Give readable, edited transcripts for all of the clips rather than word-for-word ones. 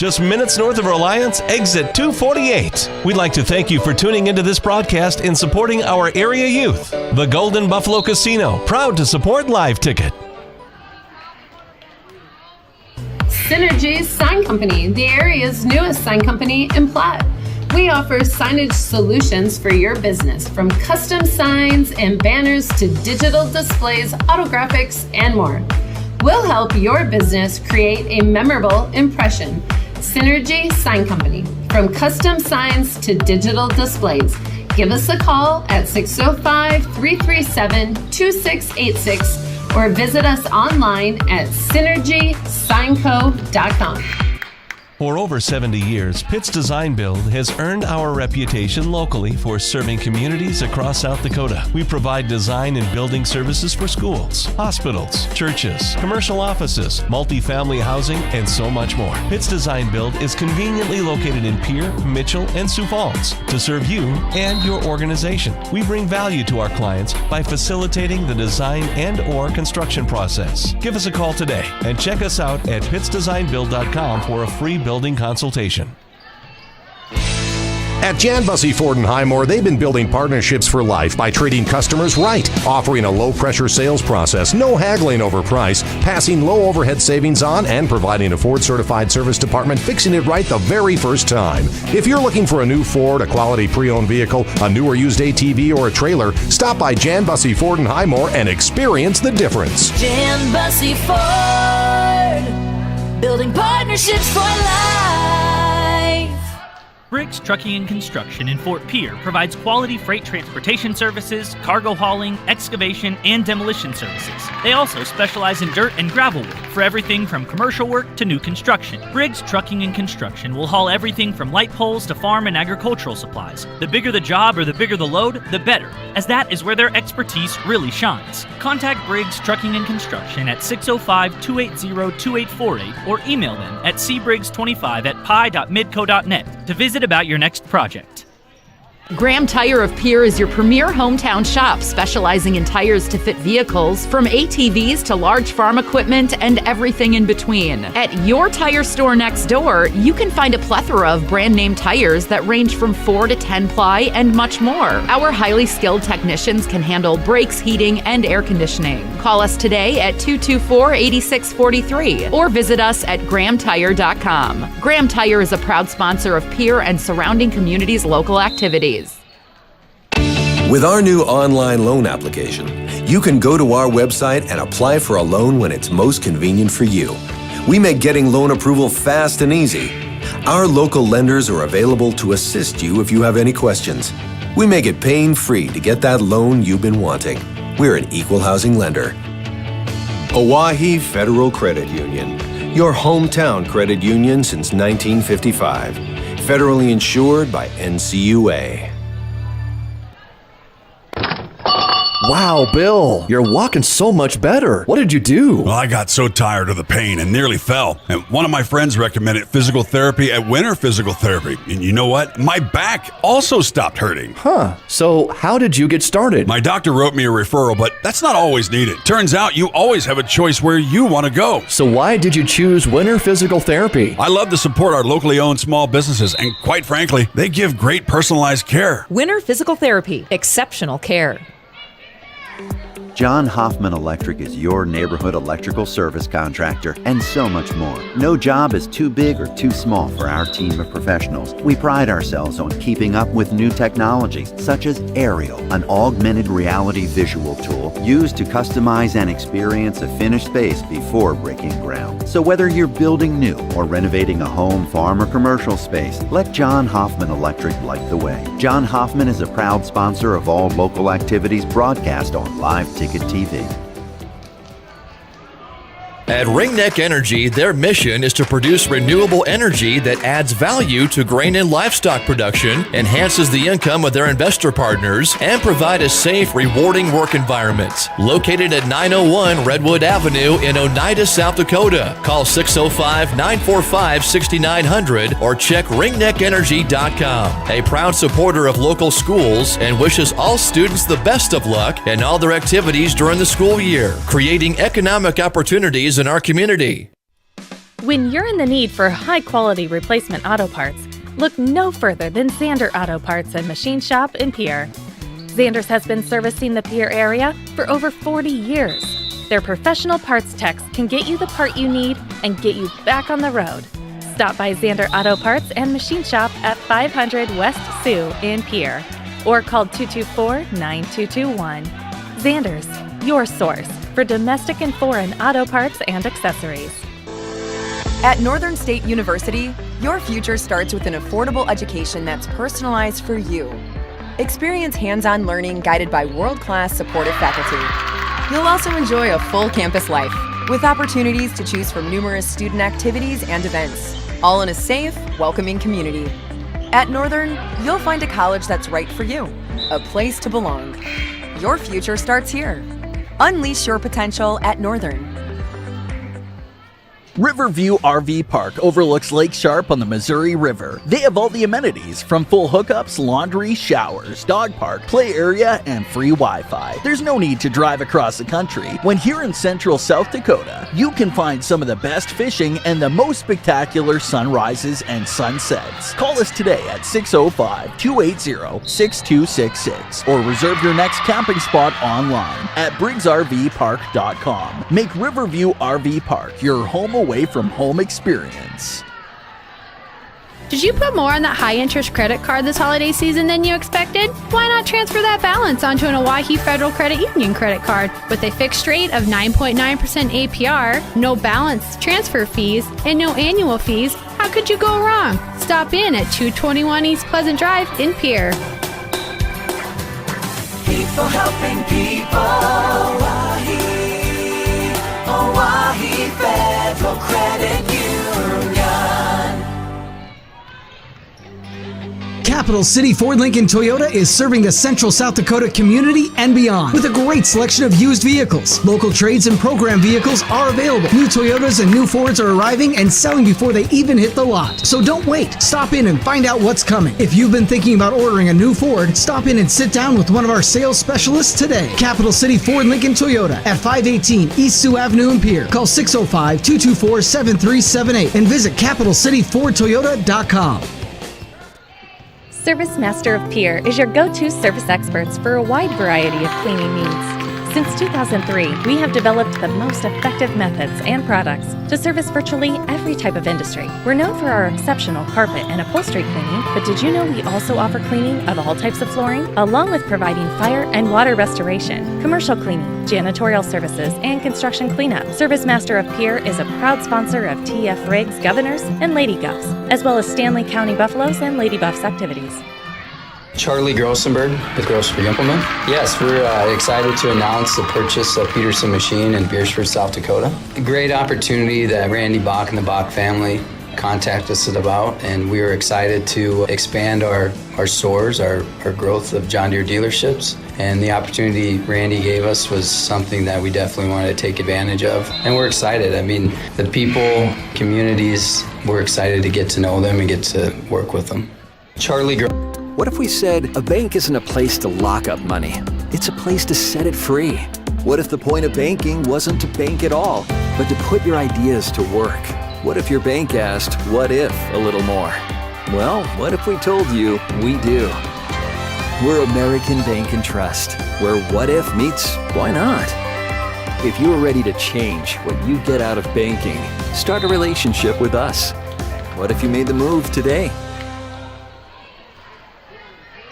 just minutes north of Reliance, exit 248. We'd like to thank you for tuning into this broadcast and supporting our area youth. The Golden Buffalo Casino, proud to support Live Ticket. Synergy Sign Company, the area's newest sign company in Platte. We offer signage solutions for your business, from custom signs and banners to digital displays, autographics, and more. We'll help your business create a memorable impression. Synergy Sign Company, from custom signs to digital displays. Give us a call at 605-337-2686 or visit us online at synergysignco.com. For over 70 years, Pitt's Design Build has earned our reputation locally for serving communities across South Dakota. We provide design and building services for schools, hospitals, churches, commercial offices, multifamily housing, and so much more. Pitt's Design Build is conveniently located in Pierre, Mitchell, and Sioux Falls to serve you and your organization. We bring value to our clients by facilitating the design and/or construction process. Give us a call today and check us out at pittsdesignbuild.com for a free building consultation. At Jan Bussey Ford and Highmore, they've been building partnerships for life by treating customers right, offering a low-pressure sales process, no haggling over price, passing low overhead savings on, and providing a Ford-certified service department fixing it right the very first time. If you're looking for a new Ford, a quality pre-owned vehicle, a new or used ATV, or a trailer, stop by Jan Bussey Ford and Highmore and experience the difference. Jan Bussey Ford, building partnerships for life. Briggs Trucking and Construction in Fort Pierre provides quality freight transportation services, cargo hauling, excavation, and demolition services. They also specialize in dirt and gravel work for everything from commercial work to new construction. Briggs Trucking and Construction will haul everything from light poles to farm and agricultural supplies. The bigger the job or the bigger the load, the better, as that is where their expertise really shines. Contact Briggs Trucking and Construction at 605-280-2848 or email them at cbriggs25@pi.midco.net to visit about your next project. Graham Tire of Pierre is your premier hometown shop, specializing in tires to fit vehicles, from ATVs to large farm equipment and everything in between. At your tire store next door, you can find a plethora of brand name tires that range from 4 to 10 ply and much more. Our highly skilled technicians can handle brakes, heating, and air conditioning. Call us today at 224-8643 or visit us at grahamtire.com. Graham Tire is a proud sponsor of Pierre and surrounding communities' local activities. With our new online loan application, you can go to our website and apply for a loan when it's most convenient for you. We make getting loan approval fast and easy. Our local lenders are available to assist you if you have any questions. We make it pain-free to get that loan you've been wanting. We're an equal housing lender. Oahe Federal Credit Union, your hometown credit union since 1955. Federally insured by NCUA. Wow, Bill, you're walking so much better. What did you do? Well, I got so tired of the pain and nearly fell. And one of my friends recommended physical therapy at Winter Physical Therapy. And you know what? My back also stopped hurting. Huh. So how did you get started? My doctor wrote me a referral, but that's not always needed. Turns out you always have a choice where you want to go. So why did you choose Winter Physical Therapy? I love to support our locally owned small businesses, and quite frankly, they give great personalized care. Winter Physical Therapy. Exceptional care. John Hoffman Electric is your neighborhood electrical service contractor, and so much more. No job is too big or too small for our team of professionals. We pride ourselves on keeping up with new technologies, such as Aerial, an augmented reality visual tool used to customize and experience a finished space before breaking ground. So whether you're building new or renovating a home, farm, or commercial space, let John Hoffman Electric light the way. John Hoffman is a proud sponsor of all local activities broadcast on Live Ticket TV. At Ringneck Energy, their mission is to produce renewable energy that adds value to grain and livestock production, enhances the income of their investor partners, and provide a safe, rewarding work environment. Located at 901 Redwood Avenue in Oneida, South Dakota. Call 605-945-6900 or check ringneckenergy.com. A proud supporter of local schools and wishes all students the best of luck in all their activities during the school year, creating economic opportunities in our community. When you're in the need for high-quality replacement auto parts, look no further than Zander Auto Parts and Machine Shop in Pierre. Zander's has been servicing the Pierre area for over 40 years. Their professional parts techs can get you the part you need and get you back on the road. Stop by Zander Auto Parts and Machine Shop at 500 West Sioux in Pierre or call 224-9221. Zander's, your source for domestic and foreign auto parts and accessories. At Northern State University, your future starts with an affordable education that's personalized for you. Experience hands-on learning guided by world-class supportive faculty. You'll also enjoy a full campus life with opportunities to choose from numerous student activities and events, all in a safe, welcoming community. At Northern, you'll find a college that's right for you, a place to belong. Your future starts here. Unleash your potential at Northern. Riverview RV Park overlooks Lake Sharp on the Missouri River. They have all the amenities from full hookups, laundry, showers, dog park, play area, and free Wi-Fi. There's no need to drive across the country. When here in central South Dakota, you can find some of the best fishing and the most spectacular sunrises and sunsets. Call us today at 605-280-6266 or reserve your next camping spot online at briggsrvpark.com. Make Riverview RV Park your home away from home experience. Did you put more on that high-interest credit card this holiday season than you expected? Why not transfer that balance onto an Owyhee Federal Credit Union credit card with a fixed rate of 9.9% APR, no balance transfer fees, and no annual fees? How could you go wrong? Stop in at 221 East Pleasant Drive in Pierre. People helping people. Owyhee Federal Credit Union. Capital City Ford Lincoln Toyota is serving the central South Dakota community and beyond with a great selection of used vehicles. Local trades and program vehicles are available. New Toyotas and new Fords are arriving and selling before they even hit the lot. So don't wait. Stop in and find out what's coming. If you've been thinking about ordering a new Ford, stop in and sit down with one of our sales specialists today. Capital City Ford Lincoln Toyota at 518 East Sioux Avenue in Pierre. Call 605-224-7378 and visit CapitalCityFordToyota.com. Service Master of Pierre is your go-to service experts for a wide variety of cleaning needs. Since 2003, we have developed the most effective methods and products to service virtually every type of industry. We're known for our exceptional carpet and upholstery cleaning, but did you know we also offer cleaning of all types of flooring, along with providing fire and water restoration, commercial cleaning, janitorial services, and construction cleanup. Service Master of Pierre is a proud sponsor of TF Riggs Governors and Lady Govs, as well as Stanley County Buffaloes and Lady Buffs activities. Charlie Grossenberg with Grocery Implement. Yes, we're excited to announce the purchase of Peterson Machine in Beersford, South Dakota. A great opportunity that Randy Bach and the Bach family contacted us about, and we were excited to expand our stores, our growth of John Deere dealerships. And the opportunity Randy gave us was something that we definitely wanted to take advantage of. And we're excited. I mean, the people, communities, we're excited to get to know them and get to work with them. What if we said a bank isn't a place to lock up money? It's a place to set it free. What if the point of banking wasn't to bank at all, but to put your ideas to work? What if your bank asked, what if, a little more? Well, what if we told you we do? We're American Bank and Trust, where what if meets why not? If you're ready to change what you get out of banking, start a relationship with us. What if you made the move today?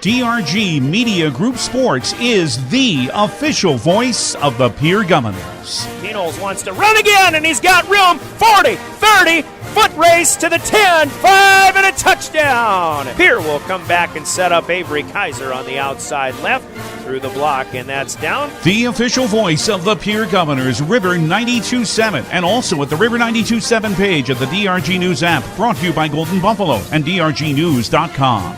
DRG Media Group Sports is the official voice of the Pierre Governors. Knowles wants to run again, and he's got room. 40, 30, foot race to the 10, 5, and a touchdown. Pierre will come back and set up Avery Kaiser on the outside left through the block, and that's down. The official voice of the Pierre Governors, River 92.7, and also at the River 92.7 page of the DRG News app, brought to you by Golden Buffalo and DRGnews.com.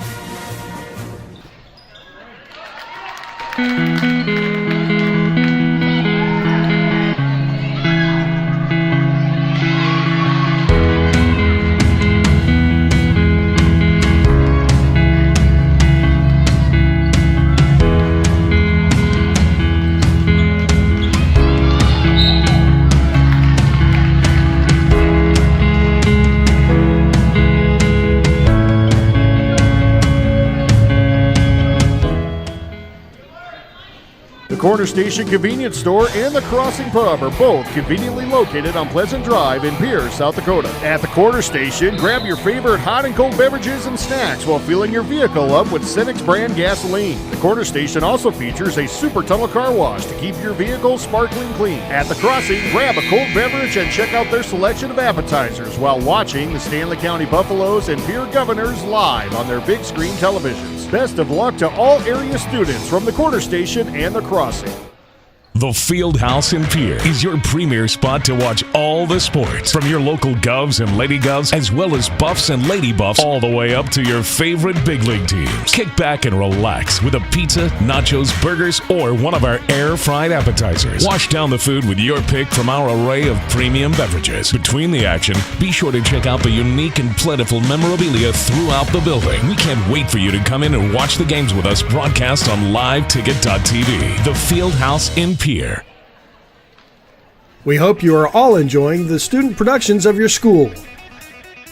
Corner Station Convenience Store and the Crossing Pub are both conveniently located on Pleasant Drive in Pierre, South Dakota. At the Corner Station, grab your favorite hot and cold beverages and snacks while filling your vehicle up with Cenex brand gasoline. The Corner Station also features a super tunnel car wash to keep your vehicle sparkling clean. At the Crossing, grab a cold beverage and check out their selection of appetizers while watching the Stanley County Buffaloes and Pierre Governors live on their big screen televisions. Best of luck to all area students from the Corner Station and the Crossing. The Fieldhouse in Pierre is your premier spot to watch all the sports, from your local Govs and Lady Govs, as well as Buffs and Lady Buffs, all the way up to your favorite big league teams. Kick back and relax with a pizza, nachos, burgers, or one of our air-fried appetizers. Wash down the food with your pick from our array of premium beverages. Between the action, be sure to check out the unique and plentiful memorabilia throughout the building. We can't wait for you to come in and watch the games with us broadcast on liveticket.tv. The Fieldhouse in Pierre. We hope you are all enjoying the student productions of your school.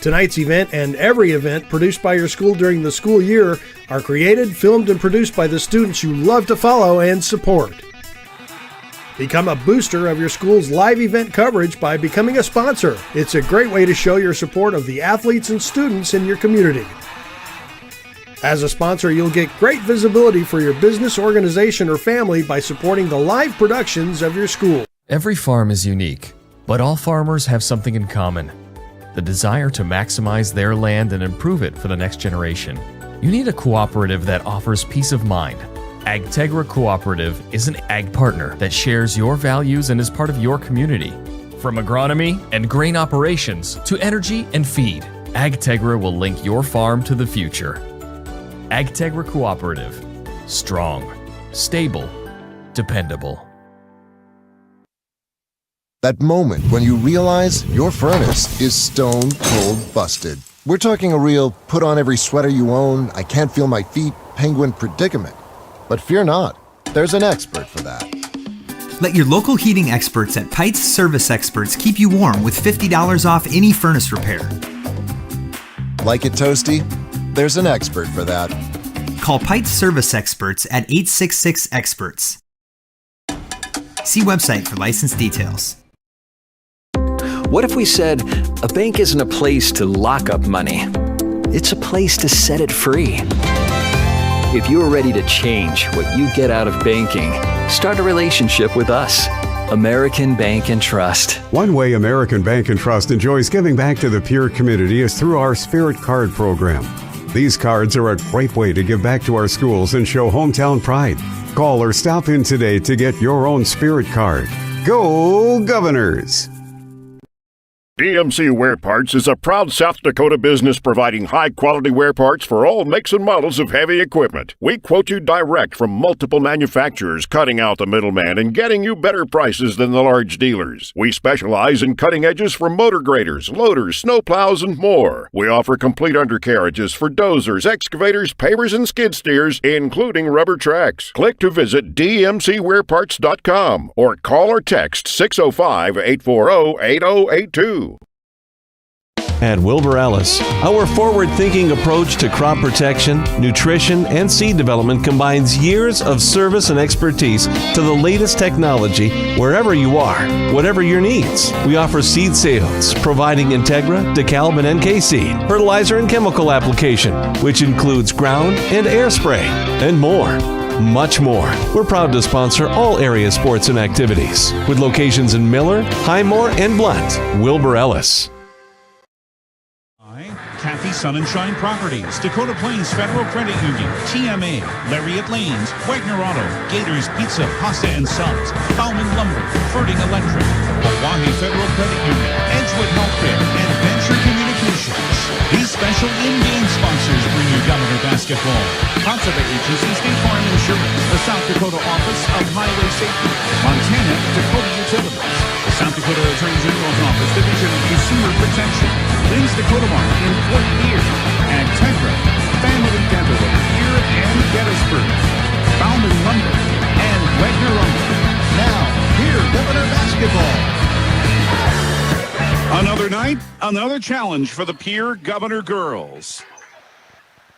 Tonight's event and every event produced by your school during the school year are created, filmed, and produced by the students you love to follow and support. Become a booster of your school's live event coverage by becoming a sponsor. It's a great way to show your support of the athletes and students in your community. As a sponsor, you'll get great visibility for your business, organization, or family by supporting the live productions of your school. Every farm is unique, but all farmers have something in common: the desire to maximize their land and improve it for the next generation. You need a cooperative that offers peace of mind. AgTegra Cooperative is an ag partner that shares your values and is part of your community. From agronomy and grain operations to energy and feed, AgTegra will link your farm to the future. AgTegra Cooperative. Strong, stable, dependable. That moment when you realize your furnace is stone cold busted. We're talking a real put on every sweater you own, I can't feel my feet, penguin predicament. But fear not, there's an expert for that. Let your local heating experts at Pites Service Experts keep you warm with $50 off any furnace repair. Like it toasty? There's an expert for that. Call Pites Service Experts at 866-EXPERTS. See website for license details. What if we said a bank isn't a place to lock up money? It's a place to set it free. If you're ready to change what you get out of banking, start a relationship with us. American Bank and Trust. One way American Bank and Trust enjoys giving back to the Pierre community is through our Spirit Card program. These cards are a great way to give back to our schools and show hometown pride. Call or stop in today to get your own Spirit Card. Go Governors! DMC Wear Parts is a proud South Dakota business providing high-quality wear parts for all makes and models of heavy equipment. We quote you direct from multiple manufacturers, cutting out the middleman and getting you better prices than the large dealers. We specialize in cutting edges for motor graders, loaders, snowplows, and more. We offer complete undercarriages for dozers, excavators, pavers, and skid steers, including rubber tracks. Click to visit dmcwearparts.com or call or text 605-840-8082. At Wilbur Ellis, our forward-thinking approach to crop protection, nutrition, and seed development combines years of service and expertise to the latest technology wherever you are, whatever your needs. We offer seed sales, providing Integra, DeKalb, and NK seed, fertilizer and chemical application, which includes ground and air spray, and more. Much more. We're proud to sponsor all area sports and activities, with locations in Miller, Highmore, and Blunt. Wilbur Ellis. Kathy Sun and Shine Properties, Dakota Plains Federal Credit Union, TMA, Lariat Lanes, Wagner Auto, Gators Pizza, Pasta and Subs, Bauman Lumber, Ferding Electric, Hawaii Federal Credit Union, Edgewood Healthcare, and Venture Communications. These special in-game sponsors bring you Governor Basketball, Consular Agency, State Farm Insurance, the South Dakota Office of Highway Safety, Montana Dakota Utilities, the South Dakota Attorney General's Office, Division of Consumer Protection, Links Dakota Mart in Fort Pierre, AgTegra, Family Dental of Pierre and Gettysburg, Bauman Lumber, and Wagner Lumber. Now, here, Governor Basketball. Another night, another challenge for the Pierre Governor girls.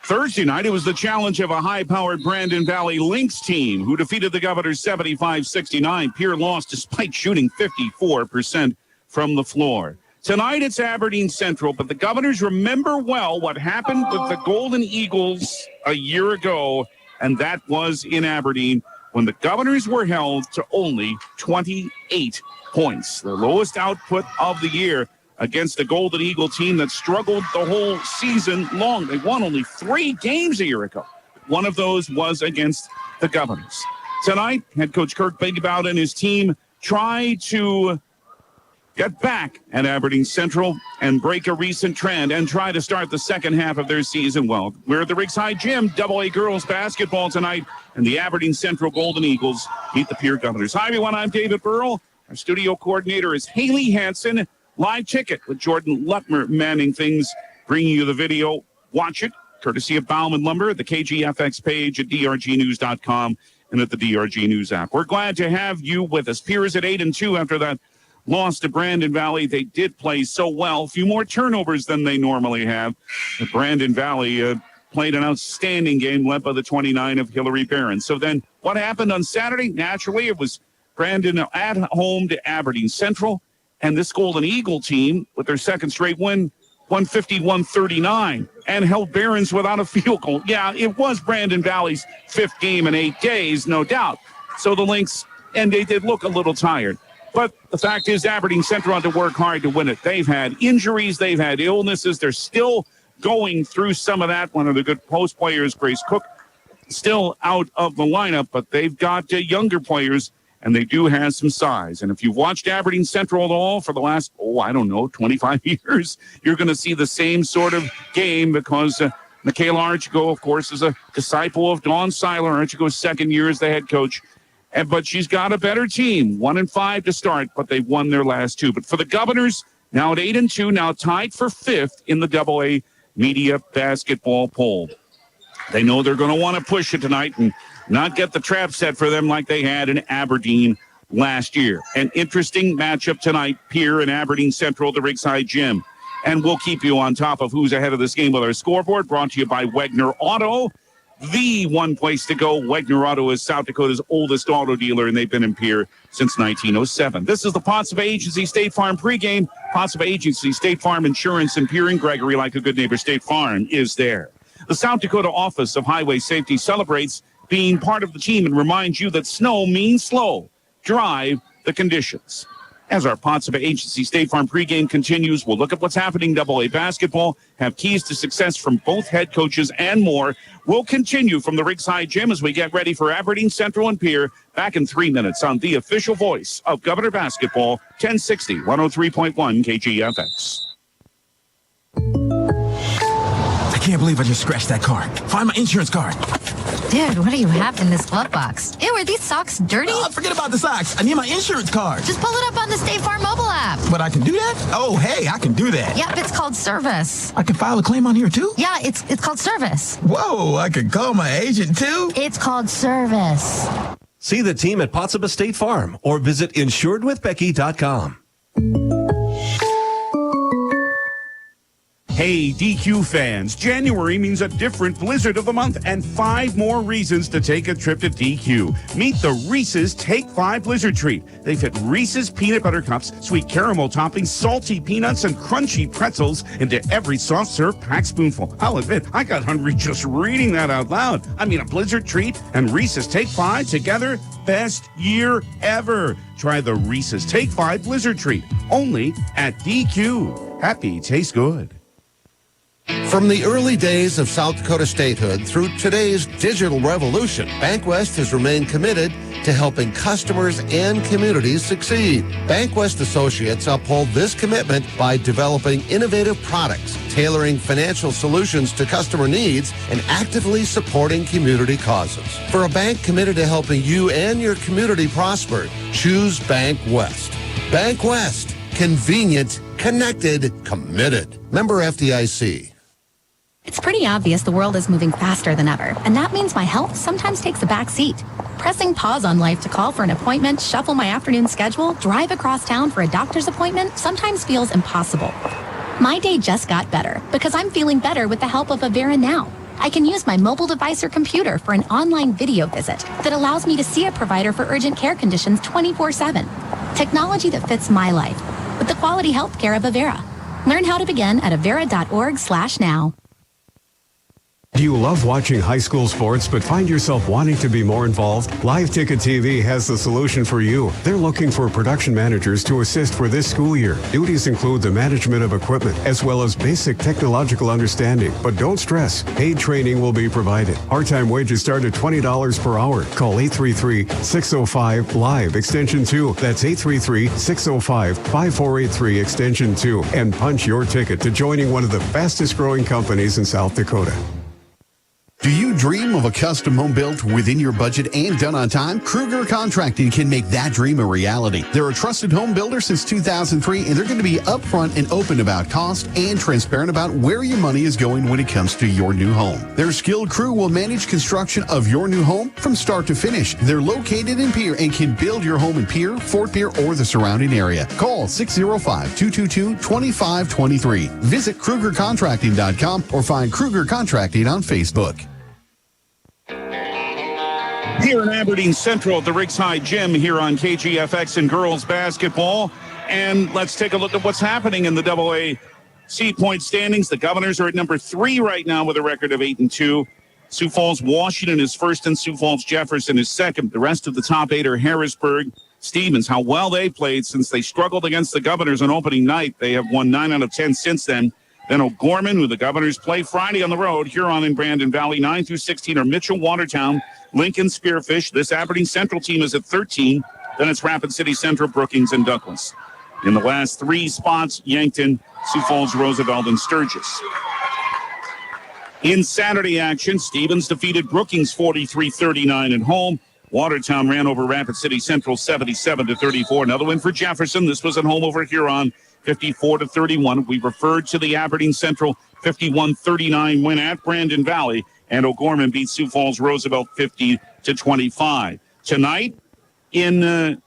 Thursday night, it was the challenge of a high-powered Brandon Valley Lynx team who defeated the Governors 75-69. Pierre lost despite shooting 54% from the floor. Tonight, it's Aberdeen Central, but the Governors remember well what happened with the Golden Eagles a year ago, and that was in Aberdeen when the Governors were held to only 28 points, the lowest output of the year against the Golden Eagle team that struggled the whole season long. They won only 3 games a year ago. One of those was against the Governors. Tonight, head coach Kirk Bigbout and his team try to get back at Aberdeen Central and break a recent trend and try to start the second half of their season well. We're at the Rigside Gym, AA girls basketball tonight, and the Aberdeen Central Golden Eagles meet the Pierre Governors. Hi, everyone. I'm David Burrell. Our studio coordinator is Haley Hansen. Live ticket with Jordan Lutmer manning things, bringing you the video. Watch it, courtesy of Bauman Lumber, the KGFX page at drgnews.com and at the DRG News app. We're glad to have you with us. Pierre's at 8-2 after that loss to Brandon Valley. They did play so well. A few more turnovers than they normally have. But Brandon Valley played an outstanding game led by the 29 of Hillary Barron. So then what happened on Saturday? Naturally, it was Brandon at home to Aberdeen Central. And this Golden Eagle team, with their second straight win, 151-39, and held Barons without a field goal. Yeah, it was Brandon Valley's 5th game in 8 days, no doubt. So the Lynx, and they did look a little tired. But the fact is, Aberdeen Central had to work hard to win it. They've had injuries, they've had illnesses. They're still going through some of that. One of the good post players, Grace Cook, still out of the lineup, but they've got younger players, and they do have some size. And if you've watched Aberdeen Central at all for the last, 25 years, you're going to see the same sort of game because Michaela Archigo, of course, is a disciple of Dawn Seiler. Archigo's second year as the head coach. But she's got a better team, 1-5 to start, but they've won their last 2. But for the Governors, now at 8-2, now tied for 5th in the AA Media Basketball poll. They know they're going to want to push it tonight and not get the trap set for them like they had in Aberdeen last year. An interesting matchup tonight, Pierre and Aberdeen Central, the Rigside Gym. And we'll keep you on top of who's ahead of this game with our scoreboard, brought to you by Wegner Auto. The one place to go. Wegner Auto is South Dakota's oldest auto dealer, and they've been in Pierre since 1907. This is the Pottsville Agency State Farm pregame. Pottsville Agency State Farm Insurance in Pierre and Gregory, like a good neighbor, State Farm is there. The South Dakota Office of Highway Safety celebrates being part of the team and reminds you that snow means slow. Drive the conditions. As our Pottsville Agency State Farm pregame continues, we'll look at what's happening in AA basketball, have keys to success from both head coaches and more. We'll continue from the Rigside Gym as we get ready for Aberdeen Central and Pierre back in 3 minutes on the official voice of Governor Basketball, 1060, 103.1 KGFX. I can't believe I just scratched that car. Find my insurance card. Dude, what do you have in this glove box? Ew, are these socks dirty? Oh, forget about the socks. I need my insurance card. Just pull it up on the State Farm mobile app. But I can do that? Oh, hey, I can do that. Yep, it's called service. I can file a claim on here, too? Yeah, it's called service. Whoa, I can call my agent, too? It's called service. See the team at Pottsville State Farm or visit insuredwithbecky.com. Hey, DQ fans, January means a different Blizzard of the month and 5 more reasons to take a trip to DQ. Meet the Reese's Take 5 Blizzard Treat. They fit Reese's peanut butter cups, sweet caramel toppings, salty peanuts, and crunchy pretzels into every soft serve packed spoonful. I'll admit, I got hungry just reading that out loud. I mean, a Blizzard Treat and Reese's Take 5 together, best year ever. Try the Reese's Take 5 Blizzard Treat, only at DQ. Happy tastes good. From the early days of South Dakota statehood through today's digital revolution, BankWest has remained committed to helping customers and communities succeed. BankWest Associates uphold this commitment by developing innovative products, tailoring financial solutions to customer needs, and actively supporting community causes. For a bank committed to helping you and your community prosper, choose BankWest. BankWest. Convenient, connected, committed. Member FDIC. It's pretty obvious the world is moving faster than ever, and that means my health sometimes takes a back seat. Pressing pause on life to call for an appointment, shuffle my afternoon schedule, drive across town for a doctor's appointment sometimes feels impossible. My day just got better because I'm feeling better with the help of Avera Now. I can use my mobile device or computer for an online video visit that allows me to see a provider for urgent care conditions 24/7. Technology that fits my life with the quality health care of Avera. Learn how to begin at avera.org/now. Do you love watching high school sports but find yourself wanting to be more involved? Live Ticket TV has the solution for you. They're looking for production managers to assist for this school year. Duties include the management of equipment as well as basic technological understanding. But don't stress, paid training will be provided. Part-time wages start at $20 per hour. Call 833-605-LIVE extension 2. That's 833-605-5483 extension 2 and punch your ticket to joining one of the fastest growing companies in South Dakota. Do you dream of a custom home built within your budget and done on time? Kruger Contracting can make that dream a reality. They're a trusted home builder since 2003, and they're going to be upfront and open about cost and transparent about where your money is going when it comes to your new home. Their skilled crew will manage construction of your new home from start to finish. They're located in Pierre and can build your home in Pierre, Fort Pierre, or the surrounding area. Call 605-222-2523. Visit KrugerContracting.com or find Kruger Contracting on Facebook. Here in Aberdeen Central at the Riggs High Gym here on KGFX in girls basketball. And let's take a look at what's happening in the AA seed point standings. The Governors are at number 3 right now with a record of 8-2. Sioux Falls Washington is first and Sioux Falls Jefferson is second. The rest of the top 8 are Harrisburg, Stevens. How well they played since they struggled against the Governors on opening night. They have won 9 out of 10 since then. Then O'Gorman, who the Governors play Friday on the road. Huron and Brandon Valley, 9 through 16 are Mitchell, Watertown, Lincoln, Spearfish. This Aberdeen Central team is at 13. Then it's Rapid City Central, Brookings, and Douglas. In the last 3 spots, Yankton, Sioux Falls, Roosevelt, and Sturgis. In Saturday action, Stevens defeated Brookings 43-39 at home. Watertown ran over Rapid City Central 77-34. Another win for Jefferson. This was at home over Huron, 54-31. We referred to the Aberdeen Central 51-39 win at Brandon Valley, and O'Gorman beat Sioux Falls Roosevelt 50-25. Tonight in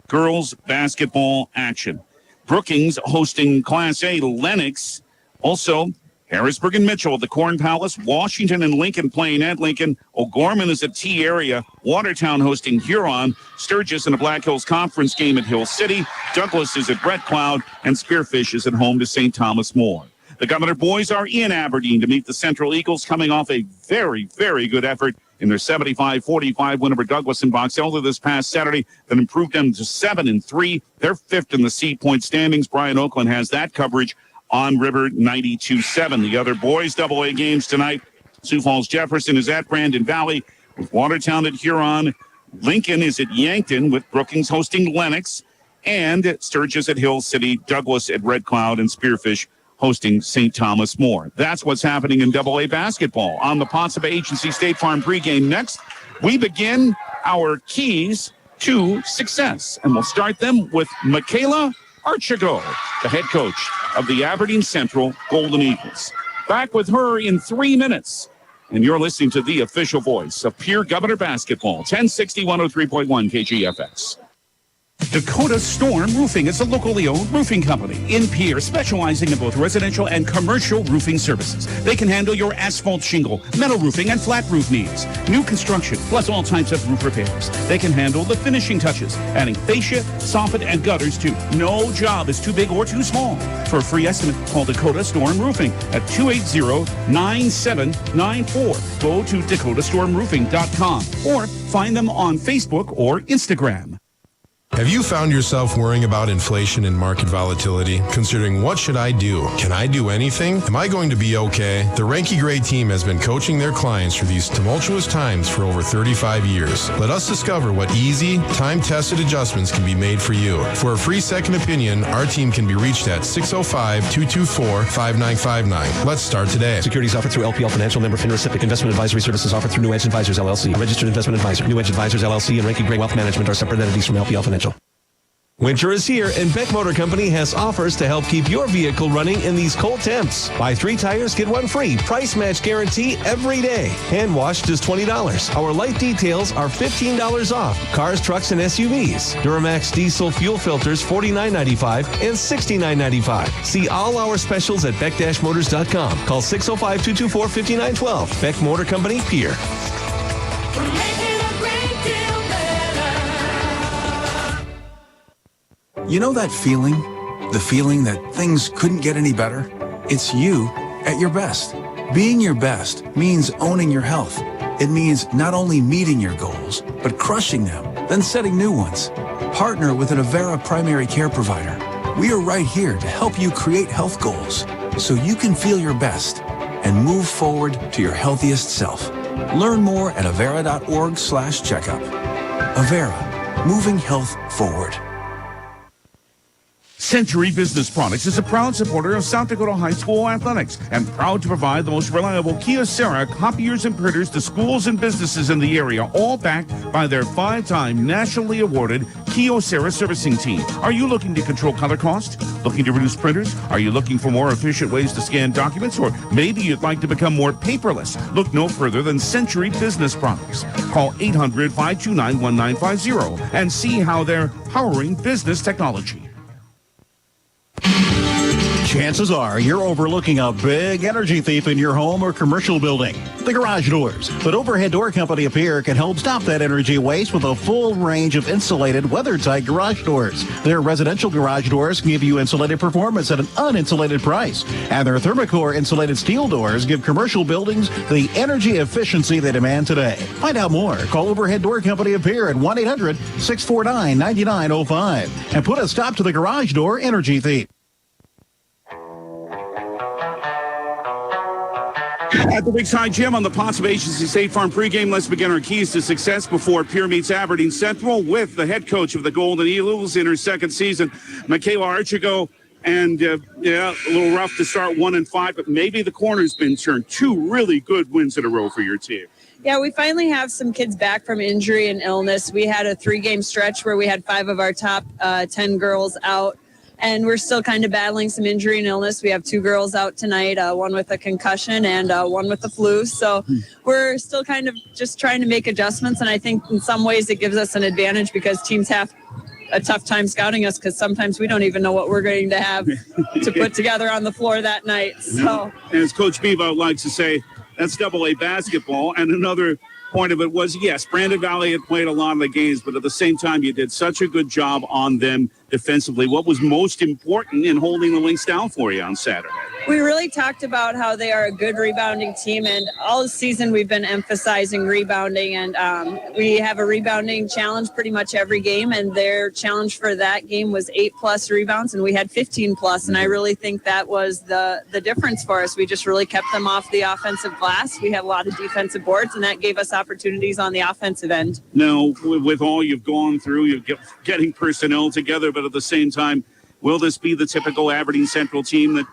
girls basketball action, Brookings hosting Class A Lennox. Also, Harrisburg and Mitchell at the Corn Palace. Washington and Lincoln playing at Lincoln. O'Gorman is at T area. Watertown hosting Huron. Sturgis in a Black Hills Conference game at Hill City. Douglas is at Red Cloud. And Spearfish is at home to St. Thomas More. The Governor boys are in Aberdeen to meet the Central Eagles, coming off a very, very good effort in their 75-45 win over Douglas in Box Elder this past Saturday that improved them to 7-3. They're 5th in the seed point standings. Brian Oakland has that coverage on River 92.7. The other boys' AA games tonight. Sioux Falls Jefferson is at Brandon Valley with Watertown at Huron. Lincoln is at Yankton with Brookings hosting Lennox. And Sturgis at Hill City, Douglas at Red Cloud, and Spearfish hosting St. Thomas More. That's what's happening in AA basketball. On the Potsdam Agency State Farm pregame next, we begin our keys to success. And we'll start them with Michaela Archigo, the head coach of the Aberdeen Central Golden Eagles. Back with her in 3 minutes. And you're listening to the official voice of Pierre Governor basketball, 1060 103.1 KGFX. Dakota Storm Roofing is a locally owned roofing company in Pierre, specializing in both residential and commercial roofing services. They can handle your asphalt shingle, metal roofing, and flat roof needs. New construction, plus all types of roof repairs. They can handle the finishing touches, adding fascia, soffit, and gutters too. No job is too big or too small. For a free estimate, call Dakota Storm Roofing at 280-9794. Go to DakotaStormRoofing.com or find them on Facebook or Instagram. Have you found yourself worrying about inflation and market volatility? Considering what should I do? Can I do anything? Am I going to be okay? The Ranky Gray team has been coaching their clients through these tumultuous times for over 35 years. Let us discover what easy, time-tested adjustments can be made for you. For a free second opinion, our team can be reached at 605-224-5959. Let's start today. Securities offered through LPL Financial, member FINRA SIPC. Investment advisory services offered through New Edge Advisors LLC. A registered investment advisor. New Edge Advisors LLC and Ranky Gray Wealth Management are separate entities from LPL Financial. Winter is here, and Beck Motor Company has offers to help keep your vehicle running in these cold temps. Buy 3 tires, get 1 free. Price match guarantee every day. Hand washed is $20. Our light details are $15 off. Cars, trucks, and SUVs. Duramax diesel fuel filters $49.95 and $69.95. See all our specials at beck-motors.com. Call 605-224-5912. Beck Motor Company, Pierre. You know that feeling? The feeling that things couldn't get any better? It's you at your best. Being your best means owning your health. It means not only meeting your goals, but crushing them, then setting new ones. Partner with an Avera primary care provider. We are right here to help you create health goals so you can feel your best and move forward to your healthiest self. Learn more at avera.org/checkup. Avera, moving health forward. Century Business Products is a proud supporter of South Dakota High School athletics and proud to provide the most reliable Kyocera copiers and printers to schools and businesses in the area, all backed by their 5-time nationally awarded Kyocera servicing team. Are you looking to control color cost? Looking to reduce printers? Are you looking for more efficient ways to scan documents? Or maybe you'd like to become more paperless? Look no further than Century Business Products. Call 800-529-1950 and see how they're powering business technology. Chances are you're overlooking a big energy thief in your home or commercial building. The garage doors. But Overhead Door Company of Pierre can help stop that energy waste with a full range of insulated, weather-tight garage doors. Their residential garage doors give you insulated performance at an uninsulated price. And their Thermocore insulated steel doors give commercial buildings the energy efficiency they demand today. Find out more. Call Overhead Door Company of Pierre at 1-800-649-9905 and put a stop to the garage door energy thief. At the Ringside Gym on the Potsdam Agency State Farm pregame, let's begin our keys to success before Pierre meets Aberdeen Central with the head coach of the Golden Eagles in her second season, Michaela Archigo. And, a little rough to start 1-5, but maybe the corner's been turned. 2 really good wins in a row for your team. Yeah, we finally have some kids back from injury and illness. We had a 3-game stretch where we had 5 of our top 10 girls out. And we're still kind of battling some injury and illness. We have 2 girls out tonight, one with a concussion and one with the flu. So we're still kind of just trying to make adjustments. And I think in some ways it gives us an advantage because teams have a tough time scouting us because sometimes we don't even know what we're going to have to put together on the floor that night. So, as Coach Bevo likes to say, that's AA basketball. And another point of it was, yes, Brandon Valley had played a lot of the games, but at the same time, you did such a good job on them defensively. What was most important in holding the Lynx down for you on Saturday? We really talked about how they are a good rebounding team, and all season we've been emphasizing rebounding, and we have a rebounding challenge pretty much every game, and their challenge for that game was 8+ rebounds, and we had 15+, and I really think that was the difference for us. We just really kept them off the offensive glass. We had a lot of defensive boards, and that gave us opportunities on the offensive end. Now, with all you've gone through, you're getting personnel together, but at the same time, will this be the typical Aberdeen Central team that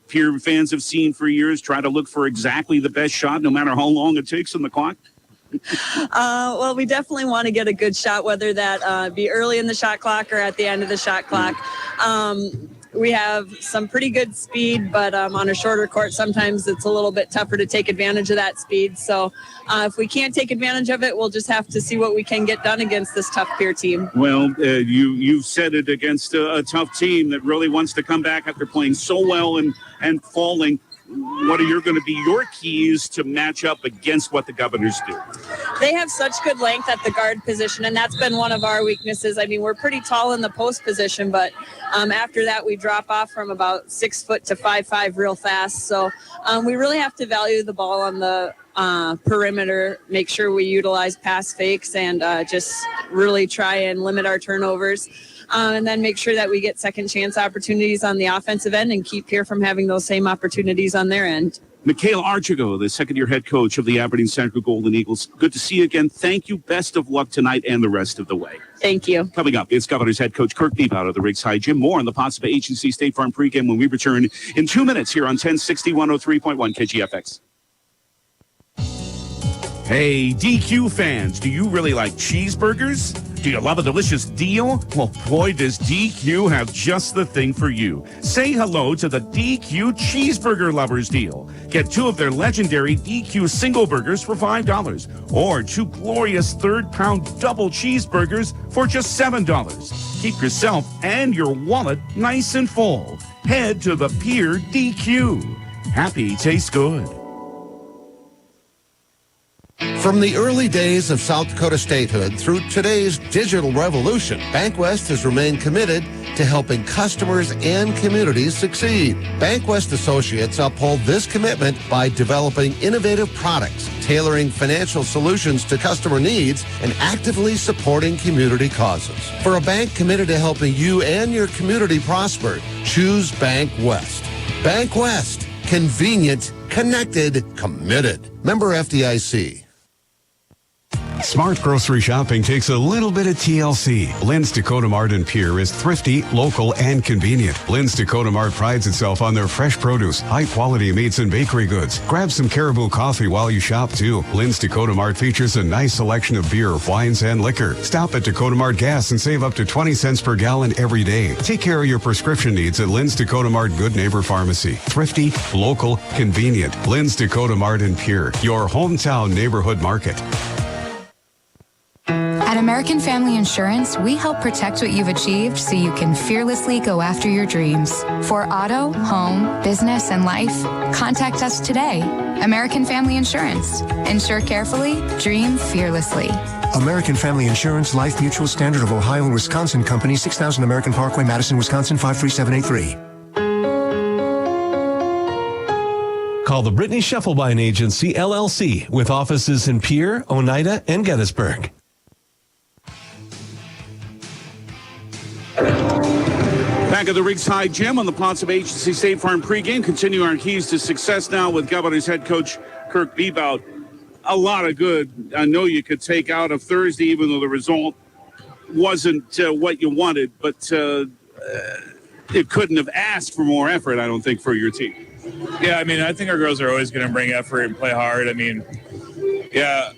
Pierre fans have seen for years, try to look for exactly the best shot, no matter how long it takes on the clock? Well, we definitely want to get a good shot, whether that be early in the shot clock or at the end of the shot clock. We have some pretty good speed, but on a shorter court, sometimes it's a little bit tougher to take advantage of that speed. So if we can't take advantage of it, we'll just have to see what we can get done against this tough Pierre team. Well, you've said it against a tough team that really wants to come back after playing so well and falling. What are going to be your keys to match up against what the Governors do? They have such good length at the guard position, and that's been one of our weaknesses. I mean, we're pretty tall in the post position, but after that, we drop off from about 6 foot to 5'5" real fast. So we really have to value the ball on the perimeter, make sure we utilize pass fakes, and just really try and limit our turnovers. And then make sure that we get second chance opportunities on the offensive end and keep Pierre from having those same opportunities on their end. Michaela Archigo, the second-year head coach of the Aberdeen Central Golden Eagles. Good to see you again. Thank you. Best of luck tonight and the rest of the way. Thank you. Coming up, it's Governors head coach Kirk Beebe of the Ringside Gym. More on the Potsdam Agency State Farm pregame when we return in 2 minutes here on 1060 103.1 KGFX. Hey, DQ fans, do you really like cheeseburgers? Do you love a delicious deal? Well, boy, does DQ have just the thing for you. Say hello to the DQ Cheeseburger Lovers deal. Get 2 of their legendary DQ single burgers for $5, or 2 glorious third-pound double cheeseburgers for just $7. Keep yourself and your wallet nice and full. Head to the Pierre DQ. Happy tastes good. From the early days of South Dakota statehood through today's digital revolution, BankWest has remained committed to helping customers and communities succeed. BankWest Associates uphold this commitment by developing innovative products, tailoring financial solutions to customer needs, and actively supporting community causes. For a bank committed to helping you and your community prosper, choose BankWest. BankWest. Convenient, connected, committed. Member FDIC. Smart grocery shopping takes a little bit of TLC. Lynn's Dakota Mart in Pierre is thrifty, local, and convenient. Lynn's Dakota Mart prides itself on their fresh produce, high-quality meats and bakery goods. Grab some Caribou coffee while you shop, too. Lynn's Dakota Mart features a nice selection of beer, wines, and liquor. Stop at Dakota Mart Gas and save up to 20 cents per gallon every day. Take care of your prescription needs at Lynn's Dakota Mart Good Neighbor Pharmacy. Thrifty, local, convenient. Lynn's Dakota Mart in Pierre, your hometown neighborhood market. At American Family Insurance, we help protect what you've achieved so you can fearlessly go after your dreams. For auto, home, business, and life, contact us today. American Family Insurance. Insure carefully, dream fearlessly. American Family Insurance, Life Mutual, Standard of Ohio and Wisconsin Company, 6000 American Parkway, Madison, Wisconsin, 53783. Call the Brittany Scheffelbein Agency, LLC, with offices in Pierre, Oneida, and Gettysburg. Back at the Riggs High Gym on the Ponce Agency State Farm pregame. Continue our keys to success now with Governors head coach Kirk Bebout. A lot of good I know you could take out of Thursday, even though the result wasn't what you wanted, but it couldn't have asked for more effort, I don't think, for your team. Yeah, I mean, I think our girls are always going to bring effort and play hard. I mean, yeah,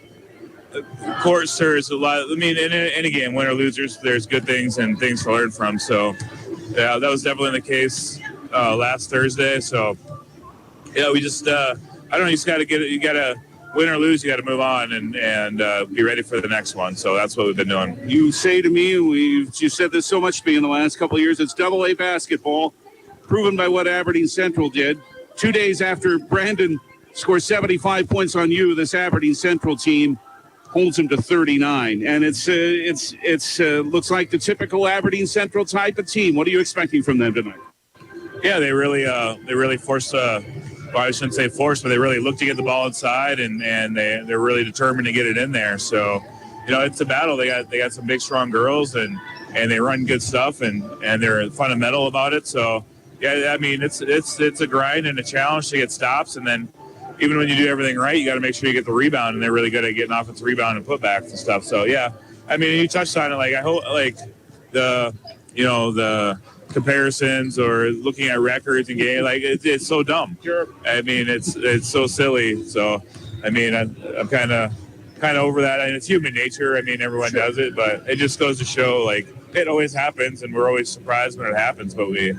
of course, there's a lot. I mean, in any game, win or losers, there's good things and things to learn from. So, yeah, that was definitely the case last Thursday. So, yeah, we just, I don't know, you just got to get it. You got to win or lose, you got to move on and be ready for the next one. So that's what we've been doing. You say to me, you said this so much to me in the last couple of years, it's AA basketball, proven by what Aberdeen Central did. 2 days after Brandon scores 75 points on you, this Aberdeen Central team holds him to 39, and it's looks like the typical Aberdeen Central type of team. What are you expecting from them tonight? Yeah, they really forced. Well, I shouldn't say forced, but they really look to get the ball inside, and they're really determined to get it in there. So, it's a battle. They got some big, strong girls, and they run good stuff, and they're fundamental about it. So, yeah, I mean, it's a grind and a challenge to get stops, and then even when you do everything right, you got to make sure you get the rebound, and they're really good at getting offensive rebound and putbacks and stuff. So, yeah, I mean, you touched on it. Like, I hope, like, the comparisons or looking at records and games, like, it's so dumb. Sure. I mean, it's so silly. So, I mean, I'm kind of over that. I mean, it's human nature. I mean, everyone does it, but it just goes to show, like, it always happens, and we're always surprised when it happens, but we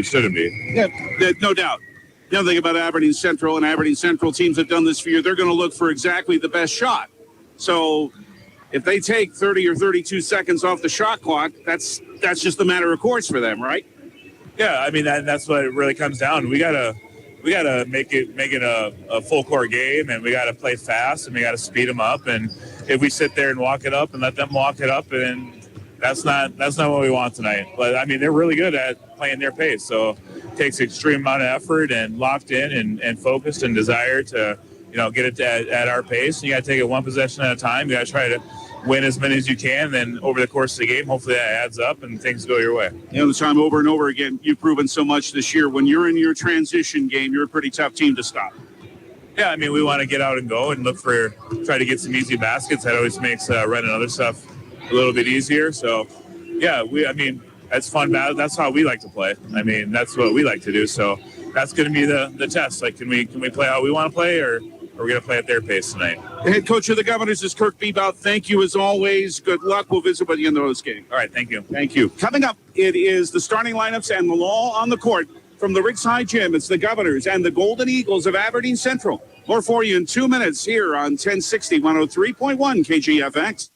shouldn't be. Yeah, no doubt. The other thing about Aberdeen Central, and Aberdeen Central teams have done this for you, they're going to look for exactly the best shot. So if they take 30 or 32 seconds off the shot clock, that's just a matter of course for them, right? Yeah, I mean, that's what it really comes down to. We gotta make it a full court game, and we gotta play fast, and we gotta speed them up. And if we sit there and walk it up and let them walk it up, and that's not what we want tonight. But I mean, they're really good at playing their pace, so it takes an extreme amount of effort and locked in and focused and desire to get it at our pace. And you gotta take it one possession at a time. You gotta try to win as many as you can, then over the course of the game, hopefully that adds up and things go your way. The time over and over again, you've proven so much this year. When you're in your transition game, you're a pretty tough team to stop. Yeah, I mean, we want to get out and go and try to get some easy baskets. That always makes running other stuff a little bit easier. So, yeah, that's fun. That's how we like to play. I mean, that's what we like to do. So that's going to be the test. Like, can we play how we want to play, or we're going to play at their pace tonight. The head coach of the Governors is Kirk Bebout. Thank you as always. Good luck. We'll visit with you in those games. All right, thank you. Thank you. Coming up, it is the starting lineups and the law on the court from the Riverside Gym. It's the Governors and the Golden Eagles of Aberdeen Central. More for you in 2 minutes here on 1060 103.1 KGFX.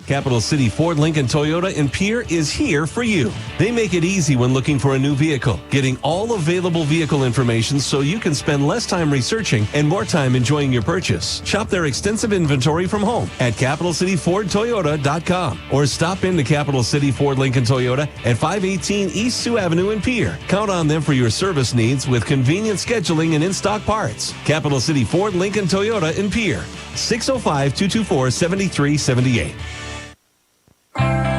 Capital City Ford, Lincoln, Toyota in Pierre is here for you. They make it easy when looking for a new vehicle, getting all available vehicle information so you can spend less time researching and more time enjoying your purchase. Shop their extensive inventory from home at CapitalCityFordToyota.com or stop into Capital City Ford, Lincoln, Toyota at 518 East Sioux Avenue in Pierre. Count on them for your service needs with convenient scheduling and in-stock parts. Capital City Ford, Lincoln, Toyota in Pierre. 605-224-7378.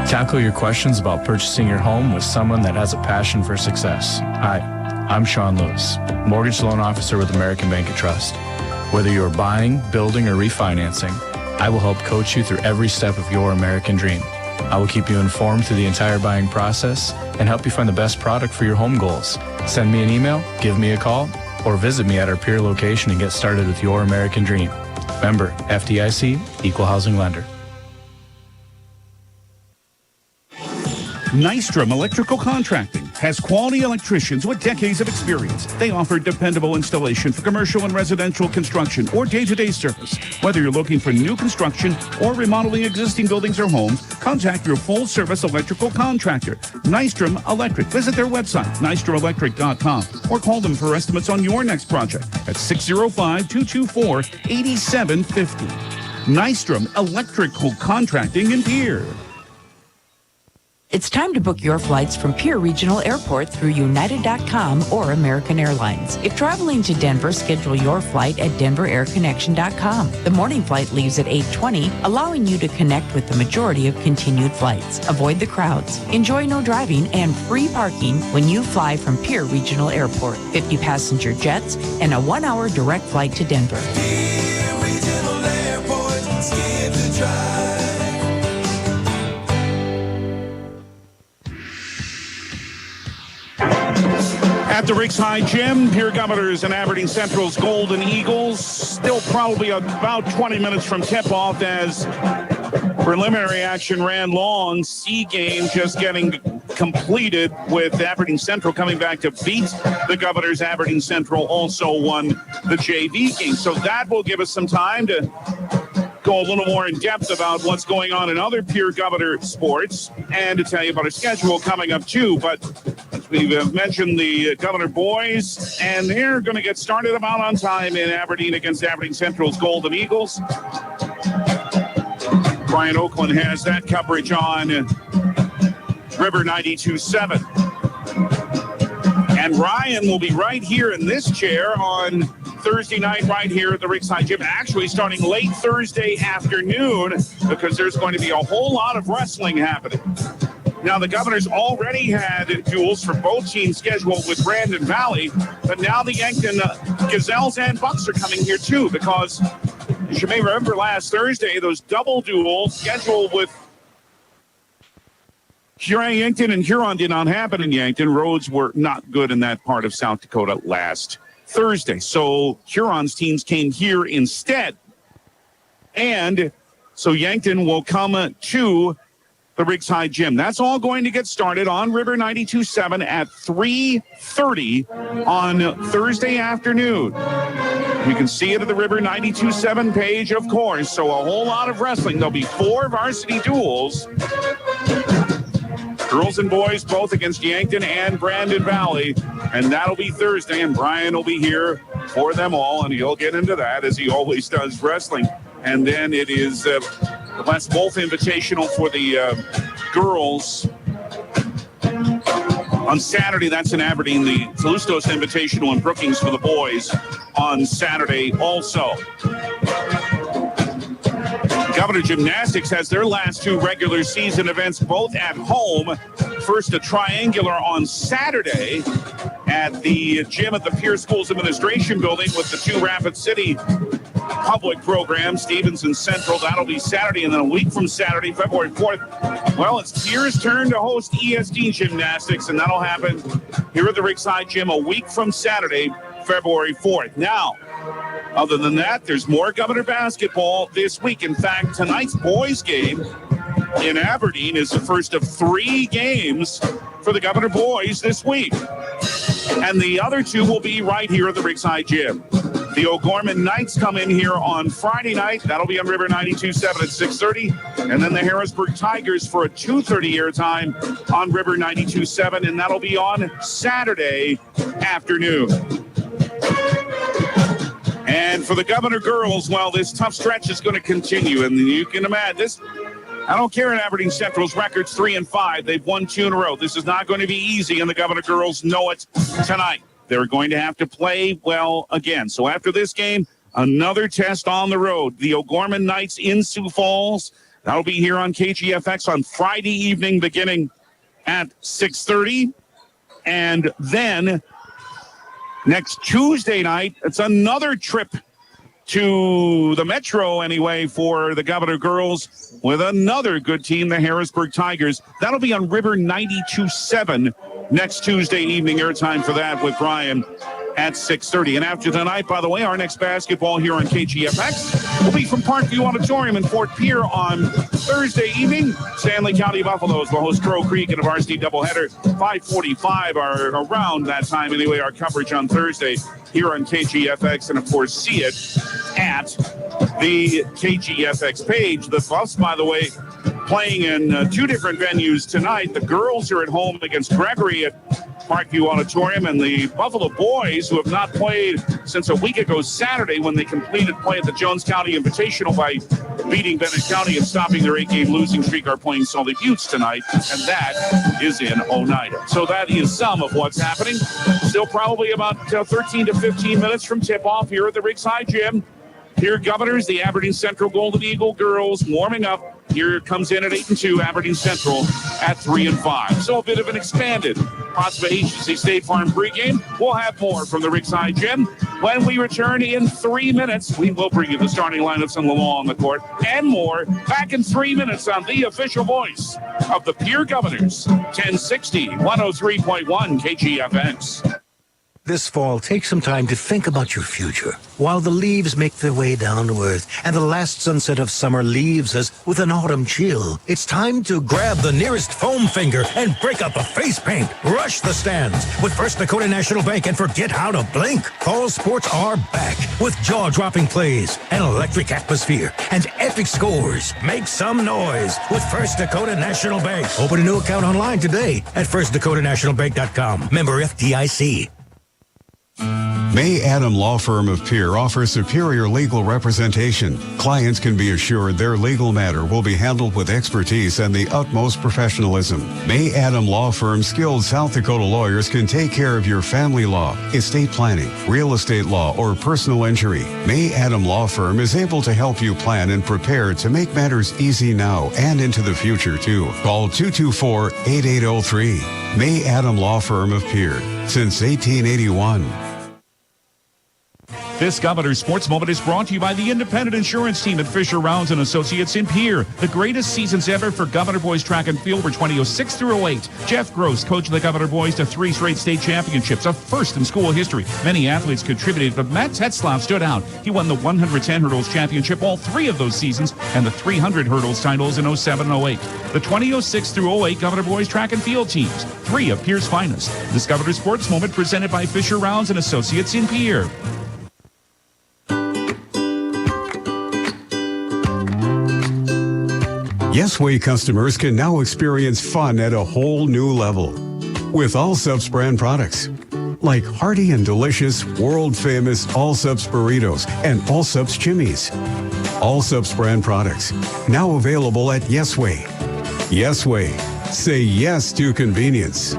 Tackle your questions about purchasing your home with someone that has a passion for success. Hi, I'm Sean Lewis, mortgage loan officer with American Bank and Trust. Whether you're buying, building, or refinancing, I will help coach you through every step of your American dream. I will keep you informed through the entire buying process and help you find the best product for your home goals. Send me an email, give me a call, or visit me at our Pierre location and get started with your American dream. Member, FDIC, Equal Housing Lender. Nystrom Electrical Contracting has quality electricians with decades of experience. They offer dependable installation for commercial and residential construction or day-to-day service. Whether you're looking for new construction or remodeling existing buildings or homes, contact your full-service electrical contractor, Nystrom Electric. Visit their website, nystromelectric.com, or call them for estimates on your next project at 605-224-8750. Nystrom Electrical Contracting in Pierre. It's time to book your flights from Pierre Regional Airport through United.com or American Airlines. If traveling to Denver, schedule your flight at DenverAirConnection.com. The morning flight leaves at 8:20, allowing you to connect with the majority of continued flights. Avoid the crowds. Enjoy no driving and free parking when you fly from Pierre Regional Airport. 50 passenger jets and a 1-hour direct flight to Denver. Pierre Regional Airport, scared to drive. At the Riverside Gym, Pierre Governors and Aberdeen Central's Golden Eagles. Still probably about 20 minutes from tip-off as preliminary action ran long. C game just getting completed with Aberdeen Central coming back to beat the Governors. Aberdeen Central also won the JV game. So that will give us some time to go a little more in depth about what's going on in other Pierre Governor sports and to tell you about our schedule coming up too. But we've mentioned the Governor boys, and they're going to get started about on time in Aberdeen against Aberdeen Central's Golden Eagles. Brian Oakland has that coverage on River 92.7. And Ryan will be right here in this chair on Thursday night right here at the Riverside Gym. Actually starting late Thursday afternoon because there's going to be a whole lot of wrestling happening. Now, the Governors already had duels for both teams scheduled with Brandon Valley, but now the Yankton Gazelles and Bucks are coming here too because, as you may remember last Thursday, those double duels scheduled with Yankton and Huron did not happen in Yankton. Roads were not good in that part of South Dakota last Thursday. So Huron's teams came here instead. And so Yankton will come to the Riverside Gym. That's all going to get started on River 92.7 at 3:30 on Thursday afternoon. You can see it at the River 92.7 page, of course. So a whole lot of wrestling. There'll be 4 varsity duels. Girls and boys both against Yankton and Brandon Valley. And that'll be Thursday. And Brian will be here for them all. And he'll get into that as he always does wrestling. And then it is the Les Wolf Invitational for the girls. On Saturday, that's in Aberdeen. The Talustos Invitational in Brookings for the boys on Saturday also. Governor Gymnastics has their last 2 regular season events both at home. First, a triangular on Saturday at the gym at the Pierre Schools Administration Building with the 2 Rapid City public programs, Stevens and Central. That'll be Saturday, and then a week from Saturday, February 4th. Well, it's Pierre's turn to host ESD Gymnastics, and that'll happen here at the Riverside Gym a week from Saturday, February 4th. Now, Other than that, there's more Governor basketball this week. In fact, tonight's boys game in Aberdeen is the first of 3 games for the Governor boys this week. And the other 2 will be right here at the Rigside Gym. The O'Gorman Knights come in here on Friday night. That'll be on River 92.7 at 6:30. And then the Harrisburg Tigers for a 2:30 airtime on River 92.7. And that'll be on Saturday afternoon. And for the Governor girls, well, this tough stretch is going to continue. And you can imagine this. I don't care in Aberdeen Central's records 3-5. They've won 2 in a row. This is not going to be easy, and the Governor girls know it tonight. They're going to have to play well again. So after this game, another test on the road. The O'Gorman Knights in Sioux Falls. That'll be here on KGFX on Friday evening beginning at 6:30. And then next Tuesday night, it's another trip to the Metro anyway for the Governor girls with another good team, the Harrisburg Tigers. That'll be on River 92.7 next Tuesday evening. Airtime for that with Brian at 6:30. And after tonight, by the way, our next basketball here on KGFX will be from Parkview Auditorium in Fort Pierre on Thursday evening. Stanley County Buffaloes will host Crow Creek in a varsity doubleheader. 5:45 or around that time anyway, our coverage on Thursday here on KGFX. And of course, see it at the KGFX page. The Buffs, by the way, playing in 2 different venues tonight. The girls are at home against Gregory at Parkview Auditorium, and the Buffalo boys, who have not played since a week ago Saturday when they completed play at the Jones County Invitational by beating Bennett County and stopping their 8-game losing streak, are playing Salty Buttes tonight, and that is in Oneida. So that is some of what's happening. Still probably about 13 to 15 minutes from tip-off here at the Rigside Gym. Pierre Governors, the Aberdeen Central Golden Eagle girls warming up. Here comes in at 8-2, Aberdeen Central at 3-5. So a bit of an expanded Prospect Agency State Farm pregame. We'll have more from the Rigside Gym. When we return in 3 minutes, we will bring you the starting lineups and the law on the court and more. Back in 3 minutes on the official voice of the Pierre Governors, 1060, 103.1 KGFX. This fall, take some time to think about your future. While the leaves make their way down to earth and the last sunset of summer leaves us with an autumn chill, it's time to grab the nearest foam finger and break out the face paint. Rush the stands with First Dakota National Bank and forget how to blink. Fall sports are back with jaw-dropping plays, an electric atmosphere, and epic scores. Make some noise with First Dakota National Bank. Open a new account online today at firstdakotanationalbank.com. Member FDIC. May Adam Law Firm of Pierre offers superior legal representation. Clients can be assured their legal matter will be handled with expertise and the utmost professionalism. May Adam Law Firm's skilled South Dakota lawyers can take care of your family law, estate planning, real estate law, or personal injury. May Adam Law Firm is able to help you plan and prepare to make matters easy now and into the future, too. Call 224-8803. May Adam Law Firm of Pierre, since 1881. This Governor's Sports Moment is brought to you by the independent insurance team at Fisher Rounds and Associates in Pierre. The greatest seasons ever for Governor Boys track and field were 2006 through 08. Jeff Gross coached the Governor Boys to 3 straight state championships, a first in school history. Many athletes contributed, but Matt Tetzlaff stood out. He won the 110 hurdles championship all 3 of those seasons and the 300 hurdles titles in 07 and 08. The 2006 through 08 Governor Boys track and field teams, 3 of Pierre's finest. This Governor's Sports Moment presented by Fisher Rounds and Associates in Pierre. Yesway customers can now experience fun at a whole new level with Allsup's brand products like hearty and delicious world-famous Allsup's burritos and Allsup's chimneys. Allsup's brand products now available at Yesway. Yesway. Say yes to convenience.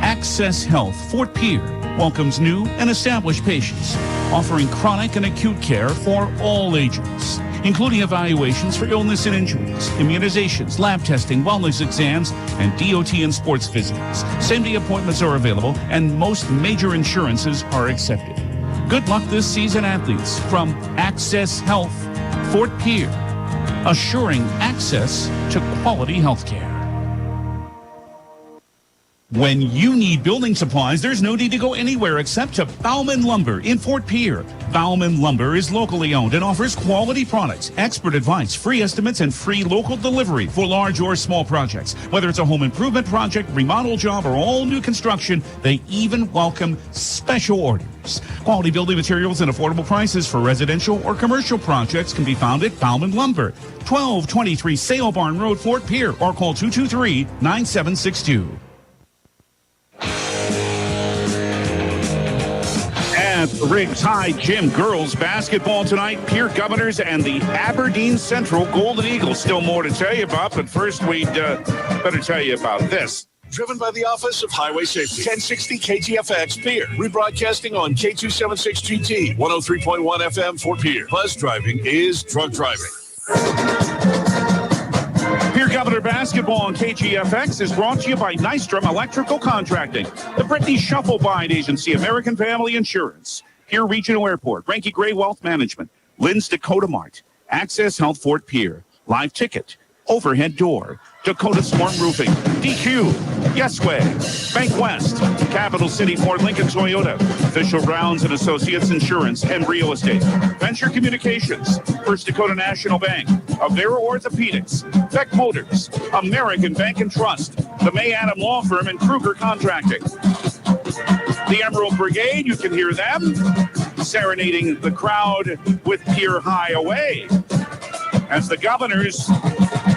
Access Health Fort Pierre welcomes new and established patients, offering chronic and acute care for all ages, including evaluations for illness and injuries, immunizations, lab testing, wellness exams, and DOT and sports visits. Same-day appointments are available, and most major insurances are accepted. Good luck this season, athletes, from Access Health Fort Pierre, assuring access to quality health care. When you need building supplies, there's no need to go anywhere except to Bauman Lumber in Fort Pierre. Bauman Lumber is locally owned and offers quality products, expert advice, free estimates, and free local delivery for large or small projects. Whether it's a home improvement project, remodel job, or all new construction, they even welcome special orders. Quality building materials and affordable prices for residential or commercial projects can be found at Bauman Lumber, 1223 Sale Barn Road, Fort Pierre, or call 223-9762. At the Riggs High Gym, girls basketball tonight. Pierre Governors and the Aberdeen Central Golden Eagles. Still more to tell you about, but first we'd better tell you about this. Driven by the Office of Highway Safety. 1060 KTFX Pierre. Rebroadcasting on K276GT. 103.1 FM Fort Pierre. Buzz driving is drunk driving. Pierre Governor basketball on KGFX is brought to you by Nystrom Electrical Contracting, the Brittany Shufflebind Agency, American Family Insurance, Pierre Regional Airport, Ranky Gray Wealth Management, Lynn's Dakota Mart, Access Health Fort Pierre, Live Ticket, Overhead Door, Dakota Storm Roofing, DQ, Yesway, Bank West, Capital City Ford Lincoln Toyota, Official Rounds and Associates Insurance and Real Estate, Venture Communications, First Dakota National Bank, Avera Orthopedics, Beck Motors, American Bank and Trust, the May Adam Law Firm, and Kruger Contracting. The Emerald Brigade, you can hear them serenading the crowd with Pierre High away as the Governors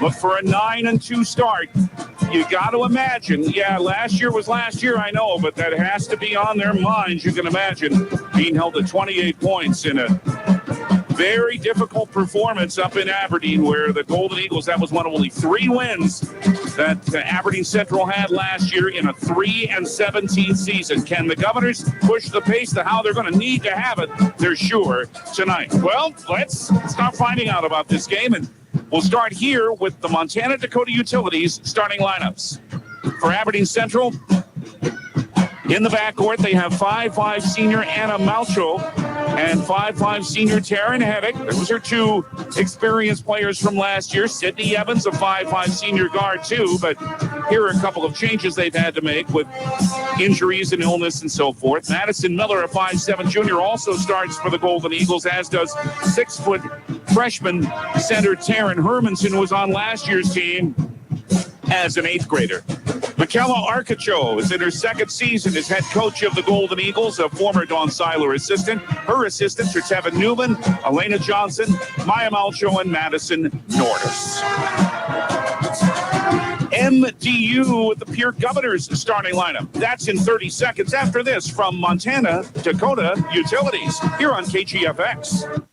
look for a 9-2 start. You got to imagine, last year was last year, I know, but that has to be on their minds. You can imagine being held to 28 points in a very difficult performance up in Aberdeen, where the Golden Eagles, that was one of only 3 wins that Aberdeen Central had last year in a 3-17 season. Can the Governors push the pace to how they're going to need to have it? They're sure tonight. Well, let's start finding out about this game, and we'll start here with the Montana Dakota Utilities starting lineups. For Aberdeen Central, in the backcourt, they have 5'5" senior Anna Malcho and 5'5" senior Taryn Heddick. Those are 2 experienced players from last year. Sydney Evans, a 5'5" senior guard, too. But here are a couple of changes they've had to make with injuries and illness and so forth. Madison Miller, a 5'7" junior, also starts for the Golden Eagles, as does 6-foot freshman center Taryn Hermanson, who was on last year's team as an 8th grader. Michaela Arcacho is in her 2nd season as head coach of the Golden Eagles, a former Dawn Seiler assistant. Her assistants are Tevin Newman, Elena Johnson, Maya Malcho, and Madison Nordis. MDU with the Pierre Governors starting lineup. That's in 30 seconds after this from Montana Dakota Utilities here on KGFX.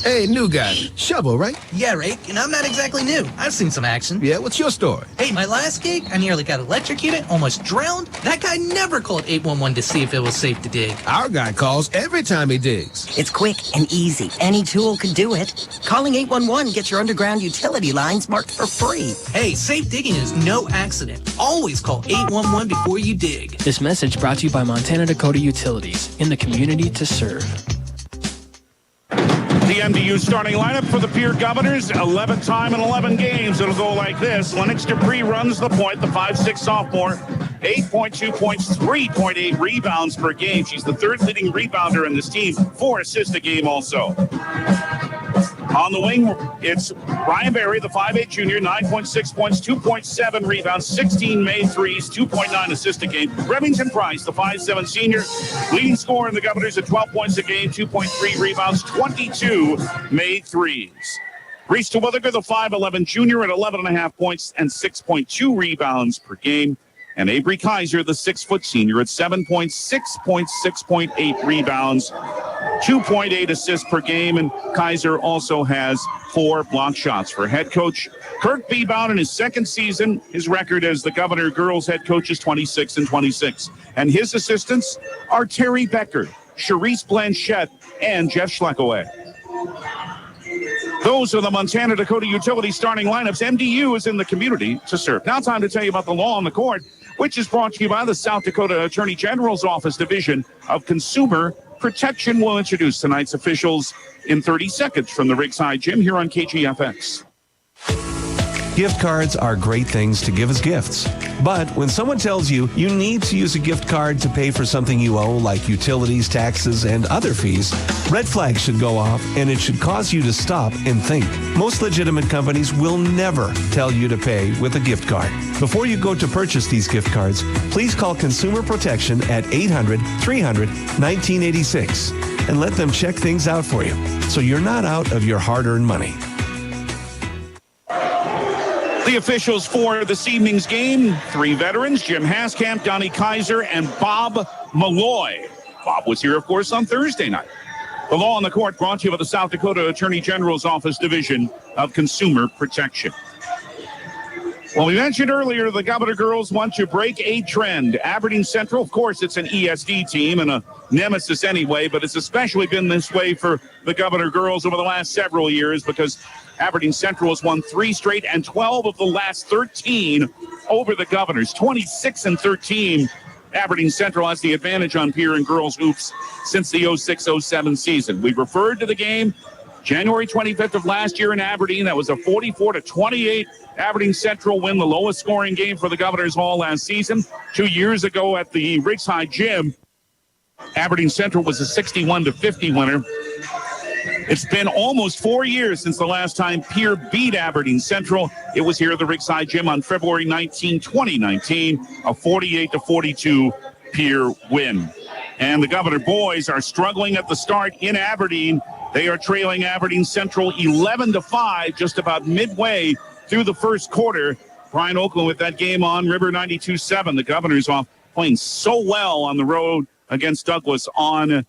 Hey, new guy. Shovel, right? Yeah, Rake, and I'm not exactly new. I've seen some action. Yeah, what's your story? Hey, my last gig, I nearly got electrocuted, almost drowned. That guy never called 811 to see if it was safe to dig. Our guy calls every time he digs. It's quick and easy. Any tool can do it. Calling 811 gets your underground utility lines marked for free. Hey, safe digging is no accident. Always call 811 before you dig. This message brought to you by Montana Dakota Utilities, in the community to serve. The MDU starting lineup for the Pierre Governors, 11th time in 11 games. It'll go like this. Lennox Dupree runs the point, the 5'6" sophomore, 8.2 points, 3.8 rebounds per game. She's the 3rd leading rebounder in this team, 4 assists a game also. On the wing, it's Ryan Berry, the 5'8" junior, 9.6 points, 2.7 rebounds, 16 made threes, 2.9 assists a game. Remington Price, the 5'7" senior, leading scorer in the Governors at 12 points a game, 2.3 rebounds, 22 made threes. Reese Terwilliger, the 5'11" junior, at 11.5 points and 6.2 rebounds per game. And Avery Kaiser, the 6-foot senior, at 7 points, 6.8 rebounds, 2.8 assists per game. And Kaiser also has 4 block shots. For head coach Kirk Bebout in his 2nd season, his record as the Governor girls head coach is 26-26. And his assistants are Terry Becker, Charisse Blanchette, and Jeff Schleckaway. Those are the Montana Dakota Utility starting lineups. MDU is in the community to serve. Now time to tell you about the law on the court, which is brought to you by the South Dakota Attorney General's Office Division of Consumer Protection. We'll introduce tonight's officials in 30 seconds from the Riggs High Gym here on KGFX. Gift cards are great things to give as gifts. But when someone tells you you need to use a gift card to pay for something you owe, like utilities, taxes, and other fees, red flags should go off, and it should cause you to stop and think. Most legitimate companies will never tell you to pay with a gift card. Before you go to purchase these gift cards, please call Consumer Protection at 800-300-1986 and let them check things out for you so you're not out of your hard-earned money. The officials for this evening's game, 3 veterans, Jim Haskamp, Donnie Kaiser, and Bob Malloy. Bob was here, of course, on Thursday night. The Law on the Court brought to you by the South Dakota Attorney General's Office Division of Consumer Protection. Well, we mentioned earlier the Governor girls want to break a trend. Aberdeen Central, of course, it's an ESD team and a nemesis anyway, but it's especially been this way for the Governor girls over the last several years because Aberdeen Central has won 3 straight and 12 of the last 13 over the Governors. 26-13. Aberdeen Central has the advantage on Pierre and girls hoops since the 06-07 season. We referred to the game January 25th of last year in Aberdeen. That was a 44-28 Aberdeen Central win, the lowest scoring game for the Governors all last season. 2 years ago at the Riggs High Gym, Aberdeen Central was a 61-50 winner. It's been almost 4 years since the last time Pierre beat Aberdeen Central. It was here at the Riggs High Gym on February 19, 2019, a 48-42 Pierre win. And the Governor boys are struggling at the start in Aberdeen. They are trailing Aberdeen Central 11-5, just about midway through the first quarter. Brian Oakland with that game on River 92-7. The Governors off playing so well on the road against Douglas on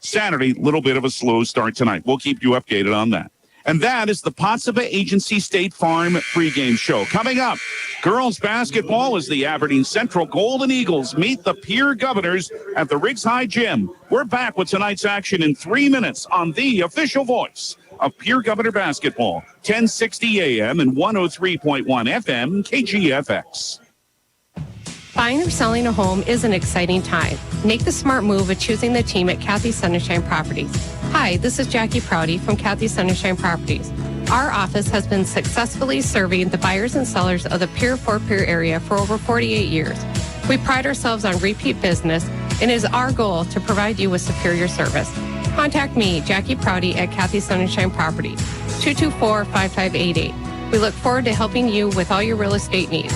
Saturday. Little bit of a slow start tonight. We'll keep you updated on that. And that is the Potsdam Agency State Farm pregame show. Coming up, girls basketball as the Aberdeen Central Golden Eagles meet the Pierre Governors at the Riggs High Gym. We're back with tonight's action in 3 minutes on the official voice of Pierre Governor basketball, 1060 AM and 103.1 FM KGFX. Buying or selling a home is an exciting time. Make the smart move of choosing the team at Kathy Sunshine Properties. Hi, this is Jackie Prouty from Kathy Sunshine Properties. Our office has been successfully serving the buyers and sellers of the Pierre-Fort Pierre area for over 48 years. We pride ourselves on repeat business, and it is our goal to provide you with superior service. Contact me, Jackie Prouty, at Kathy Sunshine Properties, 224-5588. We look forward to helping you with all your real estate needs.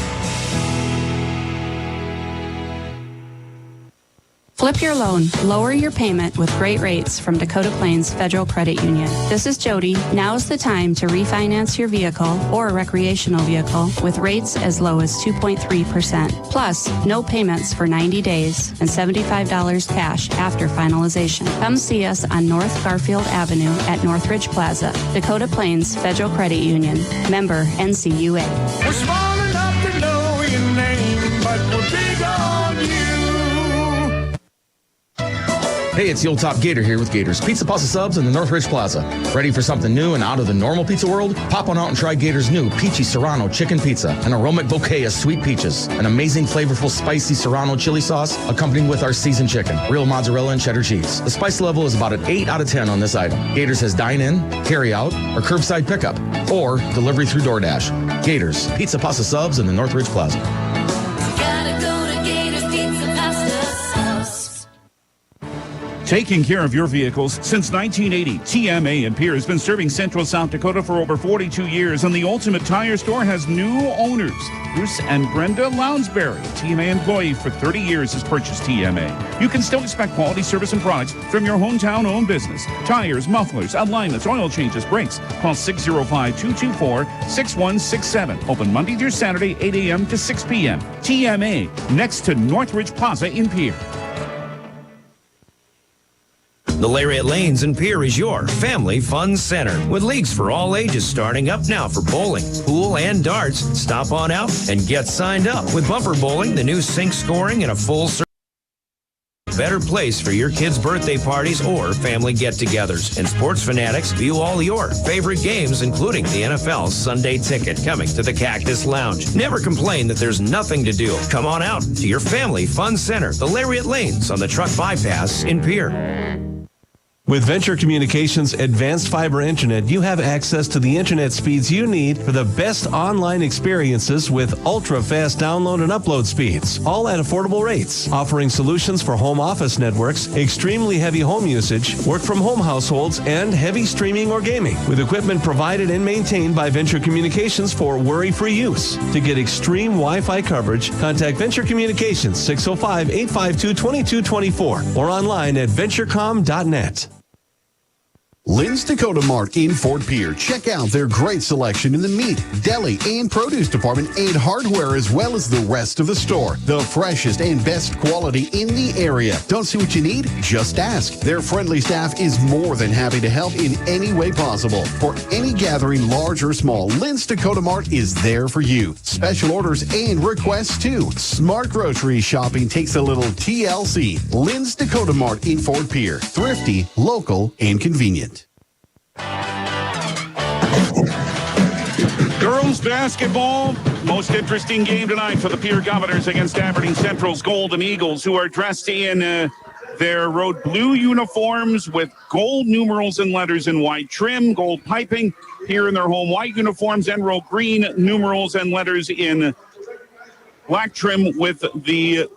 Flip your loan, lower your payment with great rates from Dakota Plains Federal Credit Union. This is Jody. Now's the time to refinance your vehicle or recreational vehicle with rates as low as 2.3%. Plus, no payments for 90 days and $75 cash after finalization. Come see us on North Garfield Avenue at Northridge Plaza. Dakota Plains Federal Credit Union. Member NCUA. We're small enough to know your name, but we're big on you. Hey, it's the old top Gator here with Gator's Pizza Pasta Subs in the Northridge Plaza. Ready for something new and out of the normal pizza world? Pop on out and try Gator's new Peachy Serrano Chicken Pizza, an aromatic bouquet of sweet peaches, an amazing flavorful spicy Serrano chili sauce, accompanied with our seasoned chicken, real mozzarella and cheddar cheese. The spice level is about an 8 out of 10 on this item. Gators has dine-in, carry-out, or curbside pickup, or delivery through DoorDash. Gators Pizza Pasta Subs in the Northridge Plaza. Taking care of your vehicles since 1980, TMA and Pierre has been serving Central South Dakota for over 42 years, and the Ultimate Tire Store has new owners. Bruce and Brenda Lounsbury, TMA employee for 30 years, has purchased TMA. You can still expect quality service and products from your hometown-owned business. Tires, mufflers, alignments, oil changes, brakes. Call 605-224-6167. Open Monday through Saturday, 8 a.m. to 6 p.m. TMA, next to Northridge Plaza in Pierre. The Lariat Lanes in Pierre is your family fun center with leagues for all ages starting up now for bowling, pool, and darts. Stop on out and get signed up with bumper bowling, the new sync scoring, and a full service. Better place for your kids' birthday parties or family get-togethers. And sports fanatics view all your favorite games, including the NFL Sunday Ticket, coming to the Cactus Lounge. Never complain that there's nothing to do. Come on out to your family fun center, the Lariat Lanes on the Truck Bypass in Pierre. With Venture Communications Advanced Fiber Internet, you have access to the internet speeds you need for the best online experiences with ultra-fast download and upload speeds, all at affordable rates, offering solutions for home office networks, extremely heavy home usage, work-from-home households, and heavy streaming or gaming, with equipment provided and maintained by Venture Communications for worry-free use. To get extreme Wi-Fi coverage, contact Venture Communications 605-852-2224 or online at venturecom.net. Lynn's Dakota Mart in Fort Pierre. Check out their great selection in the meat, deli, and produce department and hardware, as well as the rest of the store. The freshest and best quality in the area. Don't see what you need? Just ask. Their friendly staff is more than happy to help in any way possible. For any gathering, large or small, Lynn's Dakota Mart is there for you. Special orders and requests too. Smart grocery shopping takes a little TLC. Lynn's Dakota Mart in Fort Pierre. Thrifty, local, and convenient. Girls basketball, most interesting game tonight for the Pierre Governors against Aberdeen Central's Golden Eagles, who are dressed in their road blue uniforms with gold numerals and letters in white trim, gold piping here in their home white uniforms, and road green numerals and letters in black trim with the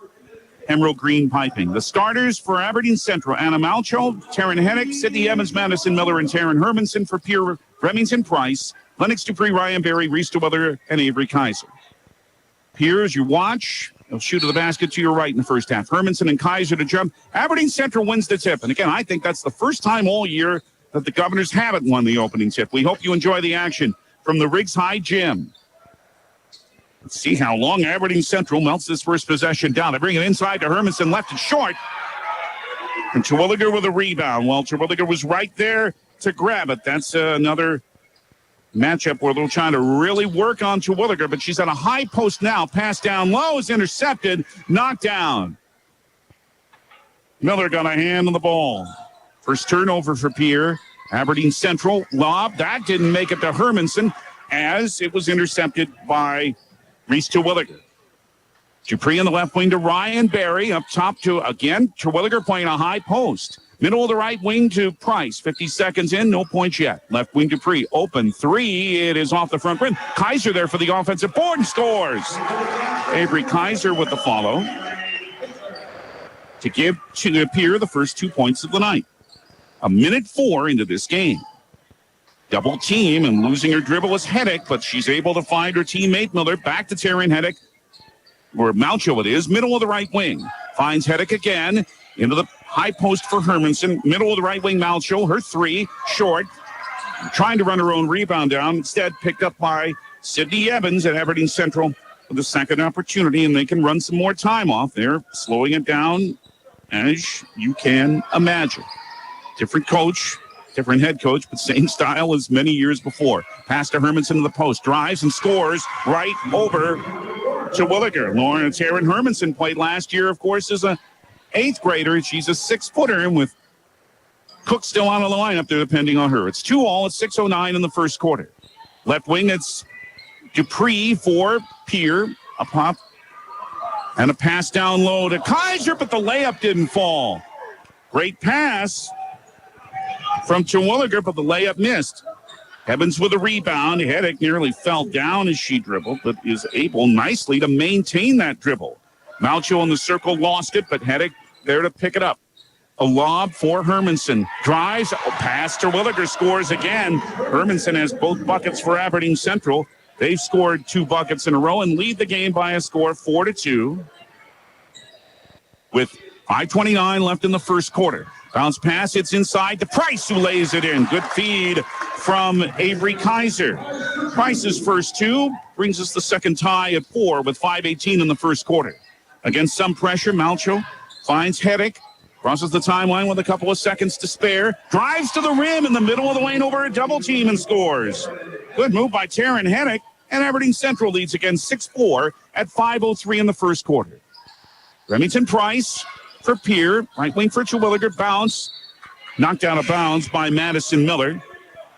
emerald green piping. The starters for Aberdeen Central: Anna Malcho, Taryn Hennick, Sydney Evans, Madison Miller, and Taryn Hermanson. For Pierre, Remington Price, Lennox Dupree, Ryan Berry, Reese DeWeather, and Avery Kaiser. Pierre, as you watch, they'll shoot to the basket to your right in the first half. Hermanson and Kaiser to jump. Aberdeen Central wins the tip. And again, I think that's the first time all year that the Governors haven't won the opening tip. We hope you enjoy the action from the Riggs High Gym. Let's see how long Aberdeen Central melts this first possession down. They bring it inside to Hermanson, left and short. And Terwilliger with a rebound. Well, Terwilliger was right there to grab it. That's another matchup where they're trying to really work on Terwilliger, but she's at a high post now. Pass down low is intercepted, knocked down. Miller got a hand on the ball. First turnover for Pierre. Aberdeen Central lob. That didn't make it to Hermanson as it was intercepted by Reese Terwilliger. Dupree in the left wing to Ryan Berry. Up top to, again, Terwilliger playing a high post. Middle of the right wing to Price. 50 seconds in, no points yet. Left wing Dupree. Open three. It is off the front rim. Kaiser there for the offensive board and scores. Avery Kaiser with the follow to give to Pierre the first 2 points of the night. 1:04 into this game. Double team, and losing her dribble is Heddick, but she's able to find her teammate Miller. Back to Taryn Heddick, or Malcho it is, middle of the right wing. Finds Heddick again, into the high post for Hermanson. Middle of the right wing, Malcho, her three, short. Trying to run her own rebound down. Instead, picked up by Sydney Evans at Aberdeen Central with a second opportunity, and they can run some more time off. They're slowing it down, as you can imagine. Different coach. Different head coach, but same style as many years before. Pass to Hermanson to the post. Drives and scores right over to Williger. Lauren Taryn Hermanson played last year, of course, as a 8th grader. She's a 6-footer, and with Cook still on the lineup, they're depending on her. It's 2-all at 6:09 in the first quarter. Left wing, it's Dupree for Pierre. A pop and a pass down low to Kaiser, but the layup didn't fall. Great pass from Terwilliger, but the layup missed. Evans with a rebound. Heddick nearly fell down as she dribbled, but is able nicely to maintain that dribble. Malcho in the circle lost it, but Heddick there to pick it up. A lob for Hermanson. Drives, pass to Terwilliger, scores again. Hermanson has both buckets for Aberdeen Central. They've scored 2 buckets in a row and lead the game by a score 4-2. With 5:29 left in the first quarter. Bounce pass, it's inside to Price, who lays it in. Good feed from Avery Kaiser. Price's first 2 brings us the second tie at 4 with 5:18 in the first quarter. Against some pressure, Malcho finds Heddick, crosses the timeline with a couple of seconds to spare, drives to the rim in the middle of the lane over a double team and scores. Good move by Taryn Heddick, and Aberdeen Central leads again 6-4 at 5:03 in the first quarter. Remington Price for Pierre, right wing for Terwilliger, bounce, knocked out of bounds by Madison Miller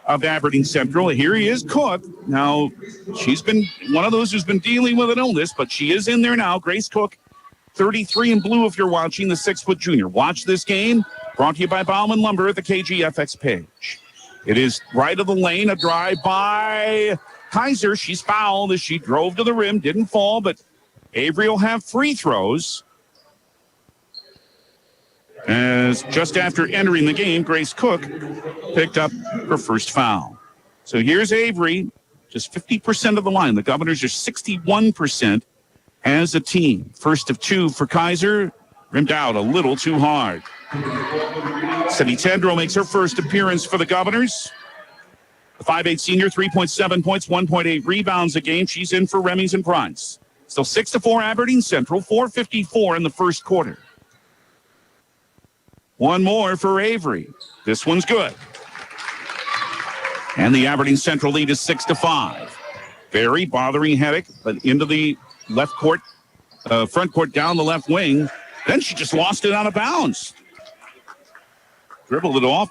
of Aberdeen Central. Here he is, Cook. Now, she's been one of those who's been dealing with an illness, but she is in there now. Grace Cook, 33 in blue if you're watching, the 6-foot junior. Watch this game. Brought to you by Bauman Lumber at the KGFX page. It is right of the lane, a drive by Kaiser. She's fouled as she drove to the rim, didn't fall, but Avery will have free throws. As just after entering the game, Grace Cook picked up her first foul. So here's Avery, just 50% of the line. The Governors are 61% as a team. First of two for Kaiser, rimmed out a little too hard. Cindy Tedrow makes her first appearance for the Governors. The 5'8 senior, 3.7 points, 1.8 rebounds a game. She's in for Remington Price. Still 6-4 Aberdeen Central, 4:54 in the first quarter. One more for Avery. This one's good. And the Aberdeen Central lead is 6-5. Very bothering Hedrick, but into the left court, front court down the left wing. Then she just lost it out of bounds. Dribbled it off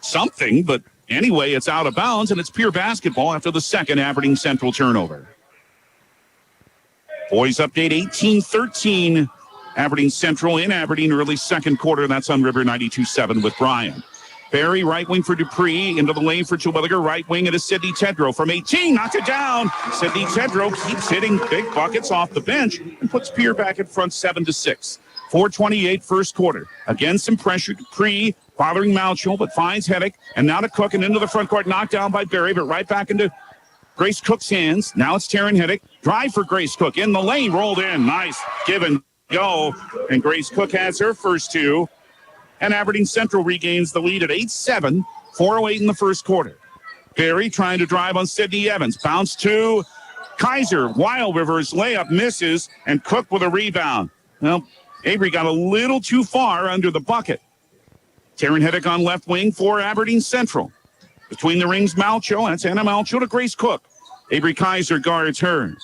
something, but anyway, it's out of bounds, and it's pure basketball after the second Aberdeen Central turnover. Boys update 18-13. Aberdeen Central in Aberdeen early second quarter. That's on River 92.7 with Brian. Barry, right wing for Dupree, into the lane for Terwilliger, right wing, it is Sydney Tedrow from 18, knocked it down. Sydney Tedrow keeps hitting big buckets off the bench and puts Pierre back in front 7-6. 4:28 first quarter. Again, some pressure. Dupree bothering Malcho, but finds Hedrick, and now to Cook, and into the front court, knocked down by Barry, but right back into Grace Cook's hands. Now it's Taryn Hedrick. Drive for Grace Cook. In the lane, rolled in. Nice give and go. And Grace Cook has her first two. And Aberdeen Central regains the lead at 8-7, 4:08 in the first quarter. Barry trying to drive on Sydney Evans. Bounce to Kaiser. Wild reverse layup misses, and Cook with a rebound. Well, Avery got a little too far under the bucket. Taryn Hedrick on left wing for Aberdeen Central. Between the rings, Malcho, and it's Anna Malcho to Grace Cook. Avery Kaiser guards her.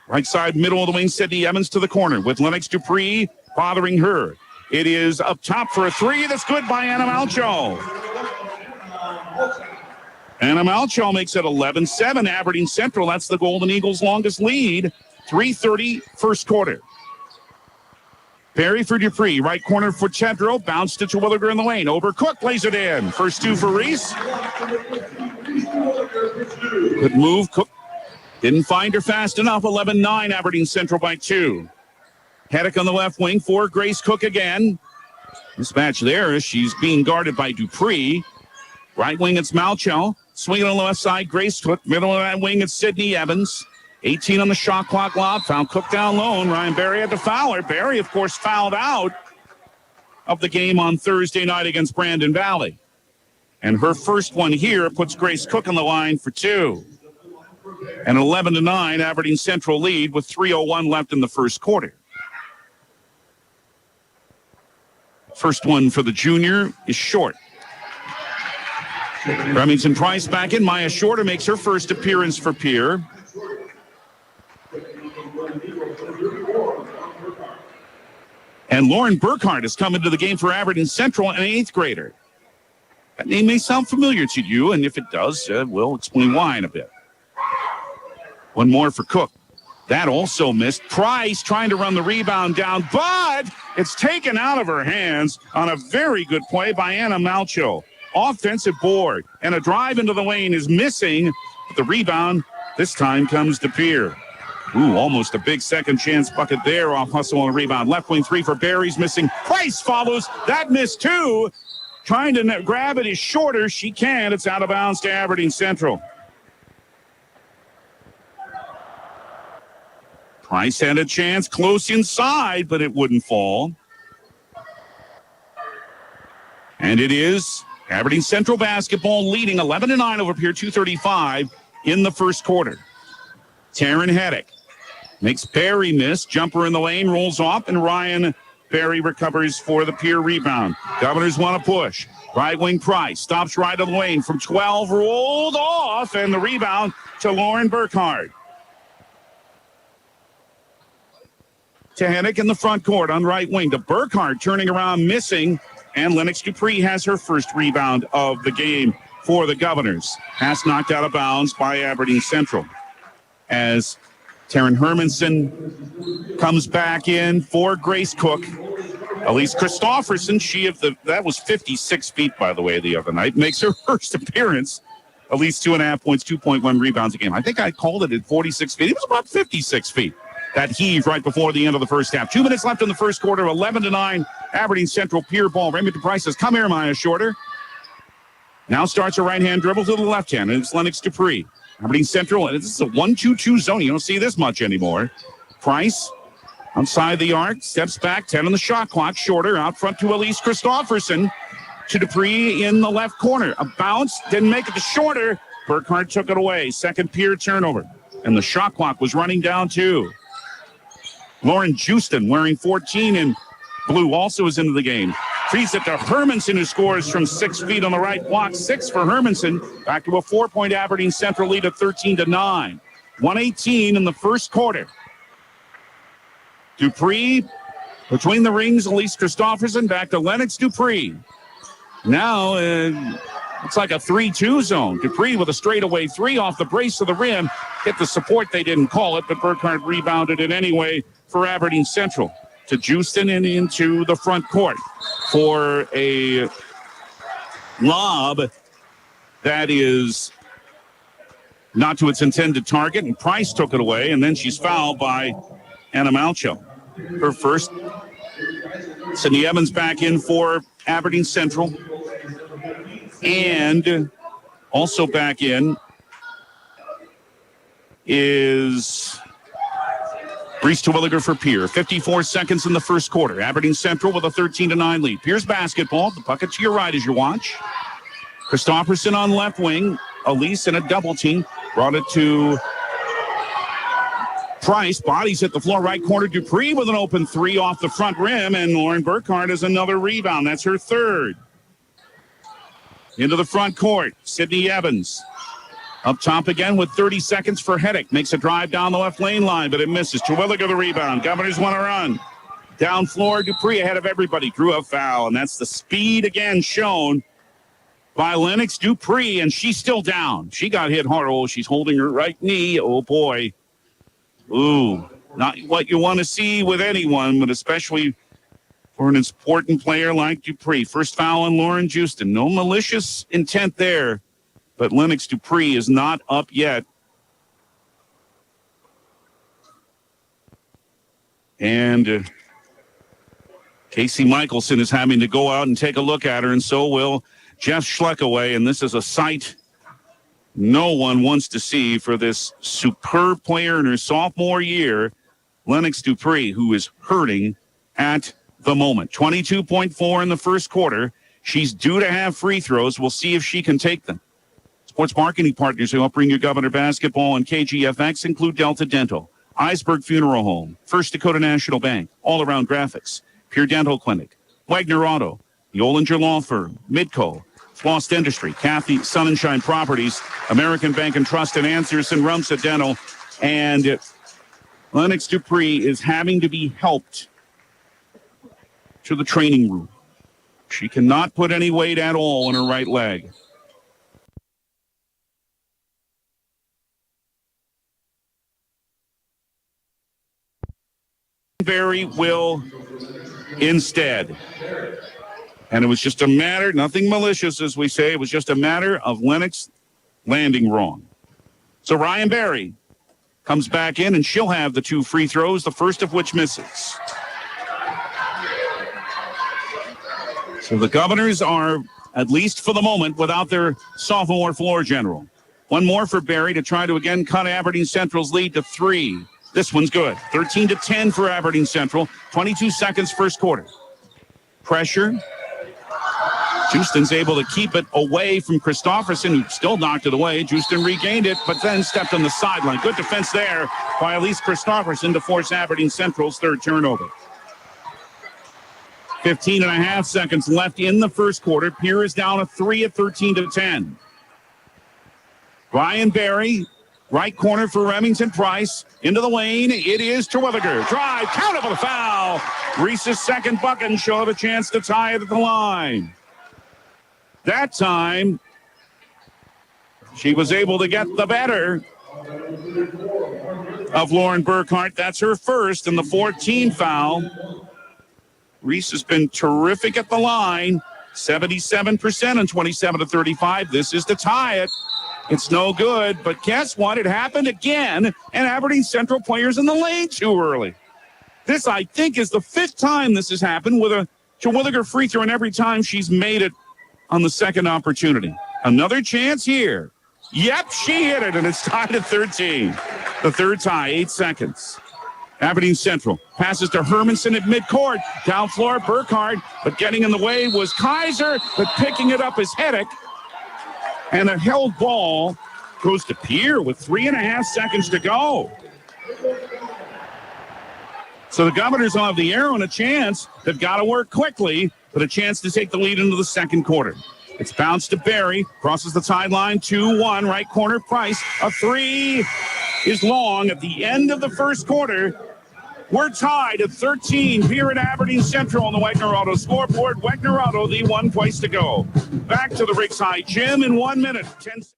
Right side, middle of the wing, Sydney Evans to the corner with Lennox Dupree bothering her. It is up top for a three. That's good by Anna Malcho. Anna Malcho makes it 11-7. Aberdeen Central, that's the Golden Eagles' longest lead. 3:30 first quarter. Barry for Dupree. Right corner for Tedrow. Bounce to Terwilliger in the lane. Over Cook plays it in. First two for Reese. Good move. Cook didn't find her fast enough. 11-9 Aberdeen Central by 2. Hedrick on the left wing for Grace Cook again. Mismatch there as she's being guarded by Dupree. Right wing, it's Malcho. Swinging on the left side, Grace Cook. Middle of that wing, it's Sydney Evans. 18 on the shot clock lob. Found Cook down low. Ryan Barry had to foul her. Barry, of course, fouled out of the game on Thursday night against Brandon Valley. And her first one here puts Grace Cook on the line for two. An 11-9 Aberdeen Central lead with 3:01 left in the first quarter. First one for the junior is short. Remington Price back in. Maya Shorter makes her first appearance for Pierre. And Lauren Burkhardt has come into the game for Aberdeen Central, an 8th grader. That name may sound familiar to you, and if it does, we'll explain why in a bit. One more for Cook. That also missed. Price trying to run the rebound down, but it's taken out of her hands on a very good play by Anna Malcho. Offensive board, and a drive into the lane is missing, but the rebound this time comes to Pierre. Ooh, almost a big second chance bucket there off hustle on a rebound. Left wing three for Barry's missing. Price follows. That missed too. Trying to grab it is Shorter. She can't. It's out of bounds to Aberdeen Central. Price had a chance close inside, but it wouldn't fall. And it is Aberdeen Central basketball leading 11-9 over Pierre, 2:35 in the first quarter. Taryn Hedrick makes Barry miss. Jumper in the lane, rolls off, and Ryan Barry recovers for the Pierre rebound. Governors want to push. Right wing Price stops right of the lane from 12, rolled off, and the rebound to Lauren Burkhardt. To Hedrick in the front court on right wing. To Burkhardt turning around, missing. And Lennox Dupree has her first rebound of the game for the Governors. Pass knocked out of bounds by Aberdeen Central. As Taryn Hermanson comes back in for Grace Cook. Elise Christofferson, that was 56 feet, by the way, the other night, makes her first appearance. At least 2.5 points, 2.1 rebounds a game. I think I called it at 46 feet. It was about 56 feet. That heave right before the end of the first half. 2 minutes left in the first quarter, 11-9. Aberdeen Central Pierre ball. Remington Price says, come here, Maya Shorter. Now starts a right-hand dribble to the left hand, and it's Lennox Dupree. Aberdeen Central, and this is a 1-2-2 zone. You don't see this much anymore. Price outside the arc, steps back, 10 on the shot clock. Shorter out front to Elise Christofferson. To Dupree in the left corner. A bounce, didn't make it to Shorter. Burkhart took it away. Second Pierre turnover. And the shot clock was running down too. Lauren Justin, wearing 14 in blue, also is into the game. Feeds it to Hermanson, who scores from 6 feet on the right block. 6 for Hermanson. Back to a 4-point Aberdeen Central lead of 13-9. 1:18 in the first quarter. Dupree between the rings. Elise Christofferson back to Lennox Dupree. Now it's like a 3-2 zone. Dupree with a straightaway 3 off the brace of the rim. Hit the support. They didn't call it, but Burkhart rebounded it anyway for Aberdeen Central. To Justin and into the front court for a lob that is not to its intended target. And Price took it away, and then she's fouled by Anna Malcho. Her first. Sydney Evans back in for Aberdeen Central. And also back in is Reese Terwilliger for Pierre. 54 seconds in the first quarter. Aberdeen Central with a 13-9 lead. Pierre's basketball. The bucket to your right as you watch. Christofferson on left wing. Elise in a double team. Brought it to Price. Bodies hit the floor, right corner. Dupree with an open 3 off the front rim. And Lauren Burkhart has another rebound. That's her third. Into the front court, Sydney Evans. Up top again with 30 seconds for Heddick. Makes a drive down the left lane line, but it misses. Terwilliger the rebound. Governors want to run. Down floor, Dupree ahead of everybody. Drew a foul, and that's the speed again shown by Lennox Dupree, and she's still down. She got hit hard. Oh, she's holding her right knee. Oh, boy. Ooh, not what you want to see with anyone, but especially for an important player like Dupree. First foul on Lauren Justin. No malicious intent there, but Lennox Dupree is not up yet. And Casey Michelson is having to go out and take a look at her, and so will Jeff Schleckaway. And this is a sight no one wants to see for this superb player in her sophomore year, Lennox Dupree, who is hurting at the moment. 22.4 in the first quarter. She's due to have free throws. We'll see if she can take them. Sports marketing partners who help bring you Governor basketball on KGFX include Delta Dental, Iceberg Funeral Home, First Dakota National Bank, All Around Graphics, Pure Dental Clinic, Wagner Auto, the Ollinger Law Firm, Midco, Floss Dentistry, Kathy Sunshine Properties, American Bank and Trust, and Answers and Rumsa Dental. And Lennox Dupree is having to be helped to the training room. She cannot put any weight at all on her right leg. Barry will instead. And it was just a matter, nothing malicious, as we say. It was just a matter of Lennox landing wrong. So Ryan Barry comes back in, and she'll have the 2 free throws, the first of which misses. So the Governors are, at least for the moment, without their sophomore floor general. One more for Barry to try to again cut Aberdeen Central's lead to 3. This one's good. 13-10 for Aberdeen Central. 22 seconds first quarter. Pressure. Justin's able to keep it away from Christofferson, who still knocked it away. Justin regained it, but then stepped on the sideline. Good defense there by Elise Christofferson to force Aberdeen Central's third turnover. 15.5 seconds left in the first quarter. Pierre is down a 3 at 13-10. Ryan Barry, right corner for Remington Price. Into the lane, it is Terwilliger. Drive, countable foul. Reese's second bucket, and she'll have a chance to tie it at the line. That time, she was able to get the better of Lauren Burkhart. That's her first and the 14th foul. Reese has been terrific at the line. 77% on 27-35. This is to tie it. It's no good, but guess what? It happened again, and Aberdeen Central players in the lane too early. This, I think, is the 5th time this has happened with a Terwilliger free throw, and every time she's made it on the second opportunity. Another chance here. Yep, she hit it, and it's tied at 13. The third tie, 8 seconds. Aberdeen Central passes to Hermanson at midcourt. Down floor, Burkhardt, but getting in the way was Kaiser, but picking it up is Hedrick. And a held ball goes to Pierre with 3.5 seconds to go. So the Governors will have the arrow and a chance. They've got to work quickly, but a chance to take the lead into the second quarter. It's bounced to Barry, crosses the sideline, 2-1, right corner, Price. A three is long at the end of the first quarter. We're tied at 13 here at Aberdeen Central on the Wagner Auto scoreboard. Wagner Auto, the one place to go. Back to the Riggs High Gym in 1 minute.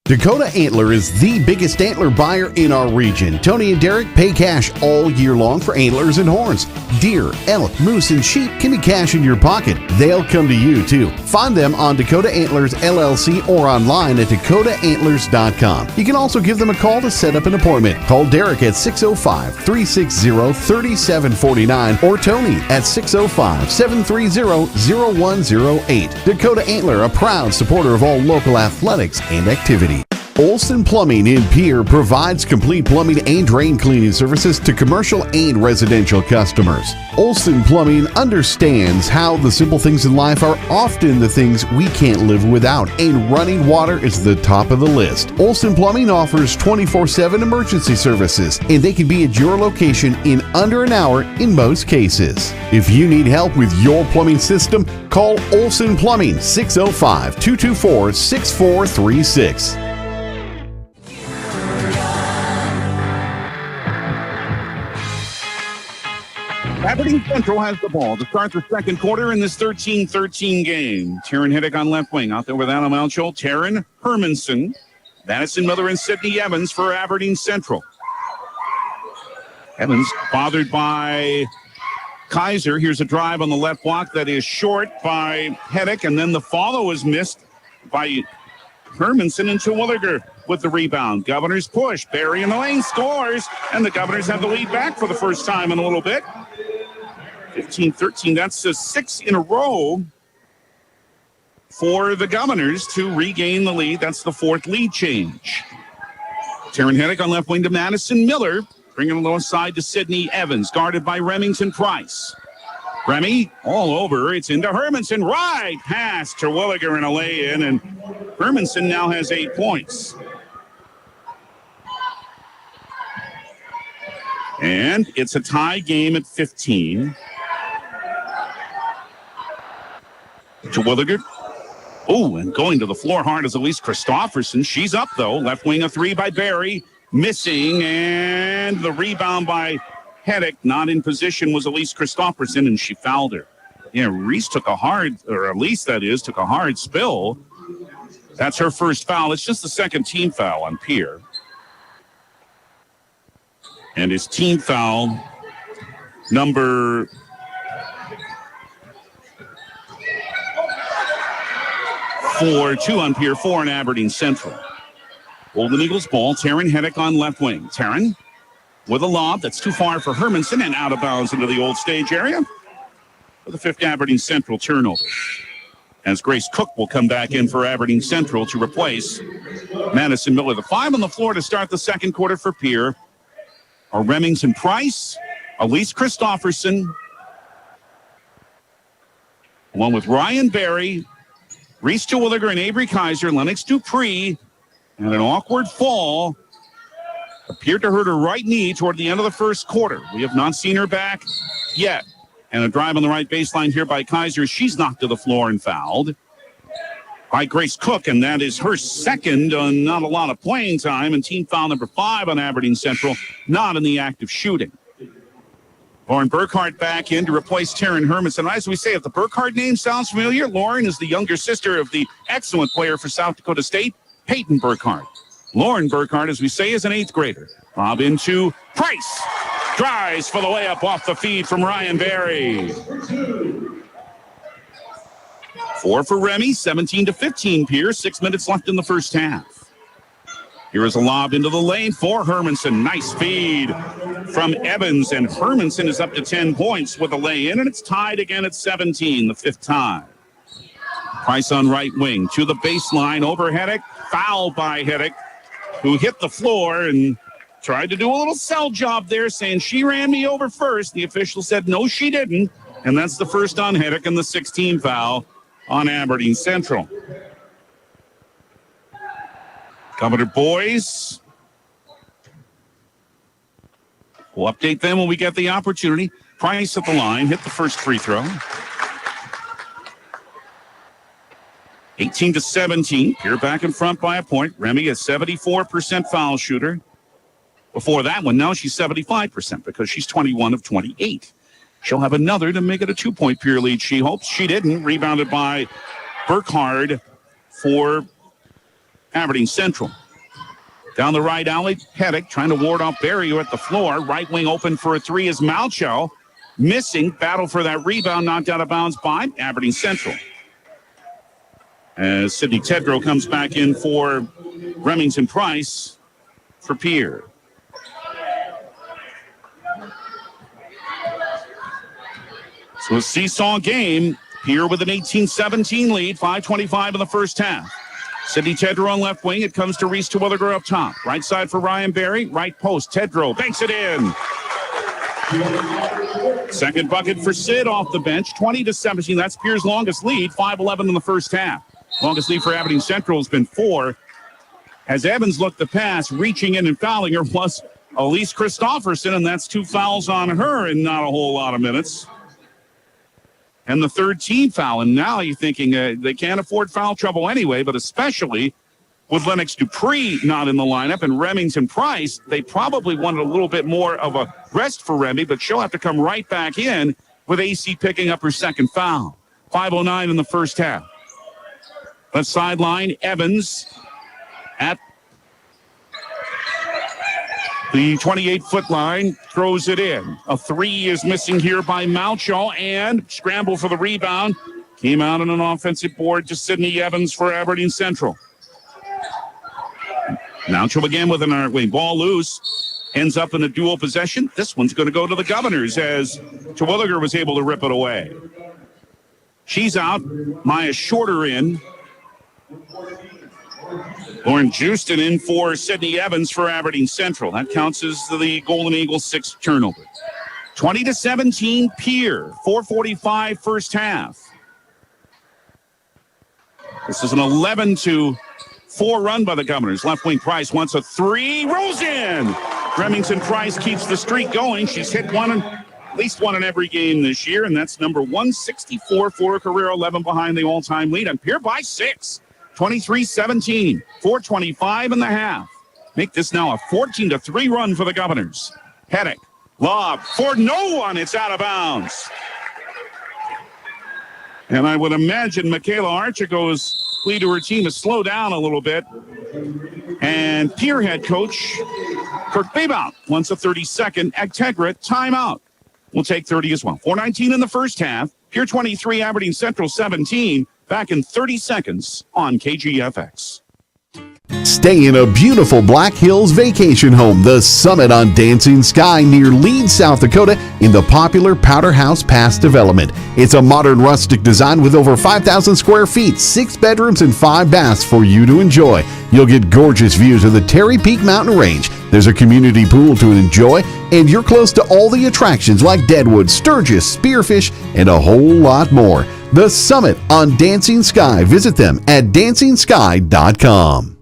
Dakota Antler is the biggest antler buyer in our region. Tony and Derek pay cash all year long for antlers and horns. Deer, elk, moose, and sheep can be cash in your pocket. They'll come to you, too. Find them on Dakota Antlers LLC or online at dakotaantlers.com. You can also give them a call to set up an appointment. Call Derek at 605-360-3749 or Tony at 605-730-0108. Dakota Antler, a proud supporter of all local athletics and activity. Olson Plumbing in Pierre provides complete plumbing and drain cleaning services to commercial and residential customers. Olson Plumbing understands how the simple things in life are often the things we can't live without, and running water is the top of the list. Olson Plumbing offers 24/7 emergency services, and they can be at your location in under an hour in most cases. If you need help with your plumbing system, call Olson Plumbing 605-224-6436. Aberdeen Central has the ball to start the second quarter in this 13-13 game. Taryn Hedrick on left wing. Out there with Anna Malchol, Taryn Hermanson, Madison Miller, and Sydney Evans for Aberdeen Central. Evans bothered by Kaiser. Here's a drive on the left block that is short by Hedrick, and then the follow is missed by Hermanson and Terwilliger with the rebound. Governors push. Barry in the lane scores, and the Governors have the lead back for the first time in a little bit. 15-13, that's a 6 in a row for the Governors to regain the lead. That's the 4th lead change. Taryn Hedrick on left wing to Madison Miller, bringing the low side to Sydney Evans, guarded by Remington Price. Remy all over. It's into Hermanson. Right pass. Terwilliger in a lay-in, and Hermanson now has 8 points. And it's a tie game at 15. Terwilliger. Oh, and going to the floor hard is Elise Christofferson. She's up, though. Left wing, a three by Barry. Missing, and the rebound by Hedrick. Not in position was Elise Christofferson, and she fouled her. Yeah, Reese took a hard, or Elise, that is, took a hard spill. That's her first foul. It's just the second team foul on Pierre. And his team foul, number 4, 2 on Pierre, 4 in Aberdeen Central. Golden Eagles ball, Taryn Hedrick on left wing. Taryn with a lob that's too far for Hermanson and out of bounds into the old stage area for the 5th Aberdeen Central turnover. As Grace Cook will come back in for Aberdeen Central to replace Madison Miller. The 5 on the floor to start the second quarter for Pierre are Remington Price, Elise Christofferson, along with Ryan Barry, Reese Terwilliger, and Avery Kaiser. Lennox Dupree, and an awkward fall appeared to hurt her right knee toward the end of the first quarter. We have not seen her back yet. And a drive on the right baseline here by Kaiser. She's knocked to the floor and fouled by Grace Cook, and that is her second on not a lot of playing time, and team foul number 5 on Aberdeen Central, not in the act of shooting. Lauren Burkhardt back in to replace Taryn Hermanson. As we say, if the Burkhardt name sounds familiar, Lauren is the younger sister of the excellent player for South Dakota State, Peyton Burkhardt. Lauren Burkhardt, as we say, is an 8th grader. Lob into Price. Drives for the layup off the feed from Ryan Berry. 4 for Remy, 17-15 Pierce. 6 minutes left in the first half. Here is a lob into the lane for Hermanson. Nice feed from Evans, and Hermanson is up to 10 points with a lay-in, and it's tied again at 17, the 5th time. Price on right wing to the baseline over Hedrick. Foul by Hedrick, who hit the floor and tried to do a little sell job there, saying she ran me over first. The official said no, she didn't, and that's the first on Hedrick and the 16th foul on Aberdeen Central. Governor boys, we'll update them when we get the opportunity. Price at the line, hit the first free throw. 18-17. Pierre back in front by a point. Remy a 74% foul shooter. Before that one, now she's 75% because she's 21 of 28. She'll have another to make it a 2-point Pierre lead. She hopes. She didn't. Rebounded by Burkhard for Aberdeen Central. Down the right alley, Hedrick trying to ward off Berry at the floor. Right wing open for a three is Malchow. Missing. Battle for that rebound. Knocked out of bounds by Aberdeen Central. As Sidney Tedrow comes back in for Remington Price for Pierre. So a seesaw game. Pierre with an 18-17 lead. 5:25 in the first half. Sidney Tedrow on left wing. It comes to Reese Terwilliger up top. Right side for Ryan Berry. Right post. Tedrow banks it in. Second bucket for Sid off the bench. 20-17. That's Pierre's longest lead. 5:11 in the first half. Longest lead for Aberdeen Central has been 4. As Evans looked the pass, reaching in and fouling her was Elise Christofferson, and that's 2 fouls on her in not a whole lot of minutes. And the third team foul, and now you're thinking they can't afford foul trouble anyway, but especially with Lennox Dupree not in the lineup and Remington Price, they probably wanted a little bit more of a rest for Remy, but she'll have to come right back in with AC picking up her second foul. 5:09 in the first half. Left sideline, Evans at the 28-foot line, throws it in. A three is missing here by Malchow, and scramble for the rebound. Came out on an offensive board to Sidney Evans for Aberdeen Central. Malchow again with an arc wing. Ball loose. Ends up in a dual possession. This one's going to go to the Governors as Terwilliger was able to rip it away. She's out. Maya Shorter in. Lauren Justin in for Sidney Evans for Aberdeen Central. That counts as the Golden Eagles' 6th turnover. 20-17 Pierre. 4:45 first half. This is an 11-4 run by the Governors. Left wing Price wants a three. Rolls in. Remington Price keeps the streak going. She's hit at least one in every game this year, and that's number 164 for her career, 11 behind the all-time lead. And Pierre by 6. 23-17, 4:25 in the half. Make this now a 14-3 run for the Governors. Hedrick, lob for no one. It's out of bounds. And I would imagine Michaela Archigo's plea to her team is slow down a little bit. And Pierre head coach Kirk Baybout wants a 30-second Actegra timeout. We'll take 30 as well. 4:19 in the first half. Pierre 23, Aberdeen Central 17. Back in 30 seconds on KGFX. Stay in a beautiful Black Hills vacation home, the Summit on Dancing Sky near Leeds, South Dakota, in the popular Powder House Pass development. It's a modern rustic design with over 5,000 square feet, 6 bedrooms, and 5 baths for you to enjoy. You'll get gorgeous views of the Terry Peak Mountain Range. There's a community pool to enjoy, and you're close to all the attractions like Deadwood, Sturgis, Spearfish, and a whole lot more. The Summit on Dancing Sky. Visit them at DancingSky.com.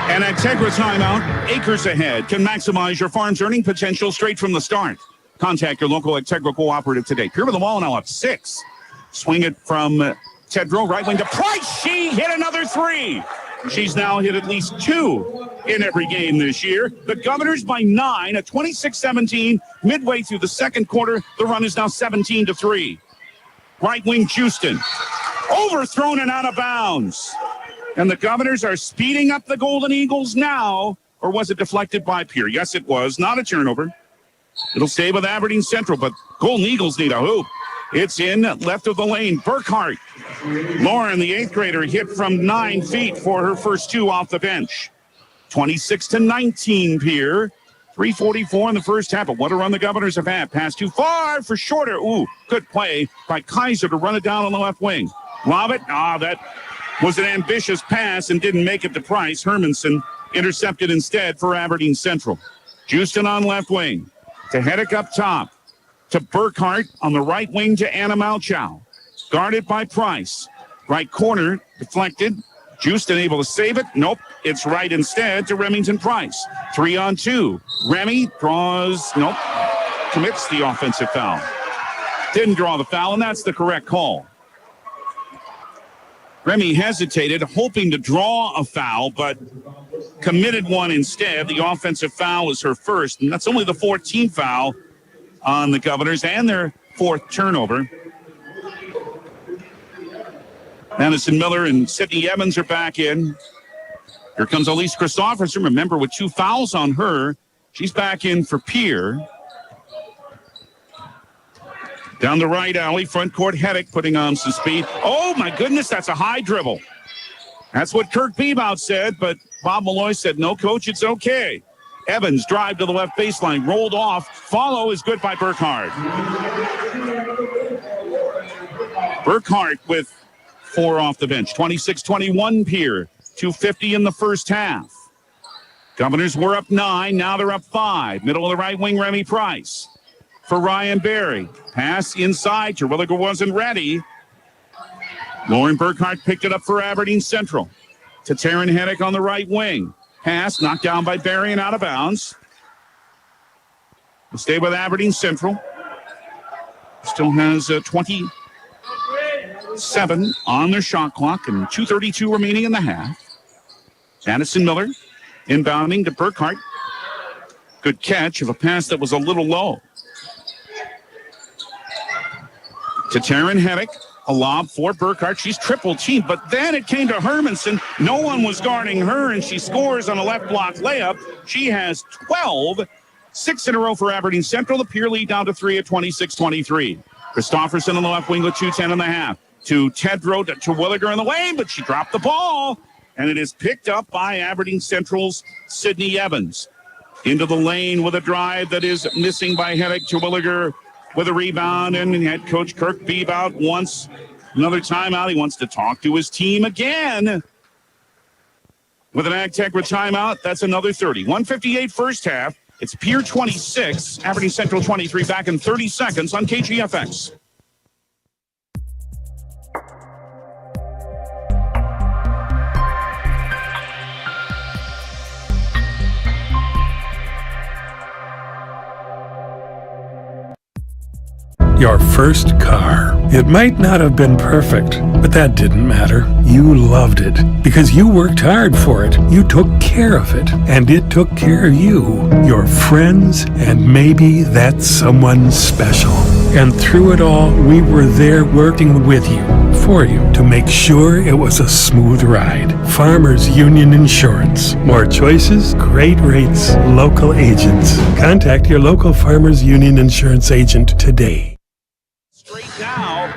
An Actegra timeout. Acres ahead can maximize your farm's earning potential straight from the start. Contact your local Actegra cooperative today. Pierre with the ball now up 6. Swing it from Tedrow, right wing to Price. She hit another 3. She's now hit at least 2 in every game this year. The Governors by 9 at 26-17. Midway through the second quarter, the run is now 17-3. Right wing Houston. Overthrown and out of bounds. And the Governors are speeding up the Golden Eagles now or was it deflected by Pierre? Yes, it was. Not a turnover. It'll stay with Aberdeen Central, but Golden Eagles need a hoop. It's in left of the lane. Burkhart. Lauren, the 8th grader, hit from 9 feet for her first 2 off the bench. 26-19, Pierre. 3:44 in the first half, but what a run the Governors have had. Pass too far for Shorter. Ooh, good play by Kaiser to run it down on the left wing. Lob it. That was an ambitious pass and didn't make it to Price. Hermanson intercepted instead for Aberdeen Central. Houston on left wing. To Hedek up top. To Burkhart on the right wing to Anna Malchow. Guarded by Price. Right corner, deflected. Houston able to save it. Nope, it's right instead to Remington Price. 3-on-2. Remy draws, nope, commits the offensive foul. Didn't draw the foul, and that's the correct call. Remy hesitated, hoping to draw a foul, but committed one instead. The offensive foul was her first, and that's only the 14th foul on the Governors and their 4th turnover. Madison Miller and Sydney Evans are back in. Here comes Elise Christofferson. Remember, with 2 fouls on her, she's back in for Pierre. Down the right alley, front court, Hedek putting on some speed. Oh, my goodness, that's a high dribble. That's what Kirk Beebout said, but Bob Malloy said, no, coach, it's okay. Evans drive to the left baseline, rolled off. Follow is good by Burkhart. Burkhart with 4 off the bench. 26-21 Pierre. 2:50 in the first half. Governors were up 9. Now they're up 5. Middle of the right wing, Remy Price. For Ryan Berry. Pass inside. Terwilliger wasn't ready. Lauren Burkhart picked it up for Aberdeen Central. To Taryn Hedek on the right wing. Pass knocked down by Berry and out of bounds. We'll stay with Aberdeen Central. Still has 27 on their shot clock and 2:32 remaining in the half. Madison Miller inbounding to Burkhart. Good catch of a pass that was a little low. To Taryn Hedek, a lob for Burkhart. She's triple teamed, but then it came to Hermanson. No one was guarding her, and she scores on a left block layup. She has 12, 6 in a row for Aberdeen Central. The Pierre lead down to 3 at 26-23. Christofferson on the left wing with 2:10 in the half. To Tedrow, to Terwilliger in the lane, but she dropped the ball. And it is picked up by Aberdeen Central's Sydney Evans. Into the lane with a drive that is missing by Hedek. Terwilliger with a rebound, and head coach Kirk Beebout wants another timeout. He wants to talk to his team again. With an Agtegra timeout, that's another 30. 1:58 first half. It's Pierre 26, Aberdeen Central 23, back in 30 seconds on KGFX. Your first car. It might not have been perfect, but that didn't matter. You loved it because you worked hard for it. You took care of it, and it took care of you, your friends, and maybe that someone special. And through it all, we were there working with you, for you, to make sure it was a smooth ride. Farmers Union Insurance. More choices, great rates, local agents. Contact your local Farmers Union Insurance agent today. Now,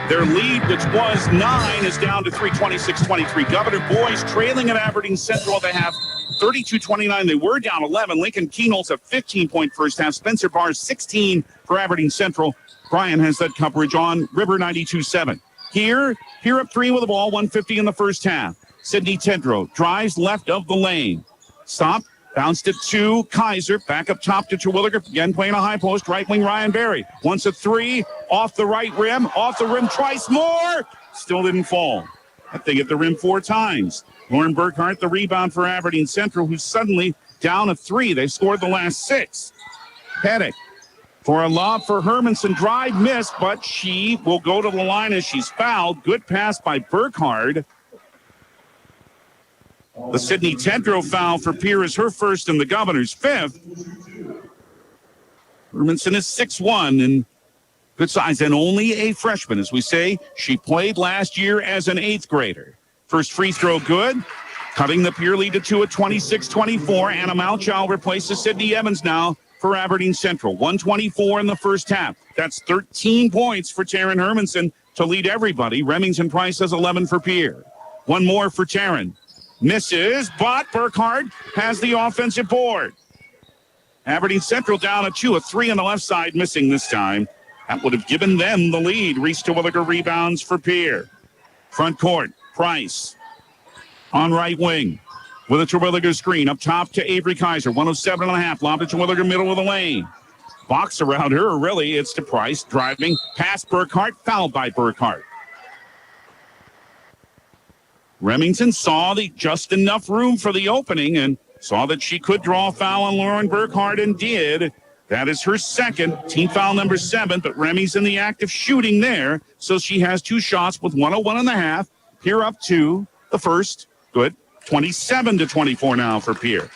their lead, which was 9, is down to 3, 26-23. Governor Boys trailing at Aberdeen Central. They have 32-29. They were down 11. Lincoln Keenholz a 15-point first half. Spencer Barrs 16 for Aberdeen Central. Brian has that coverage on River 92.7. Here up 3 with the ball. 1:50 in the first half. Sydney Tedrow drives left of the lane. Stop. Bounced it to Kaiser. Back up top to Terwilliger. Again playing a high post. Right wing Ryan Berry. Wants a 3. Off the right rim. Off the rim twice more. Still didn't fall. That thing hit the rim 4 times. Lauren Burkhart, the rebound for Aberdeen Central, who's suddenly down a 3. They've scored the last 6. Hedek for a lob for Hermanson. Drive missed, but she will go to the line as she's fouled. Good pass by Burkhart. The Sydney Tedrow foul for Pierre is her first and the Governor's 5th. Hermanson is 6'1" and good size, and only a freshman. As we say, she played last year as an 8th grader. First free throw good. Cutting the Pierre lead to 2 at 26-24. Anna Malchow replaces Sydney Evans now for Aberdeen Central. 1:24 in the first half. That's 13 points for Taryn Hermanson to lead everybody. Remington Price has 11 for Pierre. One more for Taryn. Misses, but Burkhardt has the offensive board. Aberdeen Central down at 2, a 3 on the left side, missing this time. That would have given them the lead. Reese Terwilliger rebounds for Pierre. Front court, Price on right wing with a Terwilliger screen. Up top to Avery Kaiser, 107.5. Lob to Terwilliger, middle of the lane. Box around her, really, it's to Price. Driving past Burkhardt, fouled by Burkhardt. Remington saw just enough room for the opening and saw that she could draw a foul on Lauren Burkhardt and did. That is her second, team foul number 7, but Remy's in the act of shooting there, so she has 2 shots with 101.5. Pierre up 2, the first, good, 27-24 now for Pierre.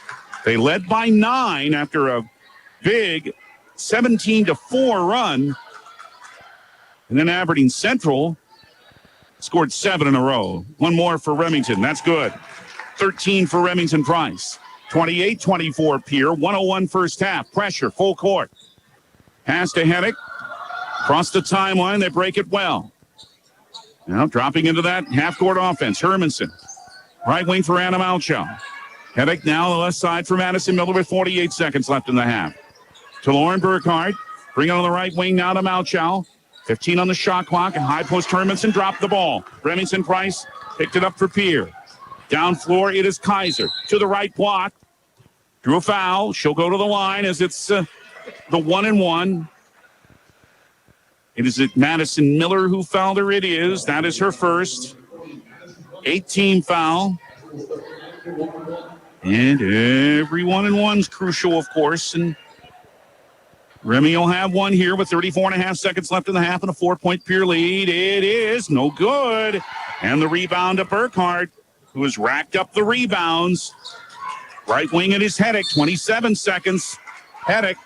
They led by 9 after a big 17-4 run, and then Aberdeen Central scored 7 in a row. One more for Remington. That's good. 13 for Remington Price. 28-24 Pierre. 101 first half. Pressure. Full court. Pass to Heddick. Across the timeline. They break it well. Now dropping into that half-court offense. Hermanson. Right wing for Anna Malchow. Heddick now on the left side for Madison Miller with 48 seconds left in the half. To Lauren Burkhardt. Bring it on the right wing now to Malchow. 15 on the shot clock, and high post Hermanson dropped the ball. Remington Price picked it up for Pierre. Down floor, it is Kaiser. To the right block. Drew a foul. She'll go to the line as it's the 1-and-1. It is Madison Miller who fouled her. It is. That is her first. 8-team foul. And every 1-and-1's crucial, of course, and Remy will have one here with 34.5 seconds left in the half and a 4-point Pierre lead. It is no good. And the rebound to Burkhardt, who has racked up the rebounds. Right wing at his Heddick, 27 seconds. Heddick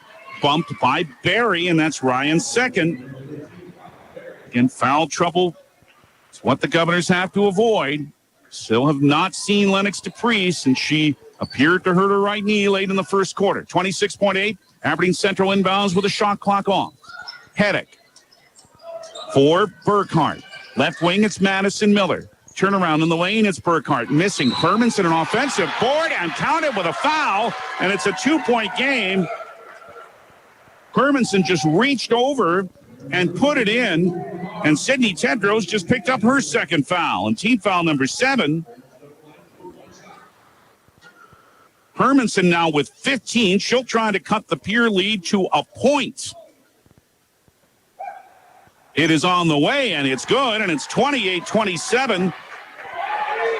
bumped by Barry, and that's Ryan's second. Again, foul trouble. It's what the Governors have to avoid. Still have not seen Lennox DePriest, and she appeared to hurt her right knee late in the first quarter. 26.8. Aberdeen Central inbounds with a shot clock off. Heddick for Burkhardt. Left wing, it's Madison Miller. Turnaround in the lane, it's Burkhardt. Missing Hermanson, an offensive board, and counted with a foul, and it's a 2-point game. Hermanson just reached over and put it in, and Sydney Tedros just picked up her second foul, and team foul number 7. Hermanson now with 15. She'll try to cut the Pierre lead to a point. It is on the way, and it's good, and it's 28-27.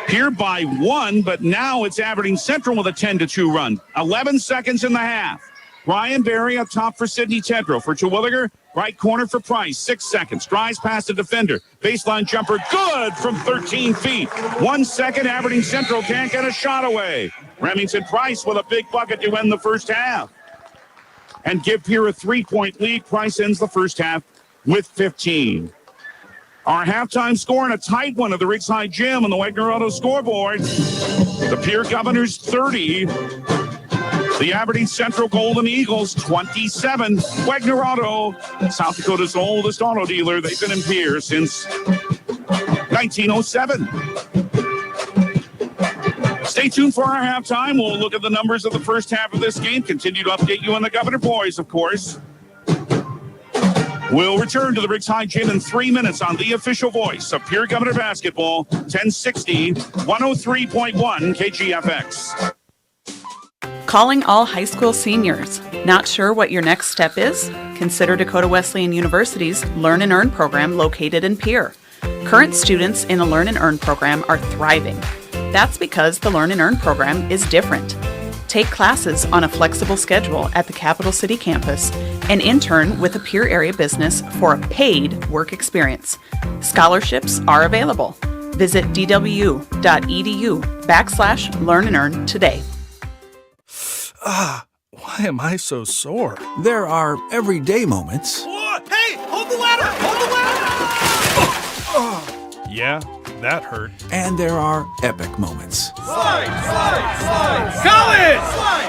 Pierre by 1, but now it's Aberdeen Central with a 10-2 run. 11 seconds in the half. Ryan Barry up top for Sydney Tedrow. For Terwilliger, right corner for Price. 6 seconds. Drives past the defender. Baseline jumper, good from 13 feet. 1 second, Aberdeen Central can't get a shot away. Remington Price with a big bucket to end the first half. And give Pierre a 3-point lead. Price ends the first half with 15. Our halftime score and a tight one at the Riggs High Gym on the Wagner Auto scoreboard. The Pierre Governors 30. The Aberdeen Central Golden Eagles 27. Wagner Auto, South Dakota's oldest auto dealer. They've been in Pierre since 1907. Stay tuned for our halftime. We'll look at the numbers of the first half of this game. Continue to update you on the Governor boys, of course. We'll return to the Riggs High Gym in 3 minutes on the official voice of Pierre Governor Basketball, 1060, 103.1 KGFX. Calling all high school seniors. Not sure what your next step is? Consider Dakota Wesleyan University's Learn and Earn program located in Pierre. Current students in the Learn and Earn program are thriving. That's because the Learn and Earn program is different. Take classes on a flexible schedule at the Capital City campus and intern with a Pierre area business for a paid work experience. Scholarships are available. Visit dwu.edu/learn and earn today. Why am I so sore? There are everyday moments. Hey, hold the ladder! Hold the ladder! Yeah, that hurt. And there are epic moments. Slide, slide, slide. College!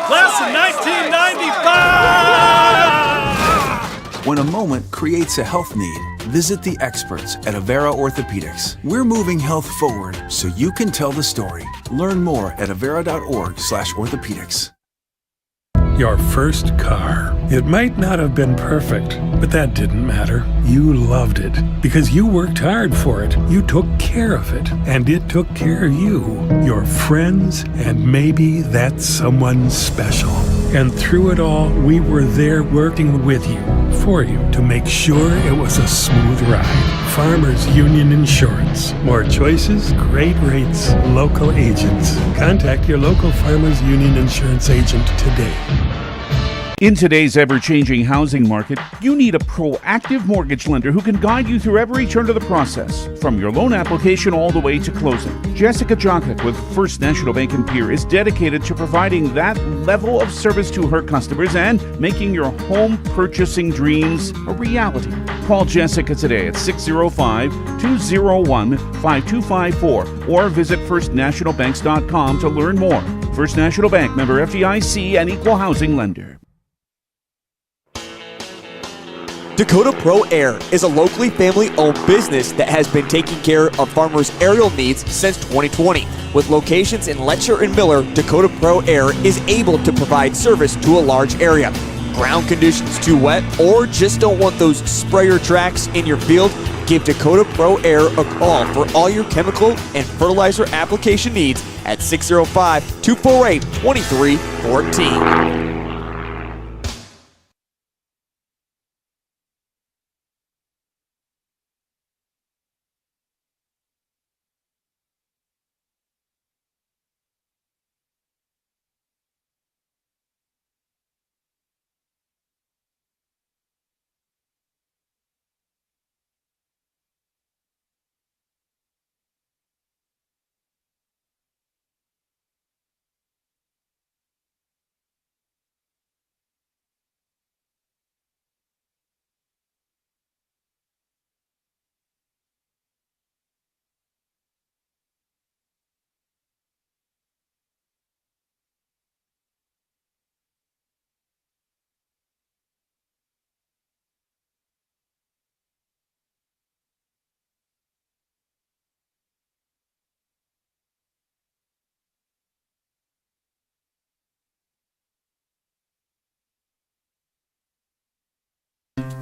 Class of 1995! When a moment creates a health need, visit the experts at Avera Orthopedics. We're moving health forward so you can tell the story. Learn more at avera.org/orthopedics. Your first car. It might not have been perfect, but that didn't matter. You loved it because you worked hard for it. You took care of it, and it took care of you, your friends, and maybe that someone special. And through it all, we were there working with you, for you, to make sure it was a smooth ride. Farmers Union Insurance. More choices, great rates, local agents. Contact your local Farmers Union Insurance agent today. In today's ever-changing housing market, you need a proactive mortgage lender who can guide you through every turn of the process, from your loan application all the way to closing. Jessica Jokic with First National Bank in Pierre is dedicated to providing that level of service to her customers and making your home purchasing dreams a reality. Call Jessica today at 605-201-5254 or visit firstnationalbanks.com to learn more. First National Bank, member FDIC, and equal housing lender. Dakota Pro Air is a locally family-owned business that has been taking care of farmers' aerial needs since 2020. With locations in Letcher and Miller, Dakota Pro Air is able to provide service to a large area. Ground conditions too wet, or just don't want those sprayer tracks in your field? Give Dakota Pro Air a call for all your chemical and fertilizer application needs at 605-248-2314.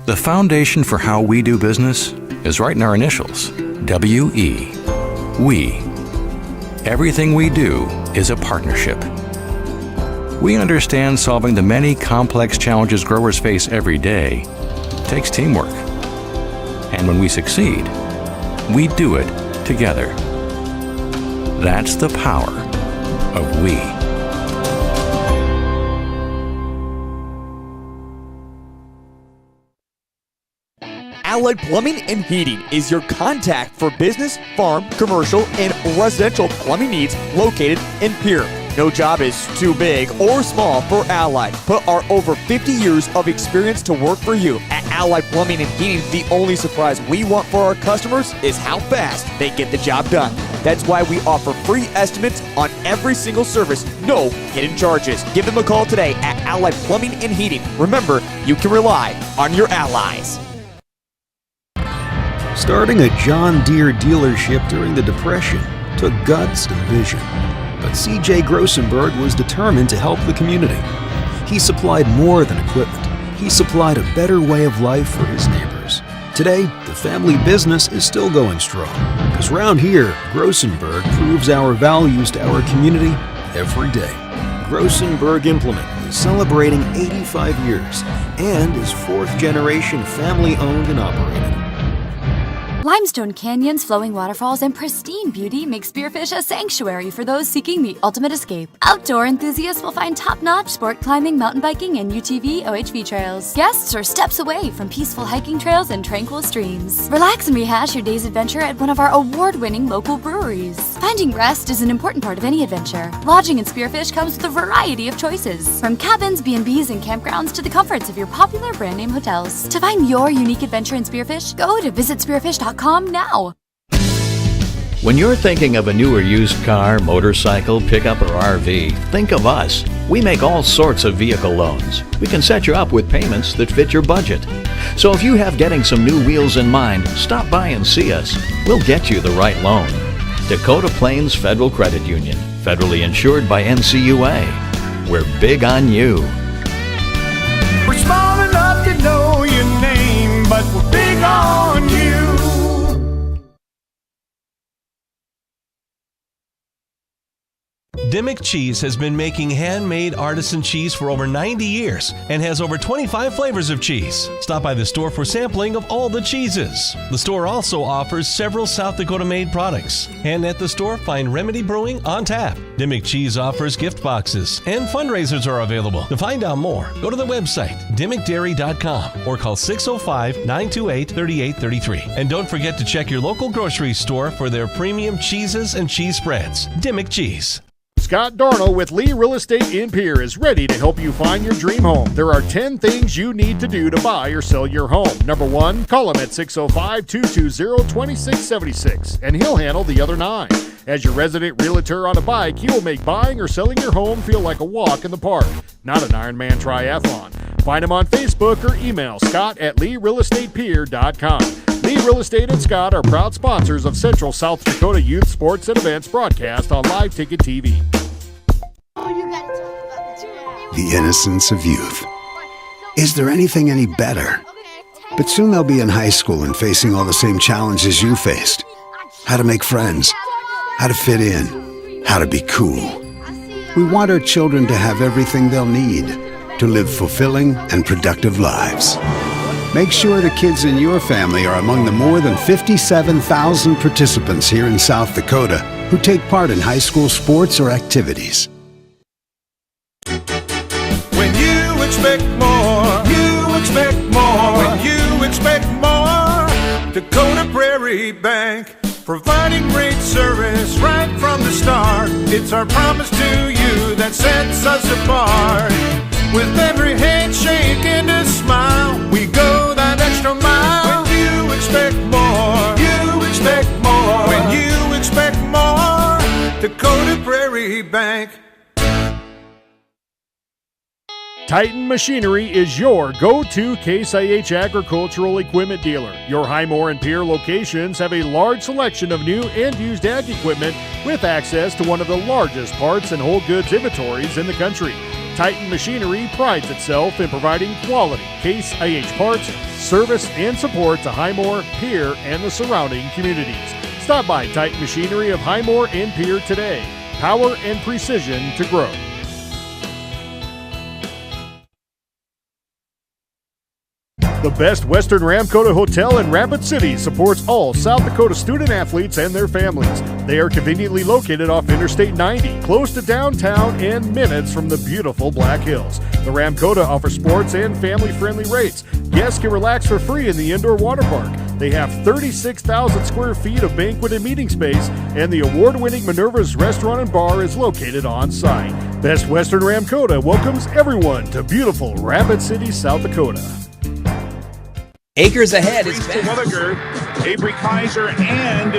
The foundation for how we do business is right in our initials, W-E. We. Everything we do is a partnership. We understand solving the many complex challenges growers face every day takes teamwork. And when we succeed, we do it together. That's the power of we. Allied Plumbing and Heating is your contact for business, farm, commercial, and residential plumbing needs located in Pierre. No job is too big or small for Allied. Put our over 50 years of experience to work for you. At Allied Plumbing and Heating, the only surprise we want for our customers is how fast they get the job done. That's why we offer free estimates on every single service, no hidden charges. Give them a call today at Allied Plumbing and Heating. Remember, you can rely on your allies. Starting a John Deere dealership during the Depression took guts and vision. But C.J. Grossenberg was determined to help the community. He supplied more than equipment. He supplied a better way of life for his neighbors. Today, the family business is still going strong. Because round here, Grossenberg proves our values to our community every day. Grossenberg Implement is celebrating 85 years and is fourth generation family owned and operated. Limestone canyons, flowing waterfalls, and pristine beauty make Spearfish a sanctuary for those seeking the ultimate escape. Outdoor enthusiasts will find top-notch sport climbing, mountain biking, and UTV OHV trails. Guests are steps away from peaceful hiking trails and tranquil streams. Relax and rehash your day's adventure at one of our award-winning local breweries. Finding rest is an important part of any adventure. Lodging in Spearfish comes with a variety of choices, from cabins, B&Bs, and campgrounds to the comforts of your popular brand-name hotels. To find your unique adventure in Spearfish, go to visitspearfish.com now. When you're thinking of a new or used car, motorcycle, pickup, or RV, think of us. We make all sorts of vehicle loans. We can set you up with payments that fit your budget. So if you have getting some new wheels in mind, stop by and see us. We'll get you the right loan. Dakota Plains Federal Credit Union, federally insured by NCUA. We're big on you. We're small enough to know your name, but we're big on you. Dimmick Cheese has been making handmade artisan cheese for over 90 years and has over 25 flavors of cheese. Stop by the store for sampling of all the cheeses. The store also offers several South Dakota-made products. And at the store, find Remedy Brewing on tap. Dimmick Cheese offers gift boxes and fundraisers are available. To find out more, go to the website, dimmickdairy.com, or call 605-928-3833. And don't forget to check your local grocery store for their premium cheeses and cheese spreads. Dimmick Cheese. Scott Darnell with Lee Real Estate in Pierre is ready to help you find your dream home. There are 10 things you need to do to buy or sell your home. Number 1, call him at 605-220-2676, and he'll handle the other 9. As your resident realtor on a bike, he will make buying or selling your home feel like a walk in the park, not an Ironman triathlon. Find him on Facebook or email scott@LeeRealEstatePierre.com. Lee Real Estate and Scott are proud sponsors of Central South Dakota Youth Sports and Events broadcast on Live Ticket TV. The innocence of youth. Is there anything any better? But soon they'll be in high school and facing all the same challenges you faced. How to make friends, how to fit in, how to be cool. We want our children to have everything they'll need to live fulfilling and productive lives. Make sure the kids in your family are among the more than 57,000 participants here in South Dakota who take part in high school sports or activities. When you expect more, you expect more. When you expect more, Dakota Prairie Bank, providing great service right from the start. It's our promise to you that sets us apart. With every handshake and a smile, we go that extra mile. When you expect more, you expect more. When you expect more, Dakota Prairie Bank. Titan Machinery is your go-to Case IH agricultural equipment dealer. Your Highmore and Pierre locations have a large selection of new and used ag equipment with access to one of the largest parts and whole goods inventories in the country. Titan Machinery prides itself in providing quality Case IH parts, service, and support to Highmore, Pierre, and the surrounding communities. Stop by Titan Machinery of Highmore and Pierre today. Power and precision to grow. The Best Western Ramkota Hotel in Rapid City supports all South Dakota student athletes and their families. They are conveniently located off Interstate 90, close to downtown and minutes from the beautiful Black Hills. The Ramkota offers sports and family-friendly rates. Guests can relax for free in the indoor water park. They have 36,000 square feet of banquet and meeting space, and the award-winning Minerva's Restaurant and Bar is located on site. Best Western Ramkota welcomes everyone to beautiful Rapid City, South Dakota. Acres Ahead is back. Williger, Avery Kaiser, and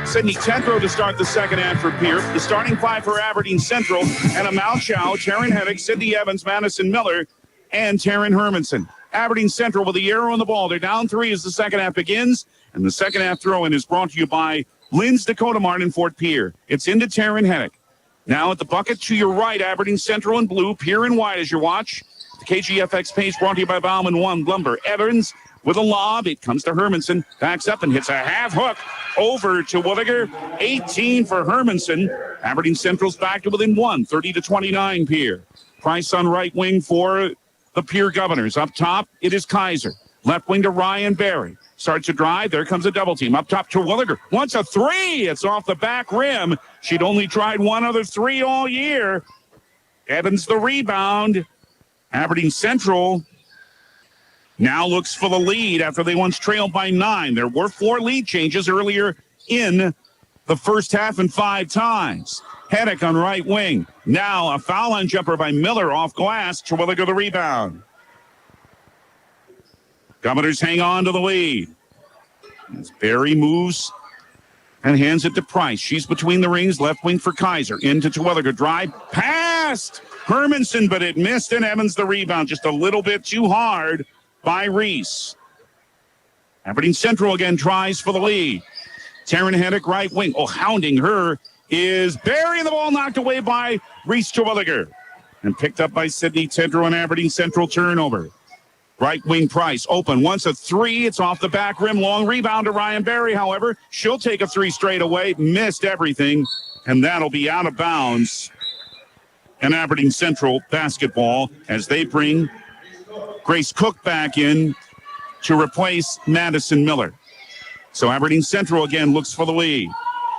Sydney Tendro to start the second half for Pierre. The starting five for Aberdeen Central: Anna Malchow, Taryn Heddick, Sydney Evans, Madison Miller, and Taryn Hermanson. Aberdeen Central with the arrow on the ball. They're down 3 as the second half begins, and the second half throw-in is brought to you by Lynn's Dakota Mart in Fort Pierre. It's into Taryn Heddick. Now at the bucket to your right, Aberdeen Central in blue, Pierre in white as you watch. The KGFX page brought to you by Bauman One Lumber. Evans with a lob. It comes to Hermanson. Backs up and hits a half hook over to Williger. 18 for Hermanson. Aberdeen Central's back to within 1, 30-29 Pierre. Price on right wing for the Pierre Governors. Up top, it is Kaiser. Left wing to Ryan Barry. Starts to drive. There comes a double team. Up top to Williger. Wants a 3. It's off the back rim. She'd only tried one other 3 all year. Evans the rebound. Aberdeen Central now looks for the lead after they once trailed by 9. There were 4 lead changes earlier in the first half and 5 times. Heddick on right wing. Now a foul line jumper by Miller off glass. Terwilliger the rebound. Governors hang on to the lead. As Barry moves and hands it to Price. She's between the rings, left wing for Kaiser. Into Terwilliger, drive, past Hermanson, but it missed, and Evans the rebound. Just a little bit too hard by Reese. Aberdeen Central again tries for the lead. Taryn Heddick, right wing. Oh, hounding her is Barry, and the ball knocked away by Reese Terwilliger. And picked up by Sydney Tedrow, and Aberdeen Central turnover. Right wing Price, open, wants a three. It's off the back rim. Long rebound to Ryan Barry, however. She'll take a three straight away. Missed everything, and that'll be out of bounds. And Aberdeen Central basketball as they bring Grace Cook back in to replace Madison Miller. So Aberdeen Central again looks for the lead.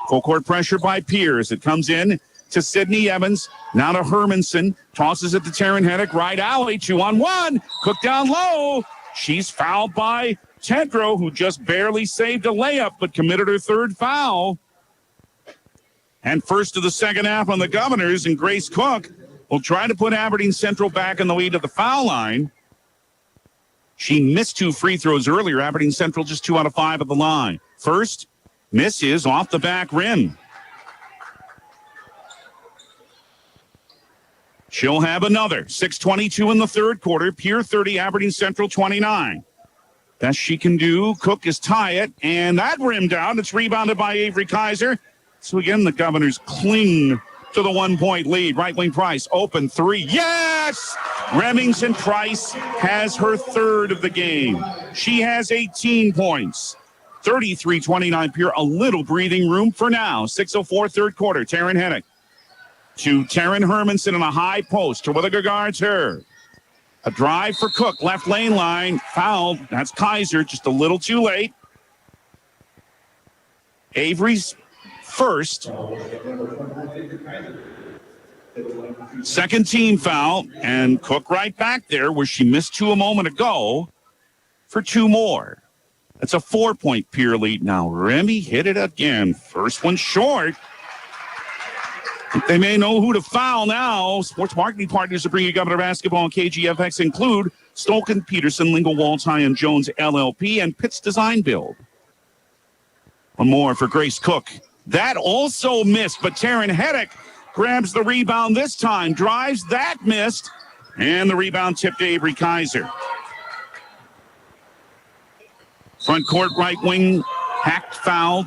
Full court pressure by Pierce. It comes in to Sydney Evans. Now to Hermanson. Tosses it to Taryn Heddick. Right alley. 2-on-1. Cook down low. She's fouled by Tedrow, who just barely saved a layup but committed her third foul. And first of the second half on the Governors, and Grace Cook will try to put Aberdeen Central back in the lead at the foul line. She missed 2 free throws earlier. Aberdeen Central just 2 out of 5 at the line. First miss is off the back rim. She'll have another. 6:22 in the third quarter. Pierre 30, Aberdeen Central 29. Best she can do. Cook is tie it, and that rimmed out. It's rebounded by Avery Kaiser. So again, the Governors cling to the 1-point lead. Right wing Price, open three. Yes! Remington Price has her third of the game. She has 18 points. 33-29 Pierre. A little breathing room for now. 6:04 third quarter. Taryn Heddick to Taryn Hermanson in a high post. Terwilliger guards her. A drive for Cook. Left lane line. Fouled. That's Kaiser. Just a little too late. Avery's first. Second team foul. And Cook right back there where she missed 2 a moment ago for 2 more. That's a 4-point Pierre lead now. Remy hit it again. First one short. They may know who to foul now. Sports marketing partners of bringing Governor Basketball and KGFX include Stolken, Peterson, Lingle, Waltz, and Jones LLP, and Pitts Design Build. One more for Grace Cook. That also missed, but Taryn Heddick grabs the rebound this time. Drives, that missed, and the rebound tipped to Avery Kaiser. Front court right wing, hacked foul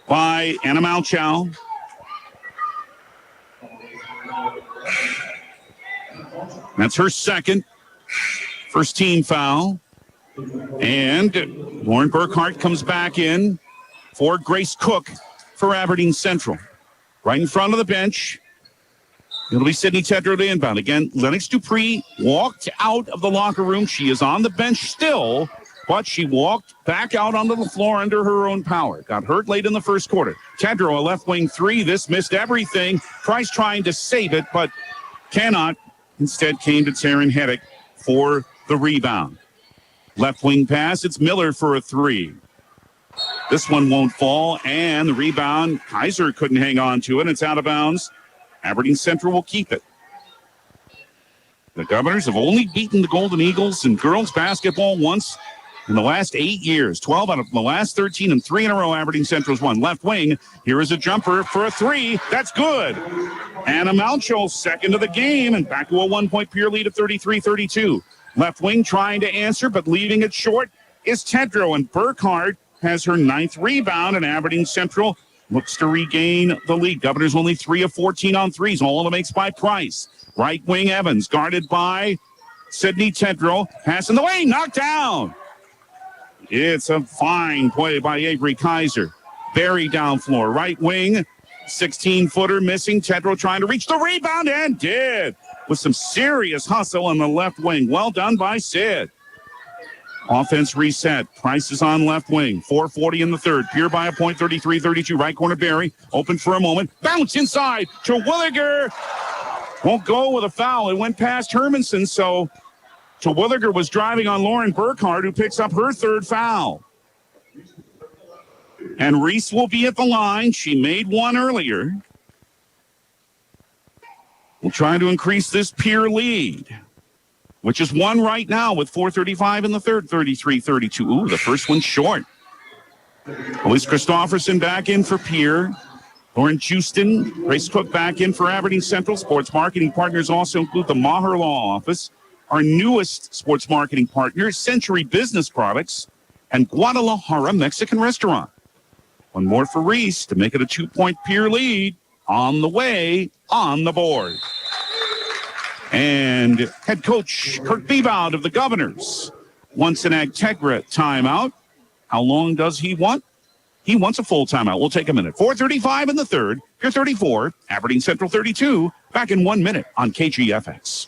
by Anna Malchow. That's her second. First team foul. And Lauren Burkhart comes back in for Grace Cook for Aberdeen Central. Right in front of the bench. It'll be Sydney Tedrow to inbound. Again, Lennox Dupree walked out of the locker room. She is on the bench still, but she walked back out onto the floor under her own power. Got hurt late in the first quarter. Tedrow, a left wing three. This missed everything. Price trying to save it, but cannot. Instead came to Taryn Heddick for the rebound. Left wing pass. It's Miller for a three. This one won't fall, and the rebound, Kaiser couldn't hang on to it. It's out of bounds. Aberdeen Central will keep it. The Governors have only beaten the Golden Eagles in girls basketball once in the last 8 years. 12 out of the last 13, and 3 in a row Aberdeen Central's won. Left wing, here is a jumper for a three. That's good. Anna Malcho, second of the game, and back to a 1-point Pierre lead of 33-32. Left wing trying to answer, but leaving it short is Tedrow, and Burkhart has her 9th rebound, and Aberdeen Central looks to regain the lead. Governors only 3 of 14 on threes, all of them makes by Price. Right wing Evans, guarded by Sydney Tedrow. Pass in the way, knocked down. It's a fine play by Avery Kaiser. Barry down floor, right wing, 16-footer missing. Tedrow trying to reach the rebound, and did, with some serious hustle on the left wing. Well done by Sid. Offense reset. Price is on left wing. 4:40 in the third. Pierre by a point, 33-32. Right corner, Barry. Open for a moment. Bounce inside to Terwilliger. Won't go with a foul. It went past Hermanson, so Terwilliger was driving on Lauren Burkhart, who picks up her 3rd foul. And Reese will be at the line. She made one earlier. We'll try to increase this Pierre lead, which is 1 right now with 4:35 in the third, 33-32. Ooh, the first one's short. Elise Christopherson back in for Pierre. Lauren Houston, Grace Cook back in for Aberdeen Central. Sports marketing partners also include the Maher Law Office, our newest sports marketing partner, Century Business Products, and Guadalajara Mexican Restaurant. One more for Reese to make it a 2-point Pierre lead. On the way, on the board. And head coach Kurt Beebout of the Governors wants an Agtegra timeout. How long does he want? He wants a full timeout. We'll take a minute. 4:35 in the third. Pier 34, Aberdeen Central 32. Back in 1 minute on KGFX.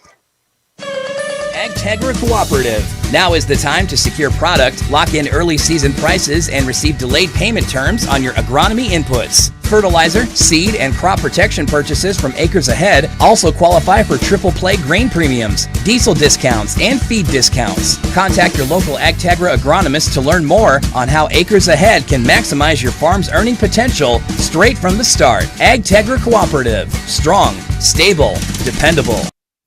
Agtegra Cooperative. Now is the time to secure product, lock in early season prices, and receive delayed payment terms on your agronomy inputs. Fertilizer, seed, and crop protection purchases from Acres Ahead also qualify for triple play grain premiums, diesel discounts, and feed discounts. Contact your local Agtegra agronomist to learn more on how Acres Ahead can maximize your farm's earning potential straight from the start. Agtegra Cooperative. Strong, stable, dependable.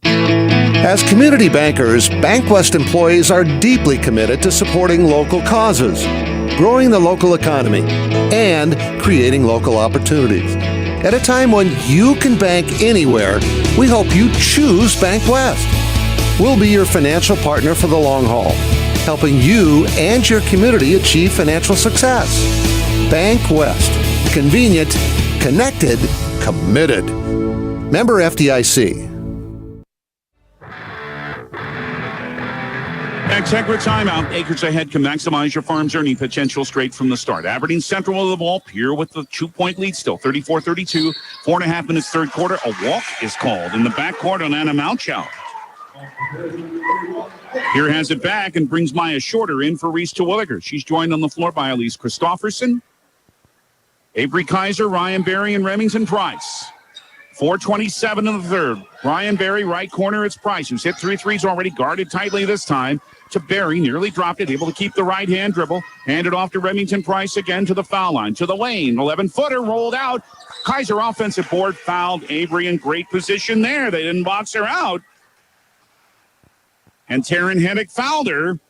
As community bankers, BankWest employees are deeply committed to supporting local causes, growing the local economy, and creating local opportunities. At a time when you can bank anywhere, we hope you choose BankWest. We'll be your financial partner for the long haul, helping you and your community achieve financial success. BankWest. Convenient, connected, committed. Member FDIC. Agtegra timeout. Acres Ahead can maximize your farm's earning potential straight from the start. Aberdeen Central of the ball. Pierre with the 2-point lead still. 34-32. 4.5 minutes third quarter. A walk is called in the backcourt on Anna Malchow. Pierre has it back and brings Maya Shorter in for Reese Terwilliger. She's joined on the floor by Elise Christopherson, Avery Kaiser, Ryan Berry, and Remington Price. 4:27 in the third. Ryan Berry, right corner, it's Price, who's hit 3 threes already, guarded tightly this time. To Berry, nearly dropped it, able to keep the right-hand dribble. Handed off to Remington Price again to the foul line. To the lane, 11-footer rolled out. Kaiser offensive board, fouled Avery in great position there. They didn't box her out. And Taryn Hennick fouled her.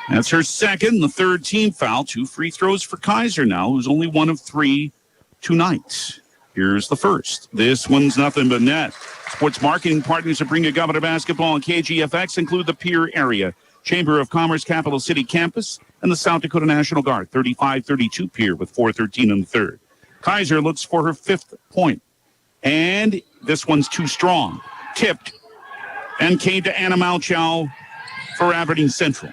That's her second, the third team foul. 2 free throws for Kaiser now, who's only 1 of 3 tonight. Here's the first. This one's nothing but net. Sports marketing partners that bring you Governor basketball and KGFX include the Pierre area, Chamber of Commerce Capital City Campus, and the South Dakota National Guard. 35-32 Pierre with 4:13 in the third. Kaiser looks for her 5th point. And this one's too strong. Tipped and came to Anna Malchow for Aberdeen Central.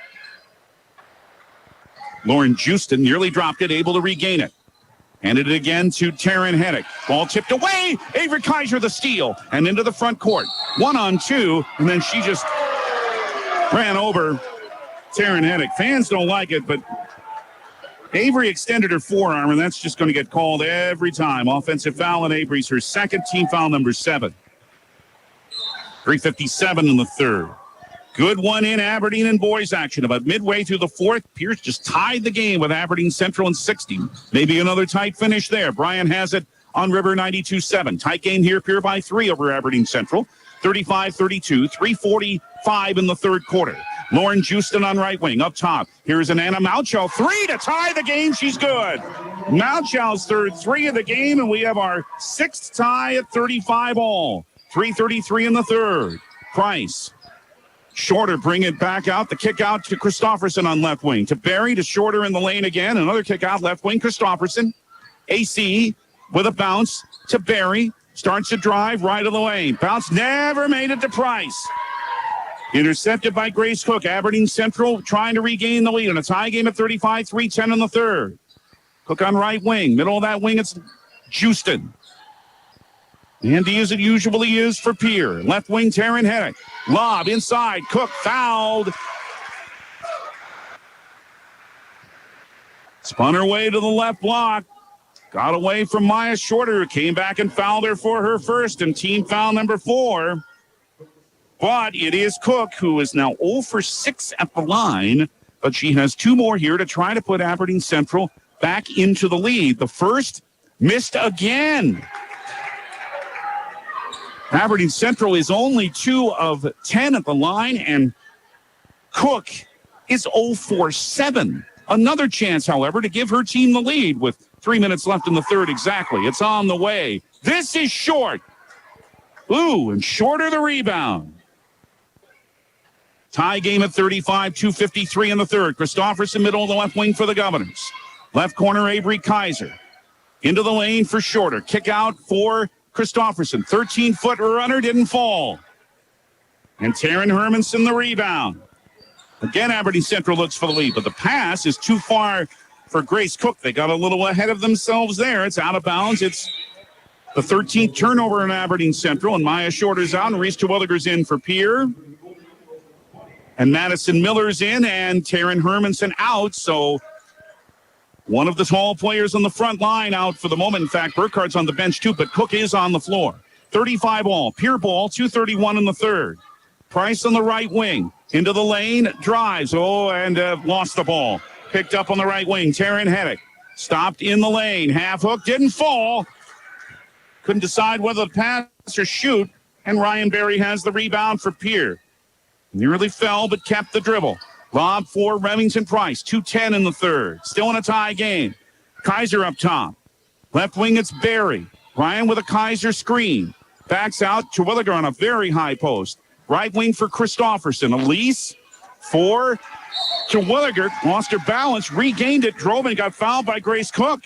Lauren Houston nearly dropped it, able to regain it. Handed it again to Taryn Hennick. Ball tipped away. Avery Kaiser the steal. And into the front court. 1-on-2. And then she just ran over Taryn Hennick. Fans don't like it, but Avery extended her forearm, and that's just going to get called every time. Offensive foul on Avery's her second, team foul number 7. 3:57 in the third. Good one in Aberdeen and boys action. About midway through the fourth, Pierce just tied the game with Aberdeen Central in 60. Maybe another tight finish there. Brian has it on River 92-7. Tight game here, Pierre by 3 over Aberdeen Central. 35-32, 3:45 in the third quarter. Lauren Houston on right wing, up top. Here's an Anna Malchow 3 to tie the game. She's good. Malchow's third 3 of the game, and we have our 6th tie at 35 all. 3:33 in the third. Price. Shorter, bring it back out. The kick out to Christopherson on left wing. To Berry, to Shorter in the lane again. Another kick out, left wing, Christopherson. AC with a bounce to Berry. Starts to drive right of the lane. Bounce never made it to Price. Intercepted by Grace Cook. Aberdeen Central trying to regain the lead in a tie game at 35, 3:10 in the third. Cook on right wing. Middle of that wing, it's Houston. Andy, as it usually is for Pierre. Left wing, Taryn Hennick. Lob inside. Cook fouled. Spun her way to the left block. Got away from Maya Shorter. Came back and fouled her for her first and team foul number 4. But it is Cook, who is now 0 for 6 at the line. But she has 2 more here to try to put Aberdeen Central back into the lead. The first missed again. Aberdeen Central is only 2 of 10 at the line, and Cook is 0 for 7. Another chance, however, to give her team the lead with 3 minutes left in the third exactly. It's on the way. This is short. Ooh, and shorter the rebound. Tie game at 35, 2:53 in the third. Christofferson middle of the left wing for the Governors. Left corner, Avery Kaiser. Into the lane for Shorter. Kick out for Christofferson. 13-foot runner didn't fall. And Taryn Hermanson the rebound. Again, Aberdeen Central looks for the lead, but the pass is too far for Grace Cook. They got a little ahead of themselves there. It's out of bounds. It's the 13th turnover in Aberdeen Central, and Maya Shorter's out, and Reese Terwilliger's in for Pierre. And Madison Miller's in, and Taryn Hermanson out, so one of the tall players on the front line out for the moment. In fact, Burkhart's on the bench too, but Cook is on the floor. 35 all. Pierre ball, 2:31 in the third. Price on the right wing. Into the lane, drives. Oh, and lost the ball. Picked up on the right wing. Taryn Heddick stopped in the lane. Half hook, didn't fall. Couldn't decide whether to pass or shoot. And Ryan Berry has the rebound for Pierre. Nearly fell, but kept the dribble. Lob for Remington Price. 2:10 in the third. Still in a tie game. Kaiser up top. Left wing, it's Berry. Ryan with a Kaiser screen. Backs out. Terwilliger on a very high post. Right wing for Christofferson. Elise for Terwilliger. Lost her balance. Regained it. Drove and got fouled by Grace Cook.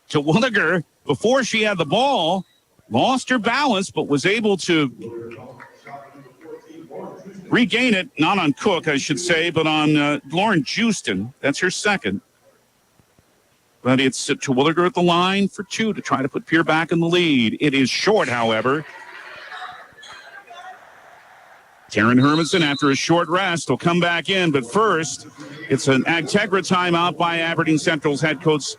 Terwilliger, before she had the ball, lost her balance, but was able to regain it. Not on Cook, I should say, but on Lauren Houston. That's her second. But it's Terwilliger at the line for two to try to put Pierre back in the lead. It is short, however. Taryn Hermanson, after a short rest, will come back in. But first, it's an Agtegra timeout by Aberdeen Central's head coach,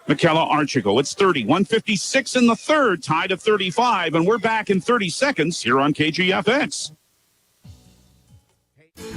Michaela Archigo. It's 30, 1:56 in the third, tied at 35, and we're back in 30 seconds here on KGFX.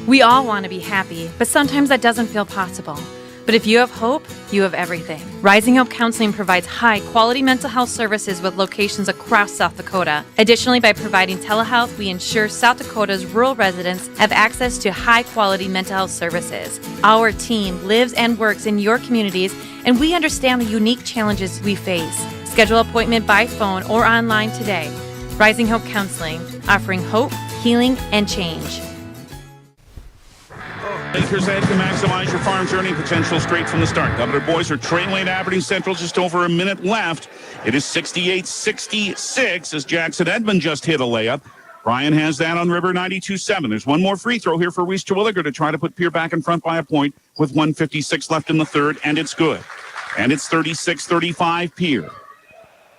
We all want to be happy, but sometimes that doesn't feel possible. But if you have hope, you have everything. Rising Hope Counseling provides high-quality mental health services with locations across South Dakota. Additionally, by providing telehealth, we ensure South Dakota's rural residents have access to high-quality mental health services. Our team lives and works in your communities, and we understand the unique challenges we face. Schedule an appointment by phone or online today. Rising Hope Counseling, offering hope, healing, and change. Lakers ahead to maximize your farm's earning potential straight from the start. Governor boys are trailing Aberdeen Central, just over a minute left. It is 68-66 as Jackson Edmond just hit a layup. Brian has that on River 92-7. There's one more free throw here for Reese Terwilliger to try to put Pierre back in front by a point with 1:56 left in the third, and it's good. And it's 36-35 Pierre.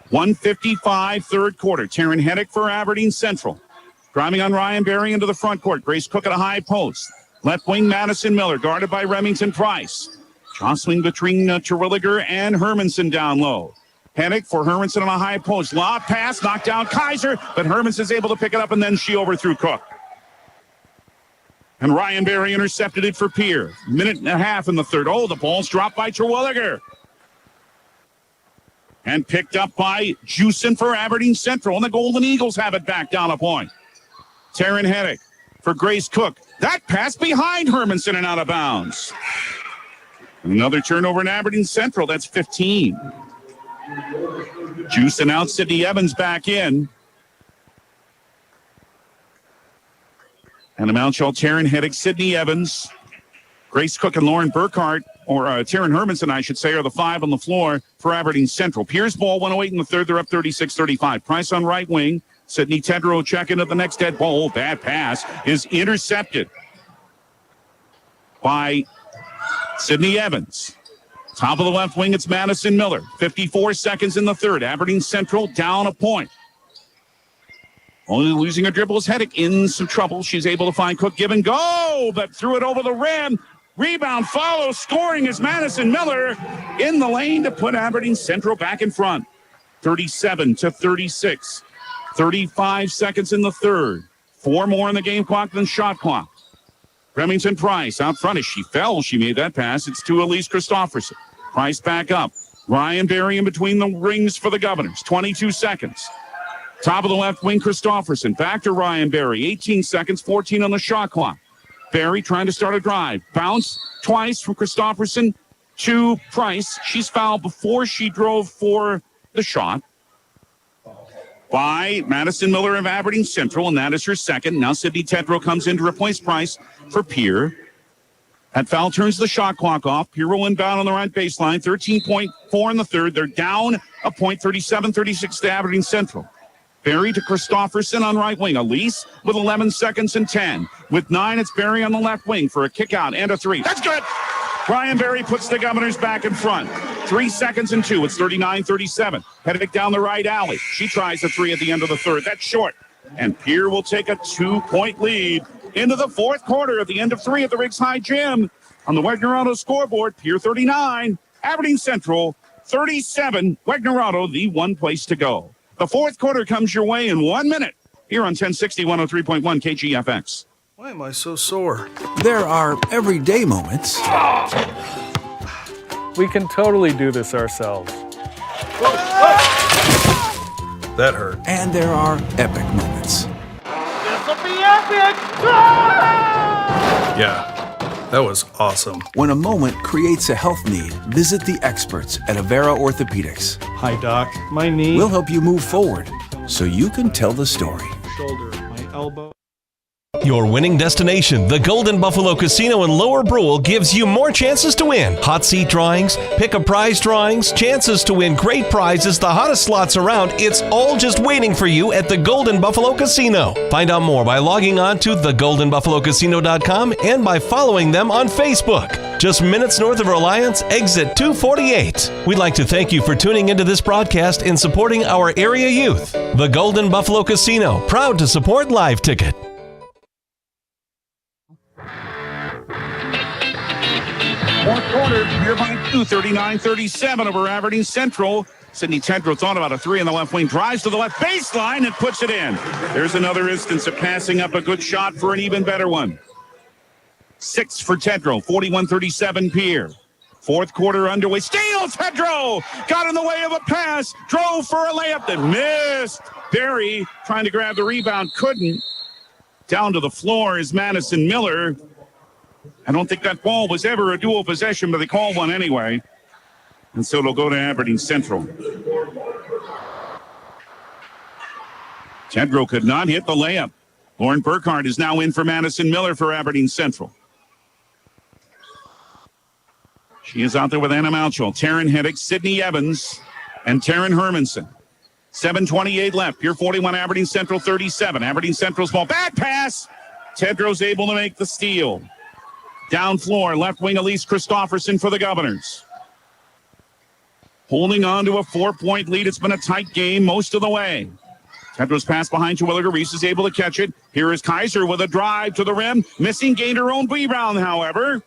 1:55 third quarter. Taryn Heddick for Aberdeen Central. Driving on Ryan Berry into the front court. Grace Cook at a high post. Left wing, Madison Miller, guarded by Remington Price. Jostling between Terwilliger and Hermanson down low. Heddick for Hermanson on a high post. Lob pass, knocked down Kaiser, but Hermanson's able to pick it up, and then she overthrew Cook. And Ryan Berry intercepted it for Pierre. Minute and a half in the third. Oh, the ball's dropped by Terwilliger. And picked up by Jewson for Aberdeen Central, and the Golden Eagles have it back down a point. Taryn Heddick for Grace Cook. That pass behind Hermanson and out of bounds. Another turnover in Aberdeen Central. That's 15. Jewson out, Sydney Evans back in. And the Mount Shaw, Taryn Heddick, Sydney Evans, Grace Cook, and Lauren Burkhart, or Taryn Hermanson, I should say, are the five on the floor for Aberdeen Central. Pierce ball, 1:08 in the third. They're up 36-35. Price on right wing. Sidney Tedrow checking at the next dead ball. Bad pass is intercepted by Sydney Evans. Top of the left wing, it's Madison Miller. 54 seconds in the third. Aberdeen Central down a point. Only losing her dribble is Heddick in some trouble. She's able to find Cook, give and go, but threw it over the rim. Rebound follows. Scoring is Madison Miller in the lane to put Aberdeen Central back in front. 37-36. 35 seconds in the third. 4 more in the game clock than shot clock. Remington Price out front. As she fell, she made that pass. It's to Elise Christofferson. Price back up. Ryan Berry in between the rings for the Governors. 22 seconds. Top of the left wing, Christofferson. Back to Ryan Berry. 18 seconds, 14 on the shot clock. Barry trying to start a drive. Bounce twice from Christofferson to Price. She's fouled before she drove for the shot by Madison Miller of Aberdeen Central, and that is her second. Now Sydney Tedrow comes in to replace Price for Pierre. That foul turns the shot clock off. Pierre will inbound on the right baseline. 13.4 in the third. They're down a point, 37-36 to Aberdeen Central. Barry to Christofferson on right wing. Elise with 11 seconds and 10. With 9, it's Barry on the left wing for a kick out and a 3. That's good. Brian Barry puts the Governors back in front. 3 seconds and 2. It's 39-37. Heading down the right alley. She tries a 3 at the end of the third. That's short. And Pierre will take a 2-point lead into the fourth quarter at the end of 3 at the Riggs High Gym. On the Wagner Auto scoreboard, Pierre 39, Aberdeen Central 37. Wagner Auto, the one place to go. The fourth quarter comes your way in 1 minute here on 1060 103.1 KGFX. Why am I so sore? There are everyday moments. We can totally do this ourselves. That hurt. And there are epic moments. This'll be epic! Yeah, that was awesome. When a moment creates a health need, visit the experts at Avera Orthopedics. Hi, Doc. My knee. We'll help you move forward so you can tell the story. Shoulder, my elbow. Your winning destination, the Golden Buffalo Casino in Lower Brule, gives you more chances to win. Hot seat drawings, pick a prize drawings, chances to win great prizes, the hottest slots around. It's all just waiting for you at the Golden Buffalo Casino. Find out more by logging on to thegoldenbuffalocasino.com and by following them on Facebook. Just minutes north of Reliance, exit 248. We'd like to thank you for tuning into this broadcast and supporting our area youth. The Golden Buffalo Casino, proud to support Live Ticket. Fourth quarter, here by 2, 39-37 over Aberdeen Central. Sydney Tedrow thought about a 3 on the left wing, drives to the left baseline and puts it in. There's another instance of passing up a good shot for an even better one. 6 for Tedrow, 41-37 Pierre. Fourth quarter underway. Steal! Tedrow got in the way of a pass, drove for a layup that missed. Barry trying to grab the rebound, couldn't. Down to the floor is Madison Miller. I don't think that ball was ever a dual possession, but they called one anyway. And so it'll go to Aberdeen Central. Tedrow could not hit the layup. Lauren Burkhardt is now in for Madison Miller for Aberdeen Central. She is out there with Anna Malchel, Taryn Heddick, Sydney Evans, and Taryn Hermanson. 7:28 left. Pier 41, Aberdeen Central 37. Aberdeen Central's ball. Bad pass. Tedrow's able to make the steal. Down floor, left wing Elise Christofferson for the Governors. Holding on to a 4-point lead. It's been a tight game most of the way. Tedrow's pass behind Terwilliger. Reese is able to catch it. Here is Kaiser with a drive to the rim. Missing, gained her own rebound, however.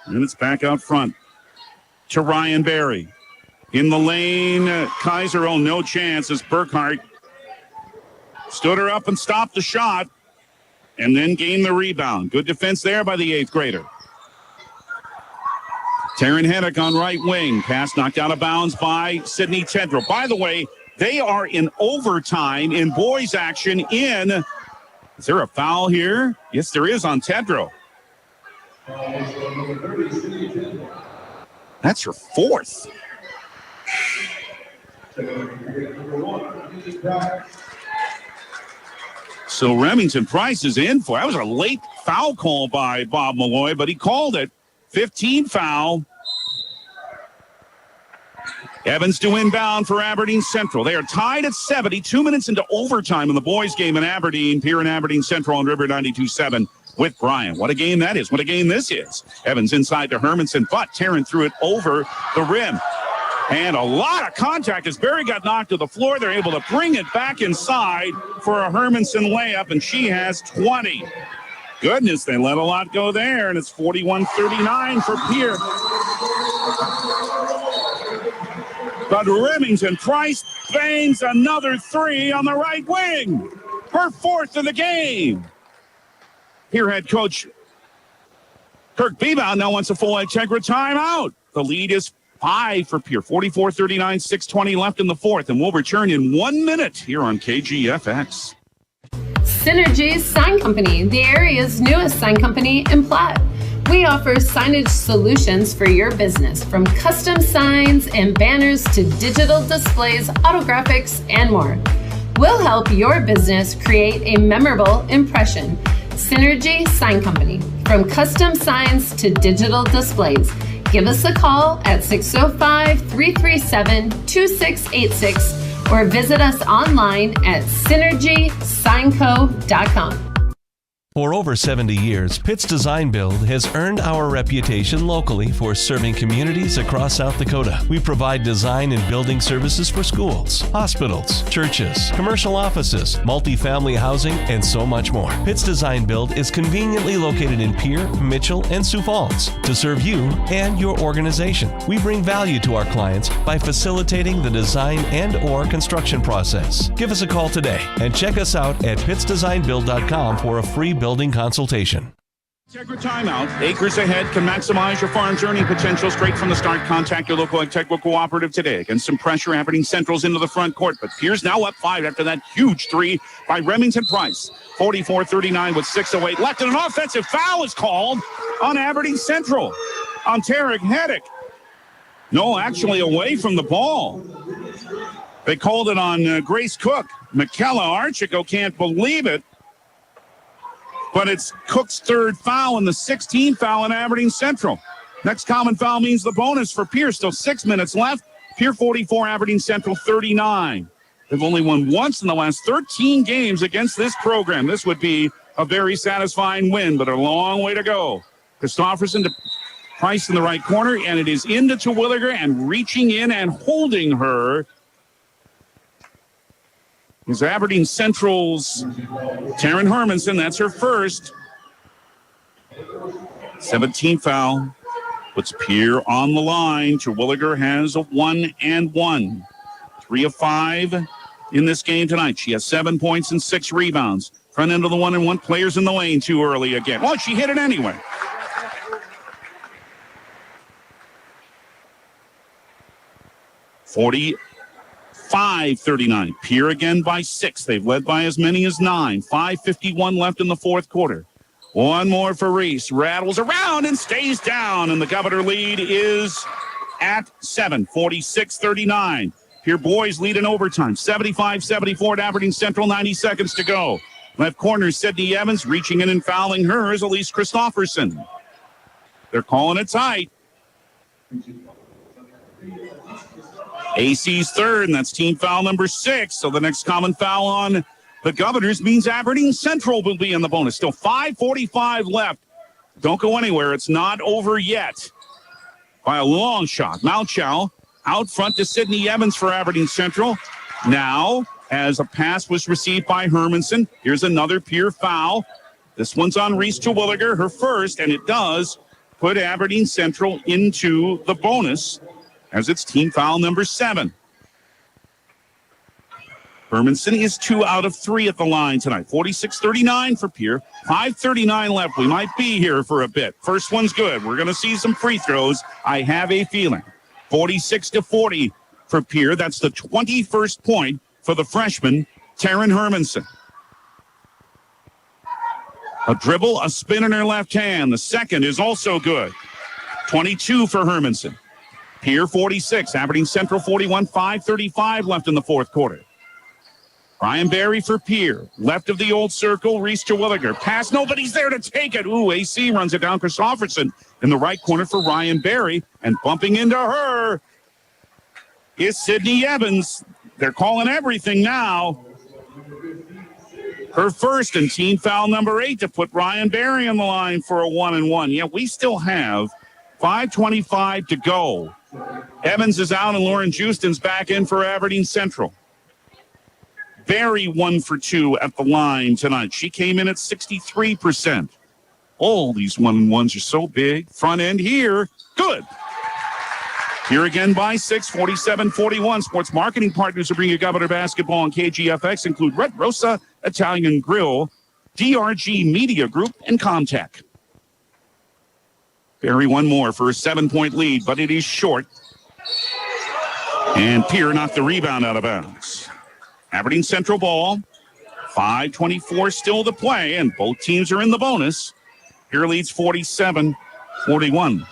And it's back out front to Ryan Barry. In the lane, Kaiser, no chance as Burkhardt stood her up and stopped the shot. And then gained the rebound. Good defense there by the 8th grader. Taryn Heddick on right wing. Pass knocked out of bounds by Sydney Tedrow. By the way, they are in overtime in boys action in... Is there a foul here? Yes, there is on Tedrow. That's her 4th. So Remington Price is in for. That was a late foul call by Bob Malloy, but he called it. 15 foul. Evans to inbound for Aberdeen Central. They are tied at 70, 2 minutes into overtime in the boys' game in Aberdeen. Pierre and Aberdeen Central on River 92.7 with Brian. What a game that is. What a game this is. Evans inside to Hermanson, but Taryn threw it over the rim. And a lot of contact as Barry got knocked to the floor. They're able to bring it back inside for a Hermanson layup, and she has 20. Goodness, they let a lot go there, and it's 41-39 for Pierre. But Remington Price bangs another 3 on the right wing. Her 4th of the game. Here head coach Kirk Bebout now wants a full Integra timeout. The lead is 5 for Pierre. 44-39, 6:20 left in the fourth, and we'll return in 1 minute here on KGFX. Synergy Sign Company, the area's newest sign company in Platte. We offer signage solutions for your business, from custom signs and banners to digital displays, autographics, and more. We'll help your business create a memorable impression. Synergy Sign Company, from custom signs to digital displays. Give us a call at 605-337-2686 or visit us online at synergysignco.com. For over 70 years, Pitt's Design Build has earned our reputation locally for serving communities across South Dakota. We provide design and building services for schools, hospitals, churches, commercial offices, multifamily housing, and so much more. Pitt's Design Build is conveniently located in Pierre, Mitchell, and Sioux Falls to serve you and your organization. We bring value to our clients by facilitating the design and/or construction process. Give us a call today and check us out at pittsdesignbuild.com for a free building consultation. Integra timeout. Acres ahead can maximize your farm's earning potential straight from the start. Contact your local Integra cooperative today. Against some pressure, Aberdeen Central's into the front court, but Pierre's now up 5 after that huge three by Remington Price. 44-39 with 6:08 left, and an offensive foul is called on Aberdeen Central, on Tarek Heddick. No, actually away from the ball. They called it on Grace Cook. McKella Archico can't believe it. But it's Cook's third foul and the 16th foul in Aberdeen Central. Next common foul means the bonus for Pierre. Still 6 minutes left. Pierre 44, Aberdeen Central 39. They've only won once in the last 13 games against this program. This would be a very satisfying win, but a long way to go. Christofferson to Price in the right corner, and it is into Terwilliger and reaching in and holding her is Aberdeen Central's Taryn Hermanson. That's her first. 17th foul puts Pierre on the line. Terwilliger has a 1-and-1. 3 of 5 in this game tonight. She has 7 points and 6 rebounds. Front end of the 1-and-1. Players in the lane too early again. Well, she hit it anyway. $45-39. Pierre again by 6. They've led by as many as 9. 5:51 left in the fourth quarter. One more for Reese. Rattles around and stays down. And the Governor lead is at 7. 46-39. Pierre boys lead in overtime. 75-74 to Aberdeen Central. 90 seconds to go. Left corner, Sydney Evans. Reaching in and fouling her is Elise Christofferson. They're calling it tight. AC's third, and that's team foul number 6. So the next common foul on the Governors means Aberdeen Central will be in the bonus. Still 5:45 left. Don't go anywhere. It's not over yet. By a long shot. Malchow out front to Sydney Evans for Aberdeen Central. Now, as a pass was received by Hermanson, here's another Pierre foul. This one's on Reese Terwilliger, her first, and it does put Aberdeen Central into the bonus as it's team foul number 7. Hermanson is 2 out of 3 at the line tonight. 46-39 for Pierre. 5:39 left. We might be here for a bit. First one's good. We're going to see some free throws. I have a feeling. 46-40 for Pierre. That's the 21st point for the freshman, Taryn Hermanson. A dribble, a spin in her left hand. The second is also good. 22 for Hermanson. Pierre 46, Aberdeen Central 41, 5:35 left in the fourth quarter. Ryan Barry for Pierre. Left of the old circle, Reese Terwilliger. Pass, nobody's there to take it. Ooh, AC runs it down. Christofferson in the right corner for Ryan Barry. And bumping into her is Sydney Evans. They're calling everything now. Her first and team foul number 8 to put Ryan Barry on the line for a 1-and-1. Yeah, we still have 5:25 to go. Evans is out and Lauren Justin's back in for Aberdeen Central. Barry 1 for 2 at the line tonight. She came in at 63%. All these 1-and-1s are so big. Front end here, good. Here again by 6, 47-41. Sports marketing partners who bring you Governor basketball and KGFX include Red Rosa Italian Grill, DRG Media Group, and Comtech. Barry one more for a 7-point lead, but it is short. And Pierre knocked the rebound out of bounds. Aberdeen Central ball. 5:24 still to play, and both teams are in the bonus. Pierre leads 47-41.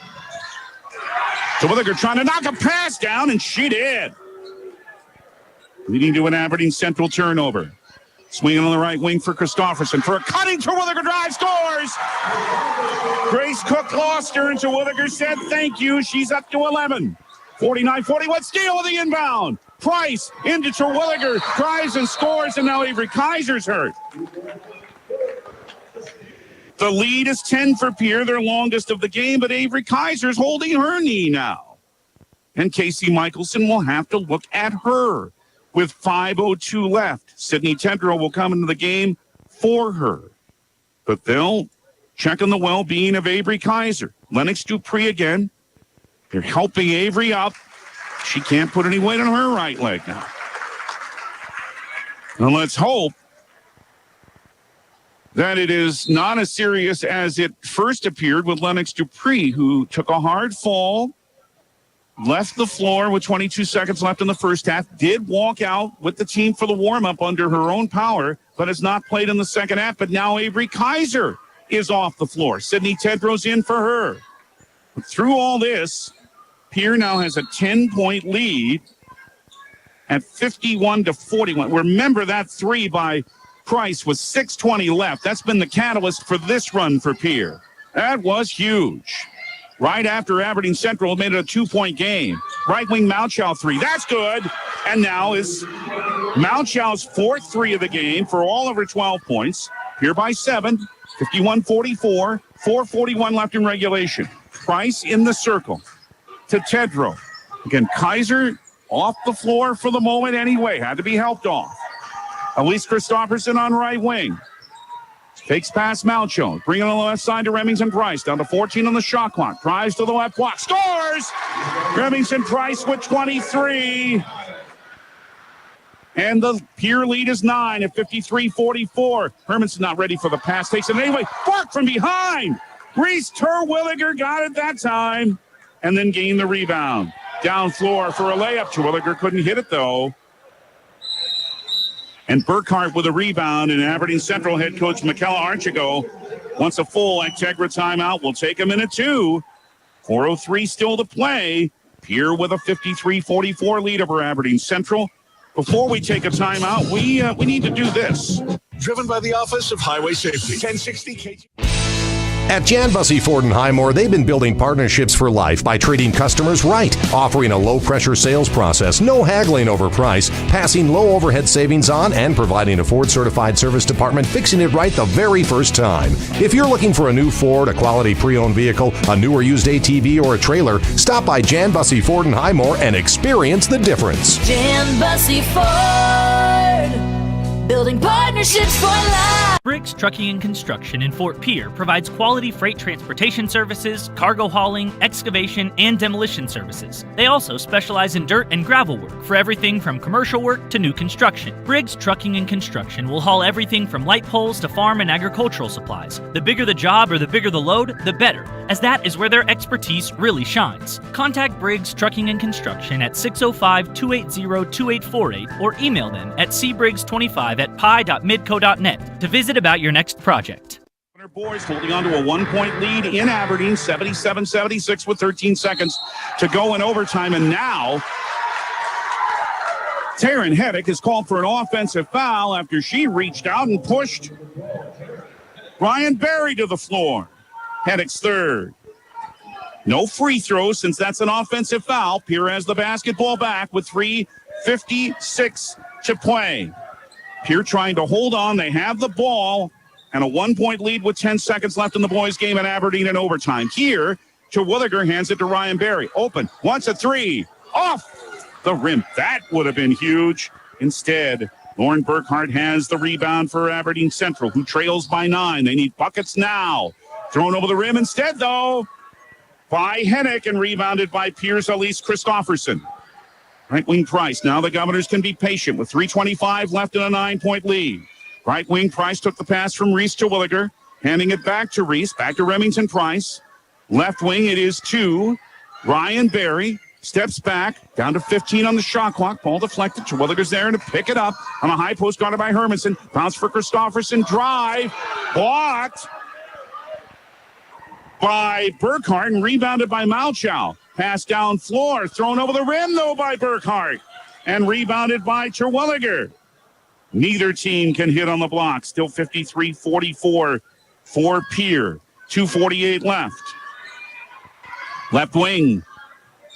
Terwilliger trying to knock a pass down, and she did. Leading to an Aberdeen Central turnover. Swinging on the right wing for Christofferson. For a cutting, Terwilliger drive, scores! Grace Cook lost her, and Terwilliger said thank you. She's up to 11. 49-41, steal of the inbound. Price into Terwilliger, drives and scores, and now Avery Kaiser's hurt. The lead is 10 for Pierre, their longest of the game, but Avery Kaiser's holding her knee now. And Casey Michelson will have to look at her with 5:02 left. Sydney Tedrow will come into the game for her. But they'll check on the well-being of Avery Kaiser. Lennox Dupree again. They're helping Avery up. She can't put any weight on her right leg now. And let's hope that it is not as serious as it first appeared with Lennox Dupree, who took a hard fall, left the floor with 22 seconds left in the first half, did walk out with the team for the warm-up under her own power, but has not played in the second half. But now Avery Kaiser is off the floor. Sydney Tedrow's in for her. But through all this, Pierre now has a 10-point lead at 51-41. Remember that three by Price with 6:20 left. That's been the catalyst for this run for Pierre. That was huge. Right after Aberdeen Central made it a 2-point game. Right wing Malchow three. That's good. And now is Malchow's fourth three of the game for all of her 12 points. Pierre by 7, 51-44, 4:41 left in regulation. Price in the circle to Tedrow. Again, Kaiser off the floor for the moment anyway. Had to be helped off. Elise Christofferson on right wing. Fakes past Malchow. Bring it on the left side to Remington Price. Down to 14 on the shot clock. Drives to the left block. Scores! Remington Price with 23. And the Pierre lead is 9 at 53-44. Hermanson not ready for the pass. Takes it anyway. Bark from behind. Reese Terwilliger got it that time. And then gained the rebound. Down floor for a layup. Terwilliger couldn't hit it though. And Burkhart with a rebound, and Aberdeen Central head coach Michaela Archigo wants a full Integra timeout. We'll take a minute too. 4:03 still to play. Pierre with a 53-44 lead over Aberdeen Central. Before we take a timeout, we need to do this. Driven by the Office of Highway Safety. 1060 KT. At Jan Bussey Ford and Highmore, they've been building partnerships for life by treating customers right, offering a low-pressure sales process, no haggling over price, passing low overhead savings on, and providing a Ford-certified service department fixing it right the very first time. If you're looking for a new Ford, a quality pre-owned vehicle, a new or used ATV, or a trailer, stop by Jan Bussey Ford and Highmore and experience the difference. Jan Bussey Ford, building partnerships for life. Briggs Trucking and Construction in Fort Pierre provides quality freight transportation services, cargo hauling, excavation, and demolition services. They also specialize in dirt and gravel work for everything from commercial work to new construction. Briggs Trucking and Construction will haul everything from light poles to farm and agricultural supplies. The bigger the job or the bigger the load, the better, as that is where their expertise really shines. Contact Briggs Trucking and Construction at 605-280-2848 or email them at cbriggs25@pi.midco.net to visit about your next project. Boys holding on to a 1-point lead in Aberdeen, 77-76 with 13 seconds to go in overtime. And now Taryn Heddick is called for an offensive foul after she reached out and pushed Ryan Berry to the floor. Heddick's third. No free throws since that's an offensive foul. Pierre has the basketball back with 3:56 to play. Pierre trying to hold on. They have the ball and a 1-point lead with 10 seconds left in the boys' game at Aberdeen in overtime. Here, Terwilliger hands it to Ryan Berry. Open, wants a three. Off the rim. That would have been huge. Instead, Lauren Burkhart has the rebound for Aberdeen Central, who trails by 9. They need buckets now. Thrown over the rim instead, though, by Heddick and rebounded by Pierre's Elise Christofferson. Right wing Price. Now the Governors can be patient with 3:25 left in a 9-point lead. Right wing Price took the pass from Reese Terwilliger, handing it back to Reese, back to Remington Price. Left wing it is to Ryan Berry. Steps back, down to 15 on the shot clock. Ball deflected. Terwilliger's there to pick it up on a high post guarded by Hermanson. Bounce for Christofferson. Drive. Blocked by Burkhart and rebounded by Malchow. Pass down floor. Thrown over the rim, though, by Burkhart. And rebounded by Terwilliger. Neither team can hit on the block. Still 53-44 for Pierre. 2:48 left. Left wing.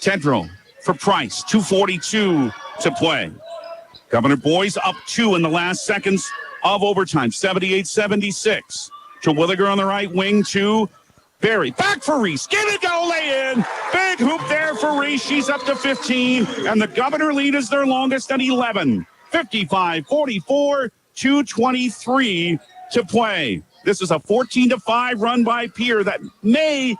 Tedrow for Price. 2:42 to play. Governor Boys up 2 in the last seconds of overtime. 78-76. Terwilliger on the right wing to Barry. Back for Reese. Give it go. Lay in. Big hoop there for Reese. She's up to 15. And the Governor lead is their longest at 11. 55-44. 2:23 to play. This is a 14-5 run by Pierre that may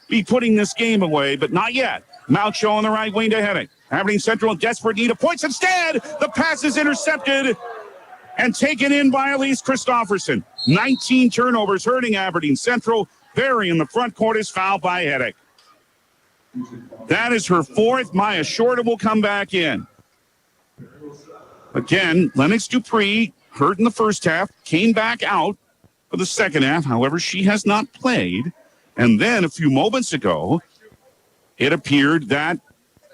be putting this game away, but not yet. Malchow on the right wing to Hennick. Aberdeen Central in desperate need of points. Instead, the pass is intercepted and taken in by Elise Christofferson. 19 turnovers hurting Aberdeen Central. Barry in the front court is fouled by Hennick. That is her fourth. Maya Shorter will come back in. Again, Lennox Dupree hurt in the first half, came back out for the second half. However, she has not played. And then a few moments ago, it appeared that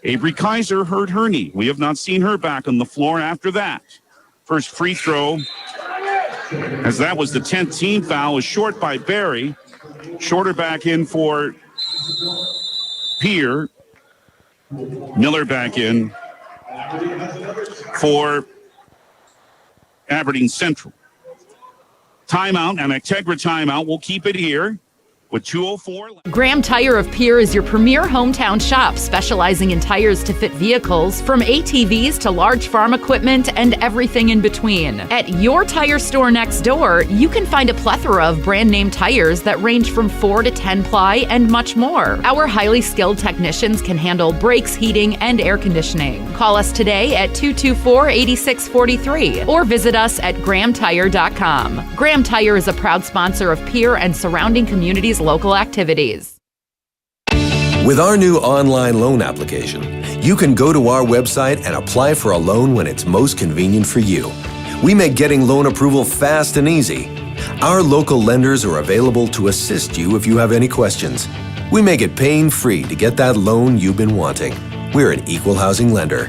Avery Kaiser hurt her knee. We have not seen her back on the floor after that. First free throw, as that was the 10th team foul, was short by Barry. Shorter back in for Pierre. Miller back in for Aberdeen Central. Timeout, and Actegra timeout. We'll keep it here with 2:04 left. Graham Tire of Pierre is your premier hometown shop, specializing in tires to fit vehicles, from ATVs to large farm equipment and everything in between. At your tire store next door, you can find a plethora of brand name tires that range from 4 to 10 ply and much more. Our highly skilled technicians can handle brakes, heating, and air conditioning. Call us today at 224-8643 or visit us at grahamtire.com. Graham Tire is a proud sponsor of Pierre and surrounding communities' local activities. With our new online loan application, you can go to our website and apply for a loan when it's most convenient for you. We make getting loan approval fast and easy. Our local lenders are available to assist you if you have any questions. We make it pain-free to get that loan you've been wanting. We're an equal housing lender.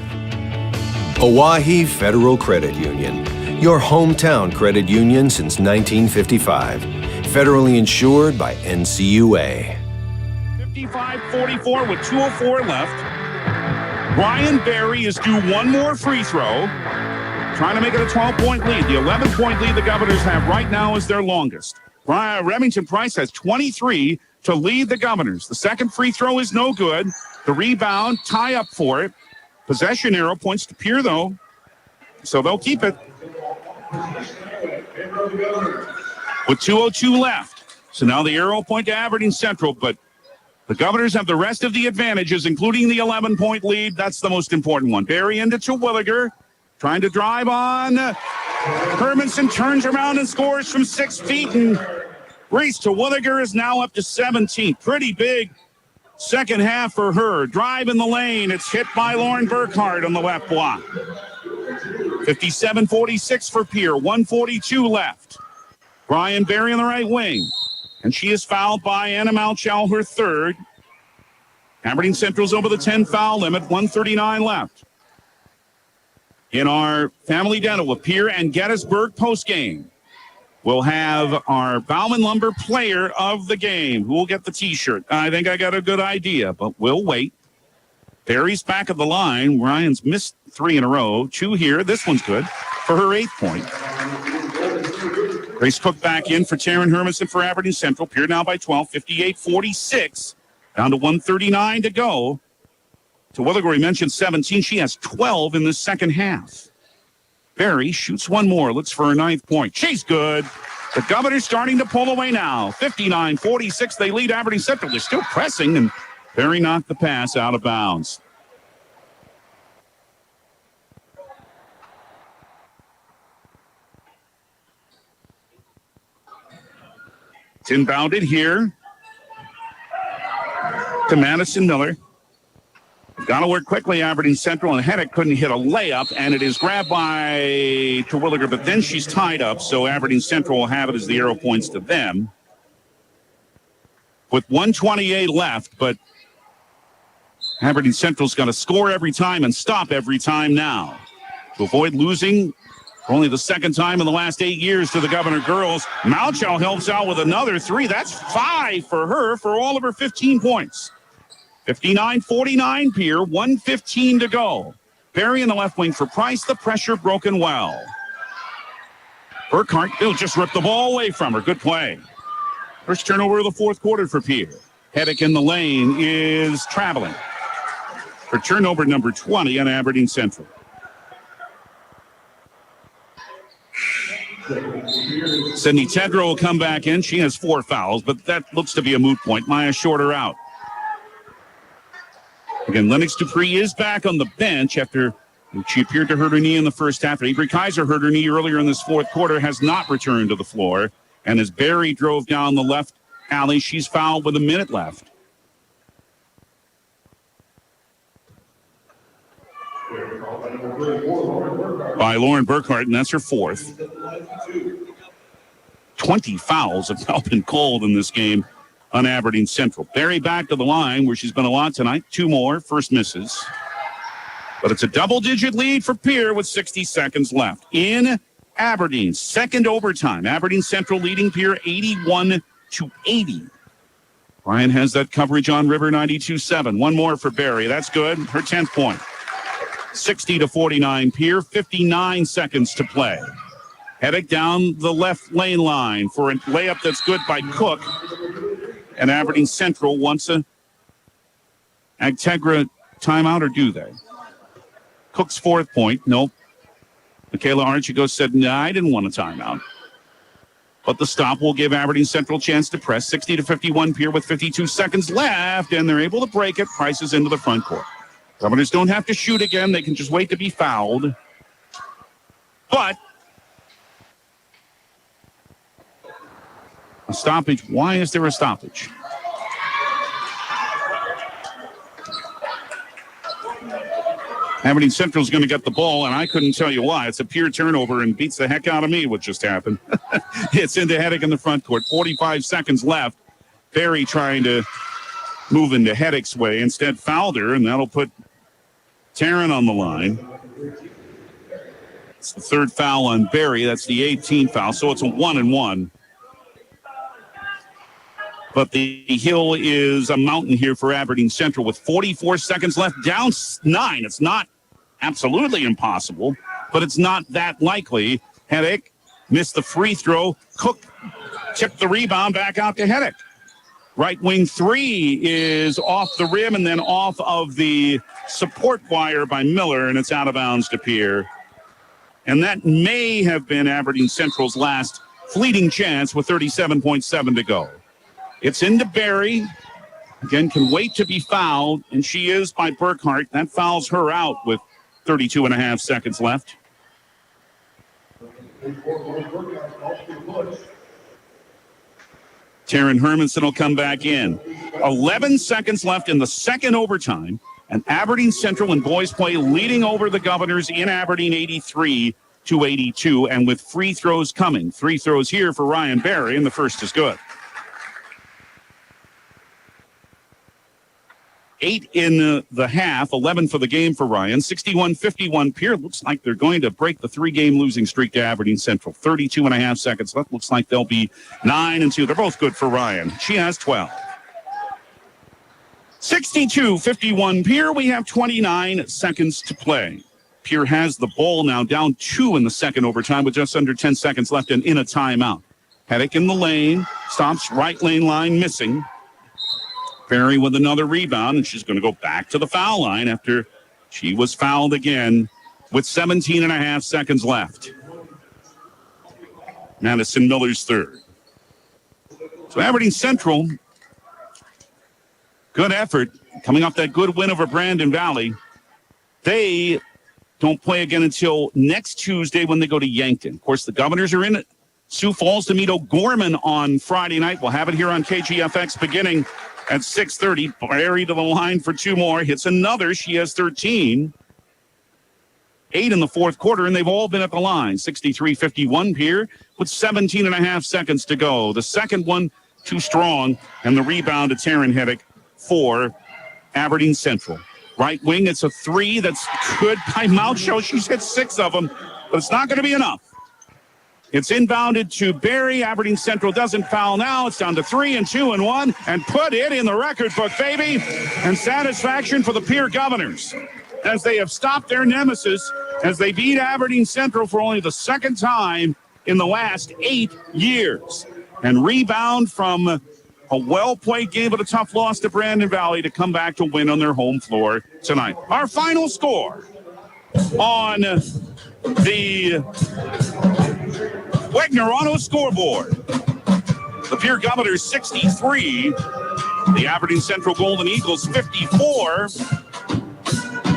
Oahe Federal Credit Union, your hometown credit union since 1955. Federally insured by NCUA. 55-44 with 2:04 left. Brian Barry is due one more free throw, trying to make it a 12-point lead. The 11-point lead the Governors have right now is their longest. Remington Price has 23 to lead the Governors. The second free throw is no good. The rebound, tie up for it. Possession arrow points to Pierre, though, so they'll keep it. With 2:02 left. So now the arrow point to Aberdeen Central, but the Governors have the rest of the advantages, including the 11-point lead. That's the most important one. Barry into Terwilliger, trying to drive on. Hermanson turns around and scores from 6 feet, and Reese Terwilliger is now up to 17. Pretty big second half for her. Drive in the lane. It's hit by Lauren Burkhart on the left block. 57-46 for Pierre. 1:42 left. Brian Barry on the right wing. And she is fouled by Anna Malchow, her third. Aberdeen Central's over the 10 foul limit. 1:39 left. In our Family Dental with Pierre and Gettysburg postgame, we'll have our Bauman Lumber player of the game. Who will get the T-shirt? I think I got a good idea, but we'll wait. Barry's back of the line. Ryan's missed 3 in a row. 2 here. This one's good for her 8th point. Grace Cook back in for Taryn Hermanson for Aberdeen Central. Pierre now by 12, 58-46. Down to 1:39 to go. Terwilliger, we mentioned 17. She has 12 in the second half. Barry shoots one more. Looks for her 9th point. She's good. The Governors starting to pull away now. 59-46. They lead Aberdeen Central. They're still pressing, and Barry knocked the pass out of bounds. It's inbounded here to Madison Miller. Got to work quickly. Aberdeen Central and Heddick couldn't hit a layup, and it is grabbed by Terwilliger, but then she's tied up, so Aberdeen Central will have it as the arrow points to them. With 1:28 left, but Aberdeen Central's got to score every time and stop every time now to avoid losing for only the second time in the last 8 years to the Governor girls. Malchow helps out with another three. That's 5 for her for all of her 15 points. 59-49 Pierre, 1:15 to go. Barry in the left wing for Price. The pressure broken well. Burkhart, he'll just rip the ball away from her. Good play. First turnover of the fourth quarter for Pierre. Heddick in the lane is traveling for turnover number 20 on Aberdeen Central. Sydney Tedrow will come back in. She has 4 fouls, but that looks to be a moot point. Maya Shorter out. Again, Lennox Dupree is back on the bench after she appeared to hurt her knee in the first half. Avery Kaiser hurt her knee earlier in this fourth quarter, has not returned to the floor. And as Barry drove down the left alley, she's fouled with a minute left. By Lauren Burkhart, and that's her 4th. 20 fouls have now been called in this game on Aberdeen Central. Barry back to the line where she's been a lot tonight. 2 more, first misses. But it's a double-digit lead for Pierre with 60 seconds left. In Aberdeen, second overtime. Aberdeen Central leading Pierre 81-80. Ryan has that coverage on River 92.7. 1 more for Barry. That's good. Her 10th point. 60-49 Pierre. 59 seconds to play. Heddick down the left lane line for a layup that's good by Cook. And Aberdeen Central wants a Agtegra timeout, or do they? Cook's 4th point. Nope. Michaela Archegos said, no, I didn't want a timeout. But the stop will give Aberdeen Central a chance to press. 60-51 Pierre with 52 seconds left, and they're able to break it. Price is into the front court. Governors don't have to shoot again. They can just wait to be fouled. But a stoppage. Why is there a stoppage? Aberdeen Central is going to get the ball, and I couldn't tell you why. It's a pure turnover and beats the heck out of me what just happened. It's into Heddick in the front court. 45 seconds left. Barry trying to move into Heddick's way. Instead fouled her, and that'll put Taryn on the line. It's the 3rd foul on Barry. That's the 18th foul, so it's a 1-and-1. But the hill is a mountain here for Aberdeen Central with 44 seconds left, down 9. It's not absolutely impossible, but it's not that likely. Heddick missed the free throw. Cook tipped the rebound back out to Heddick. Right wing 3 is off the rim and then off of the support wire by Miller, and it's out of bounds to Pierre. And that may have been Aberdeen Central's last fleeting chance with 37.7 to go. It's into Barry. Again, can wait to be fouled, and she is by Burkhart. That fouls her out with 32.5 seconds left. Taryn Hermanson will come back in. 11 seconds left in the second overtime, and Aberdeen Central in boys play leading over the Governors in Aberdeen 83-82, and with free throws coming. Free throws here for Ryan Barry, and the first is good. 8 in the half, 11 for the game for Ryan. 61-51 Pierre. Looks like they're going to break the 3-game losing streak to Aberdeen Central. 32.5 seconds left. Looks like they'll be 9-2. They're both good for Ryan. She has 12. 62-51 Pierre. We have 29 seconds to play. Pierre has the ball now, down 2 in the second overtime with just under 10 seconds left and in a timeout. Heddick in the lane. Stops right lane line missing. Barry with another rebound, and she's going to go back to the foul line after she was fouled again with 17.5 seconds left. Madison Miller's 3rd. So Aberdeen Central, good effort, coming off that good win over Brandon Valley. They don't play again until next Tuesday when they go to Yankton. Of course, the Governors are in Sioux Falls to meet O'Gorman on Friday night. We'll have it here on KGFX beginning at 6:30. Barry to the line for 2 more. Hits another. She has 13. 8 in the fourth quarter, and they've all been at the line. 63-51 Pierre with 17 and a half seconds to go. The second one too strong, and the rebound to Taryn Heddick for Aberdeen Central. Right wing, it's a 3 that's good by Moucho. She's hit 6 of them, but it's not going to be enough. It's inbounded to Barry. Aberdeen Central doesn't foul now. It's down to 3 and 2 and 1, and put it in the record book, baby. And satisfaction for the Pierre Governors, as they have stopped their nemesis, as they beat Aberdeen Central for only the second time in the last 8 years. And rebound from a well-played game, but a tough loss to Brandon Valley to come back to win on their home floor tonight. Our final score on the Wagner Auto scoreboard: the Pierre Governors 63, the Aberdeen Central Golden Eagles 54.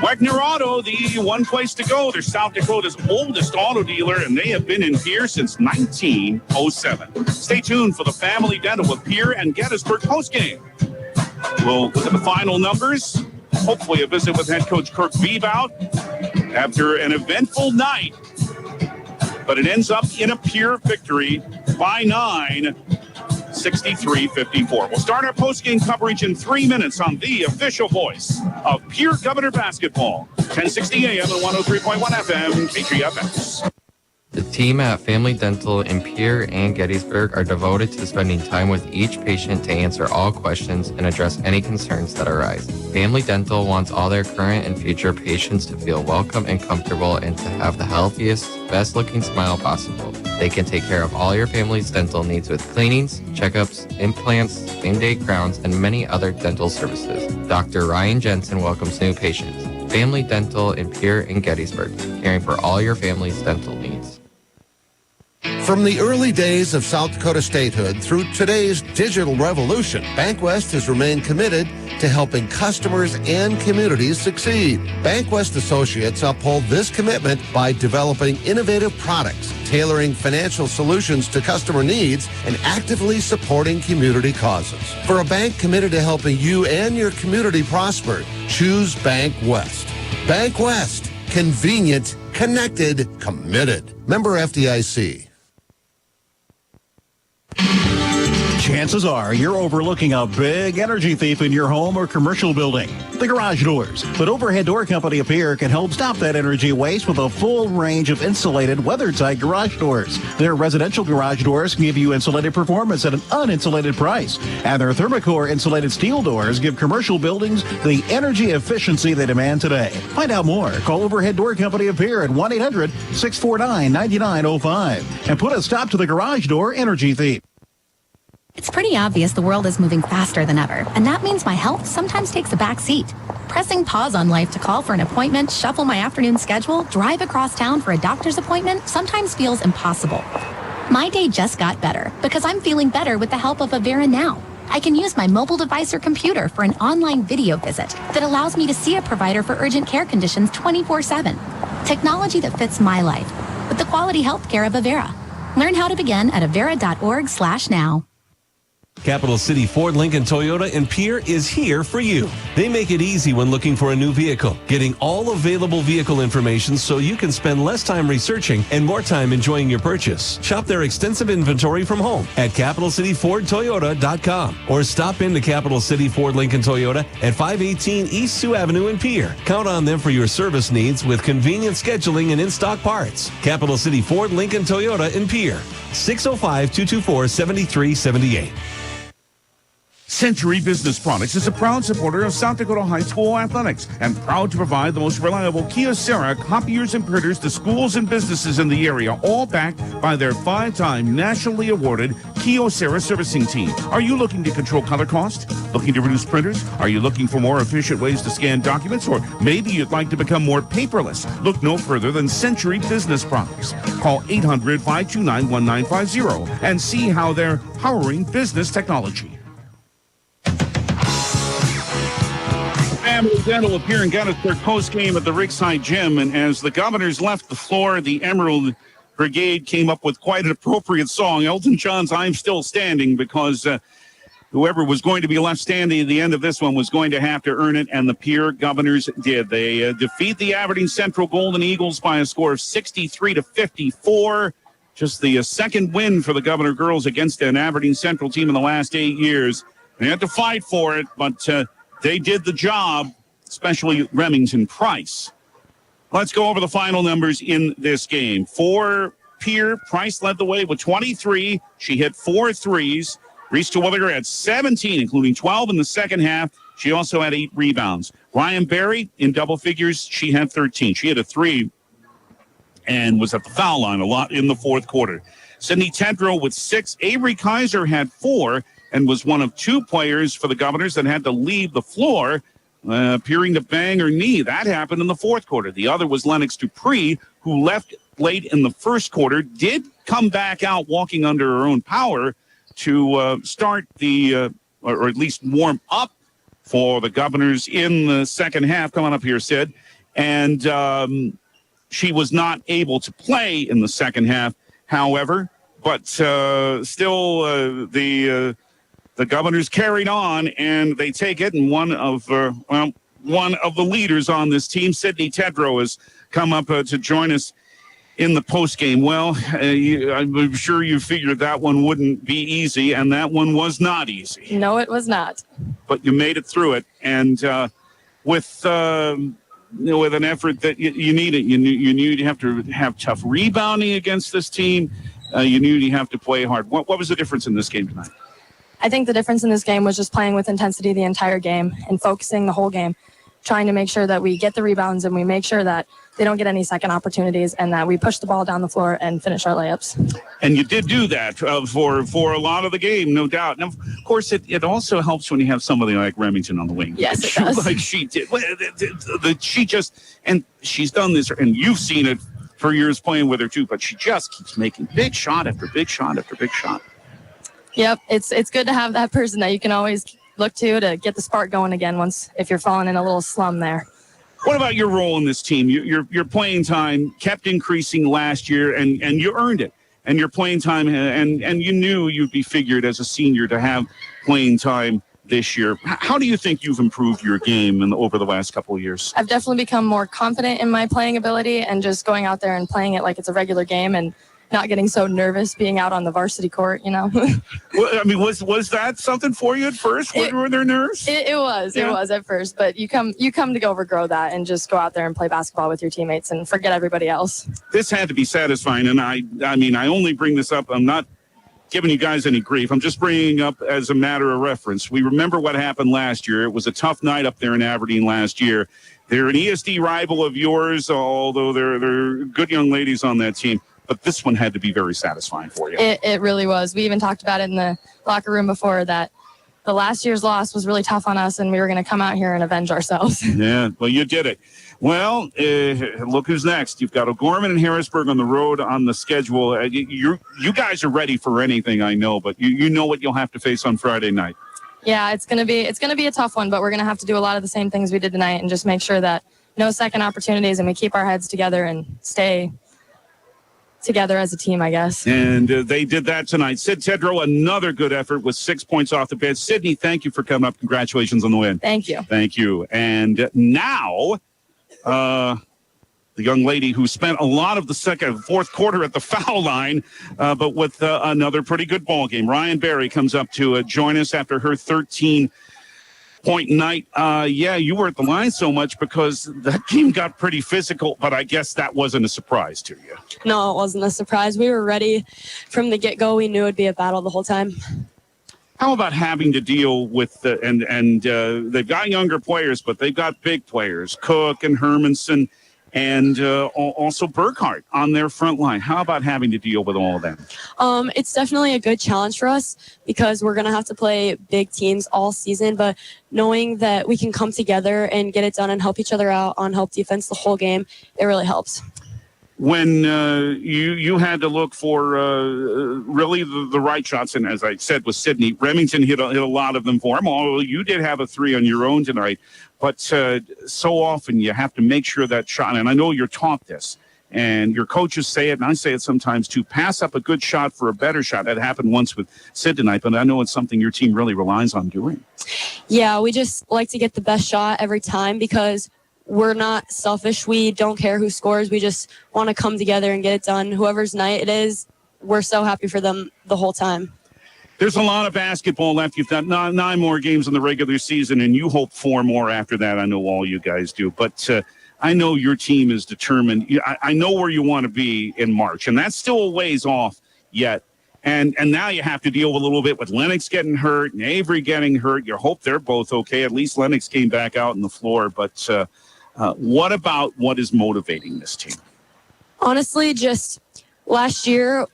Wagner Auto, the one place to go. They're South Dakota's oldest auto dealer, and they have been in Pierre since 1907. Stay tuned for the Family Dental with Pierre and Gettysburg postgame. We'll look at the final numbers. Hopefully a visit with head coach Kirk Bebout after an eventful night. But it ends up in a Pierre victory by 9, 63-54. We'll start our postgame coverage in 3 minutes on the official voice of Pierre Governor basketball. 1060 AM and 103.1 FM, KGFX. The team at Family Dental in Pierre and Gettysburg are devoted to spending time with each patient to answer all questions and address any concerns that arise. Family Dental wants all their current and future patients to feel welcome and comfortable and to have the healthiest, best-looking smile possible. They can take care of all your family's dental needs with cleanings, checkups, implants, same-day crowns, and many other dental services. Dr. Ryan Jensen welcomes new patients. Family Dental in Pierre and Gettysburg, caring for all your family's dental needs. From the early days of South Dakota statehood through today's digital revolution, BankWest has remained committed to helping customers and communities succeed. BankWest Associates uphold this commitment by developing innovative products, tailoring financial solutions to customer needs, and actively supporting community causes. For a bank committed to helping you and your community prosper, choose BankWest. BankWest. Convenient, connected, committed. Member FDIC. Chances are you're overlooking a big energy thief in your home or commercial building. The garage doors. But Overhead Door Company of Pierre can help stop that energy waste with a full range of insulated, weather-tight garage doors. Their residential garage doors give you insulated performance at an uninsulated price. And their Thermocore insulated steel doors give commercial buildings the energy efficiency they demand today. Find out more. Call Overhead Door Company of Pierre at 1-800-649-9905 and put a stop to the garage door energy thief. It's pretty obvious the world is moving faster than ever, and that means my health sometimes takes a back seat. Pressing pause on life to call for an appointment, shuffle my afternoon schedule, drive across town for a doctor's appointment sometimes feels impossible. My day just got better because I'm feeling better with the help of Avera Now. I can use my mobile device or computer for an online video visit that allows me to see a provider for urgent care conditions 24/7. Technology that fits my life with the quality health care of Avera. Learn how to begin at avera.org/now. Capital City Ford, Lincoln, Toyota, and Pierre is here for you. They make it easy when looking for a new vehicle, getting all available vehicle information so you can spend less time researching and more time enjoying your purchase. Shop their extensive inventory from home at CapitalCityFordToyota.com or stop into Capital City Ford, Lincoln, Toyota at 518 East Sioux Avenue in Pierre. Count on them for your service needs with convenient scheduling and in-stock parts. Capital City Ford, Lincoln, Toyota in Pierre. 605-224-7378. Century Business Products is a proud supporter of South Dakota High School athletics and proud to provide the most reliable Kyocera copiers and printers to schools and businesses in the area, all backed by their 5-time nationally awarded Kyocera servicing team. Are you looking to control color cost? Looking to reduce printers? Are you looking for more efficient ways to scan documents? Or maybe you'd like to become more paperless? Look no further than Century Business Products. Call 800-529-1950 and see how they're powering business technology. Family Dental up here in Gettysburg postgame at the Rickside Gym, and as the Governors left the floor, the Emerald Brigade came up with quite an appropriate song, Elton John's I'm Still Standing, because whoever was going to be left standing at the end of this one was going to have to earn it, and the Pierre Governors did. They defeat the Aberdeen Central Golden Eagles by a score of 63-54. Just the second win for the Governor girls against an Aberdeen Central team in the last 8 years. They had to fight for it, but they did the job, especially Remington Price. Let's go over the final numbers in this game. For Pierre, Price led the way with 23. She hit 4 threes. Reese Terwilliger had 17, including 12 in the second half. She also had 8 rebounds. Ryan Berry, in double figures, she had 13. She hit a 3 and was at the foul line a lot in the fourth quarter. Sydney Tedrow with 6. Avery Kaiser had 4 and was one of 2 players for the Governors that had to leave the floor, appearing to bang her knee. That happened in the fourth quarter. The other was Lennox Dupree, who left late in the first quarter, did come back out walking under her own power to start or at least warm up for the Governors in the second half. Come on up here, Sid. And she was not able to play in the second half, however, but still the Governors carried on, and they take it. And one of the leaders on this team, Sydney Tedrow, has come up to join us in the postgame. Well, I'm sure you figured that one wouldn't be easy, and that one was not easy. No, it was not. But you made it through it, and with an effort that you need it. You knew you have to have tough rebounding against this team. You knew you have to play hard. What was the difference in this game tonight? I think the difference in this game was just playing with intensity the entire game and focusing the whole game, trying to make sure that we get the rebounds and we make sure that they don't get any second opportunities and that we push the ball down the floor and finish our layups. And you did do that for a lot of the game, no doubt. And, of course, it also helps when you have somebody like Remington on the wing. Yes, it does. Like she did. And she's done this, and you've seen it for years playing with her, too, but she just keeps making big shot after big shot after big shot. Yep, it's good to have that person that you can always look to get the spark going again if you're falling in a little slum there. What about your role in this team? Your playing time kept increasing last year, and you earned it. And your playing time, and you knew you'd be figured as a senior to have playing time this year. How do you think you've improved your game over the last couple of years? I've definitely become more confident in my playing ability and just going out there and playing it like it's a regular game and not getting so nervous being out on the varsity court, Well, I mean, was that something for you at first? Were there nerves? It was at first, but you come to overgrow that and just go out there and play basketball with your teammates and forget everybody else. This had to be satisfying, and I mean, I only bring this up. I'm not giving you guys any grief. I'm just bringing up as a matter of reference. We remember what happened last year. It was a tough night up there in Aberdeen last year. They're an ESD rival of yours, although they're good young ladies on that team. But this one had to be very satisfying for you. It really was. We even talked about it in the locker room before that the last year's loss was really tough on us, and we were going to come out here and avenge ourselves. Yeah, well, you did it. Well, look who's next. You've got O'Gorman and Harrisburg on the road on the schedule. You guys are ready for anything, I know, but you know what you'll have to face on Friday night. Yeah, it's gonna be a tough one, but we're gonna have to do a lot of the same things we did tonight and just make sure that no second opportunities and we keep our heads together and stay together as a team, I guess. And they did that tonight. Sid Tedrow, another good effort with 6 points off the bench. Sydney, thank you for coming up. Congratulations on the win. Thank you. Thank you. And now, the young lady who spent a lot of the fourth quarter at the foul line, but with another pretty good ball game. Ryan Berry comes up to join us after her 13-point night. Yeah, you were at the line so much because that game got pretty physical, but I guess that wasn't a surprise to you. No, it wasn't a surprise. We were ready from the get-go. We knew it'd be a battle the whole time. How about having to deal with they've got younger players, but they've got big players, Cook and Hermanson, and also Burkhart on their front line. How about having to deal with all of them? It's definitely a good challenge for us because we're going to have to play big teams all season, but knowing that we can come together and get it done and help each other out on help defense the whole game, it really helps. When you had to look for really the right shots, and as I said with Sydney, Remington hit a lot of them for him, although you did have a 3 on your own tonight. But so often you have to make sure that shot, and I know you're taught this, And your coaches say it, and I say it sometimes too, pass up a good shot for a better shot. That happened once with Sid tonight, but I know it's something your team really relies on doing. Yeah, we just like to get the best shot every time because we're not selfish. We don't care who scores. We just want to come together and get it done. Whoever's night it is, we're so happy for them the whole time. There's a lot of basketball left. You've got 9 more games in the regular season, and you hope 4 more after that. I know all you guys do. But I know your team is determined. I know where you want to be in March, and that's still a ways off yet. And now you have to deal with a little bit with Lennox getting hurt and Avery getting hurt. You hope they're both okay. At least Lennox came back out on the floor. But what about what is motivating this team? Honestly, just last year,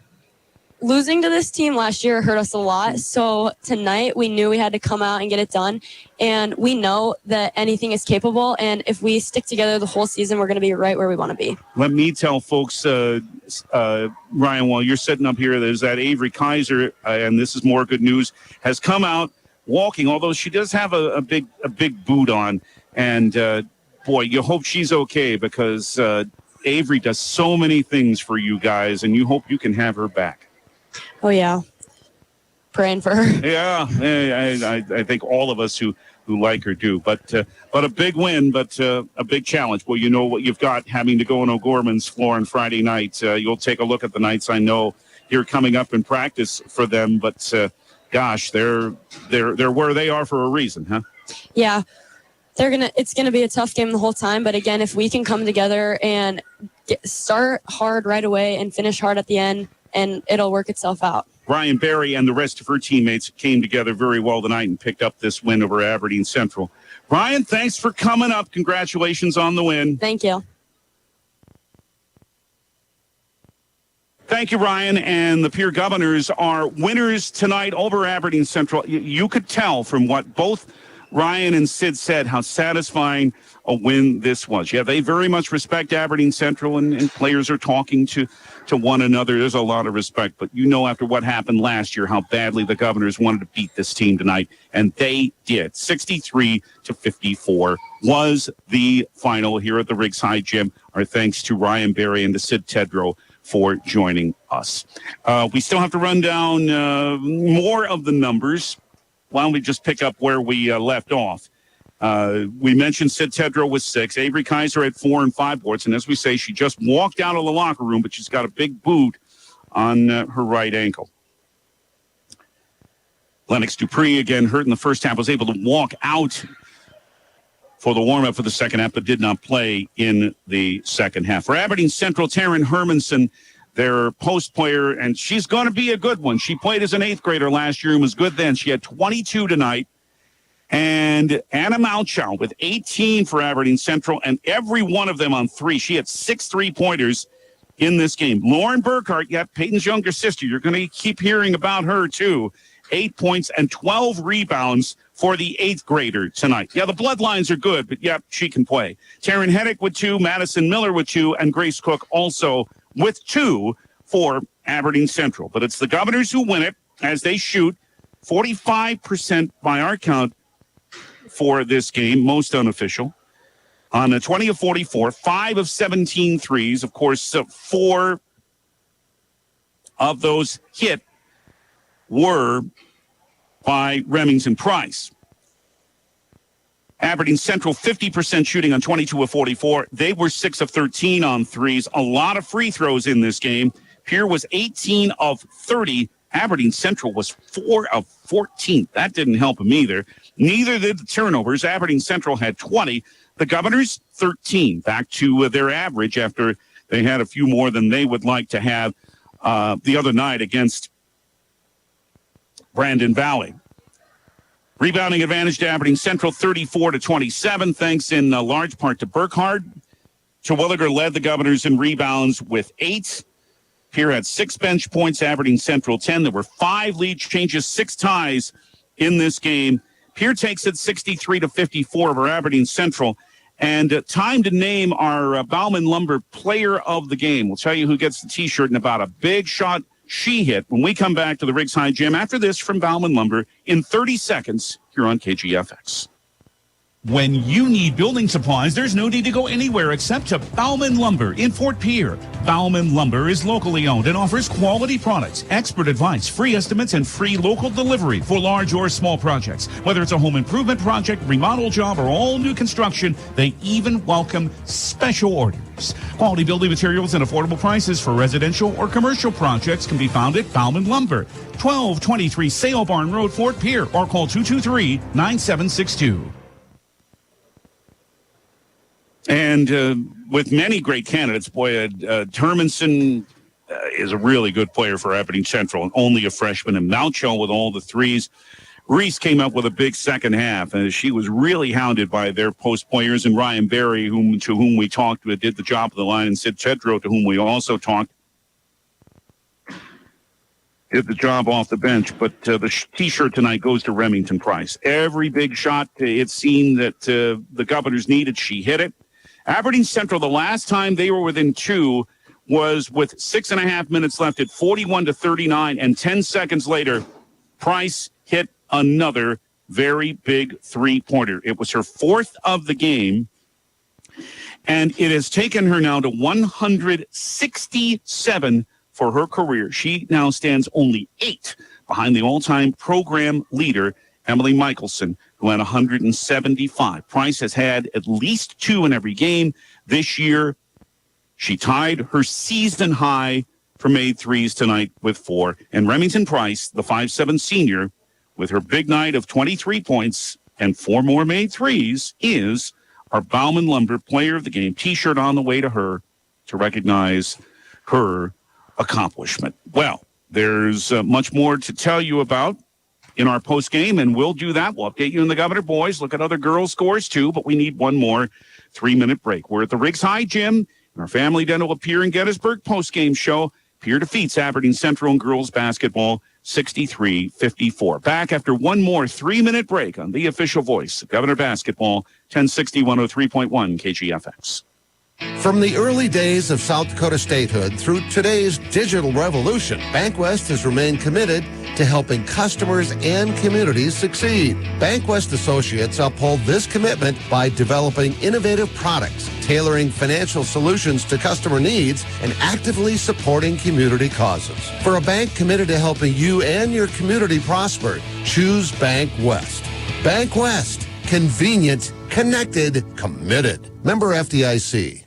losing to this team last year hurt us a lot. So tonight we knew we had to come out and get it done. And we know that anything is capable. And if we stick together the whole season, we're going to be right where we want to be. Let me tell folks, Ryan, while you're sitting up here, there's that Avery Kaiser, and this is more good news, has come out walking, although she does have a big boot on. And, boy, you hope she's okay because Avery does so many things for you guys, and you hope you can have her back. Oh, yeah. Praying for her. Yeah, I think all of us who like her do. But a big win, but a big challenge. Well, you know what you've got having to go on O'Gorman's floor on Friday night. You'll take a look at the nights I know here coming up in practice for them. But, gosh, they're where they are for a reason, huh? Yeah. It's gonna be a tough game the whole time. But, again, if we can come together and start hard right away and finish hard at the end, and it'll work itself out. Brian Barry and the rest of her teammates came together very well tonight and picked up this win over Aberdeen Central. Brian, thanks for coming up. Congratulations on the win. Thank you. Thank you, Ryan. And the Pierre Governors are winners tonight over Aberdeen Central. You could tell from what both Ryan and Sid said how satisfying a win this was. Yeah, they very much respect Aberdeen Central, and players are talking to one another. There's a lot of respect, but you know after what happened last year how badly the Governors wanted to beat this team tonight, and they did. 63-54 was the final here at the Riggs High Gym. Our thanks to Ryan Barry and to Sid Tedrow for joining us. We still have to run down more of the numbers. Why don't we just pick up where we left off? We mentioned Sid Tedrow with 6. Avery Kaiser had 4 and 5 boards. And as we say, she just walked out of the locker room, but she's got a big boot on her right ankle. Lennox Dupree, again, hurt in the first half, was able to walk out for the warm-up for the second half, but did not play in the second half. For Aberdeen Central, Taryn Hermanson, their post player, and she's going to be a good one. She played as an 8th grader last year and was good then. She had 22 tonight. And Anna Malchow with 18 for Aberdeen Central, and every one of them on 3. She had 6 3-pointers in this game. Lauren Burkhart, Peyton's younger sister. You're going to keep hearing about her, too. 8 points and 12 rebounds for the 8th grader tonight. Yeah, the bloodlines are good, but, she can play. Taryn Heddick with 2, Madison Miller with 2, and Grace Cook also with 2 for Aberdeen Central. But it's the Governors who win it as they shoot 45% by our count for this game, most unofficial. On a 20 of 44, 5 of 17 threes. Of course, 4 of those hit were by Remington Price. Aberdeen Central, 50% shooting on 22 of 44. They were 6 of 13 on threes. A lot of free throws in this game. Pierre was 18 of 30. Aberdeen Central was 4 of 14. That didn't help them either. Neither did the turnovers. Aberdeen Central had 20. The Governors, 13. Back to their average after they had a few more than they would like to have the other night against Brandon Valley. Rebounding advantage to Aberdeen Central, 34-27, thanks in large part to Burkhart. Terwilliger led the Governors in rebounds with 8. Pierre had 6 bench points, Aberdeen Central 10. There were 5 lead changes, 6 ties in this game. Pierre takes it 63-54 over Aberdeen Central. And time to name our Bauman Lumber player of the game. We'll tell you who gets the T-shirt in about a big shot she hit when we come back to the Riggs High Gym after this from Bauman Lumber in 30 seconds here on KGFX. When you need building supplies, there's no need to go anywhere except to Bauman Lumber in Fort Pierre. Bauman Lumber is locally owned and offers quality products, expert advice, free estimates, and free local delivery for large or small projects. Whether it's a home improvement project, remodel job, or all new construction, they even welcome special orders. Quality building materials and affordable prices for residential or commercial projects can be found at Bauman Lumber, 1223 Sale Barn Road, Fort Pierre, or call 223-9762. And with many great candidates, Termanson is a really good player for Aberdeen Central, and only a freshman. And Malcho with all the threes. Reese came up with a big second half, and she was really hounded by their post players. And Ryan Berry, to whom we talked, did the job of the line, and Sid Tedrow, to whom we also talked, did the job off the bench. But the T-shirt tonight goes to Remington Price. Every big shot it seemed that the Governors needed, she hit it. Aberdeen Central, the last time they were within two was with 6.5 minutes left at 41-39, and 10 seconds later, Price hit another very big three-pointer. It was her fourth of the game, and it has taken her now to 167 for her career. She now stands only 8 behind the all-time program leader, Emily Michelson, who had 175. Price has had at least 2 in every game. This year, she tied her season high for made threes tonight with 4. And Remington Price, the 5'7" senior, with her big night of 23 points and 4 more made threes, is our Bauman Lumber Player of the Game. T-shirt on the way to her to recognize her accomplishment. Well, there's much more to tell you about in our post game, and we'll do that. We'll update you in the Governor boys, look at other girls' scores too, but we need one more 3-minute break. We're at the Riggs High Gym in our Family Dental of Pierre and Gettysburg post game show. Pierre defeats Aberdeen Central in girls basketball 63-54. Back after one more 3-minute break on the official voice of Governor Basketball, 1060 103.1 KGFX. From the early days of South Dakota statehood through today's digital revolution, BankWest has remained committed to helping customers and communities succeed. BankWest Associates uphold this commitment by developing innovative products, tailoring financial solutions to customer needs, and actively supporting community causes. For a bank committed to helping you and your community prosper, choose BankWest. BankWest. Convenient, connected, committed. Member FDIC.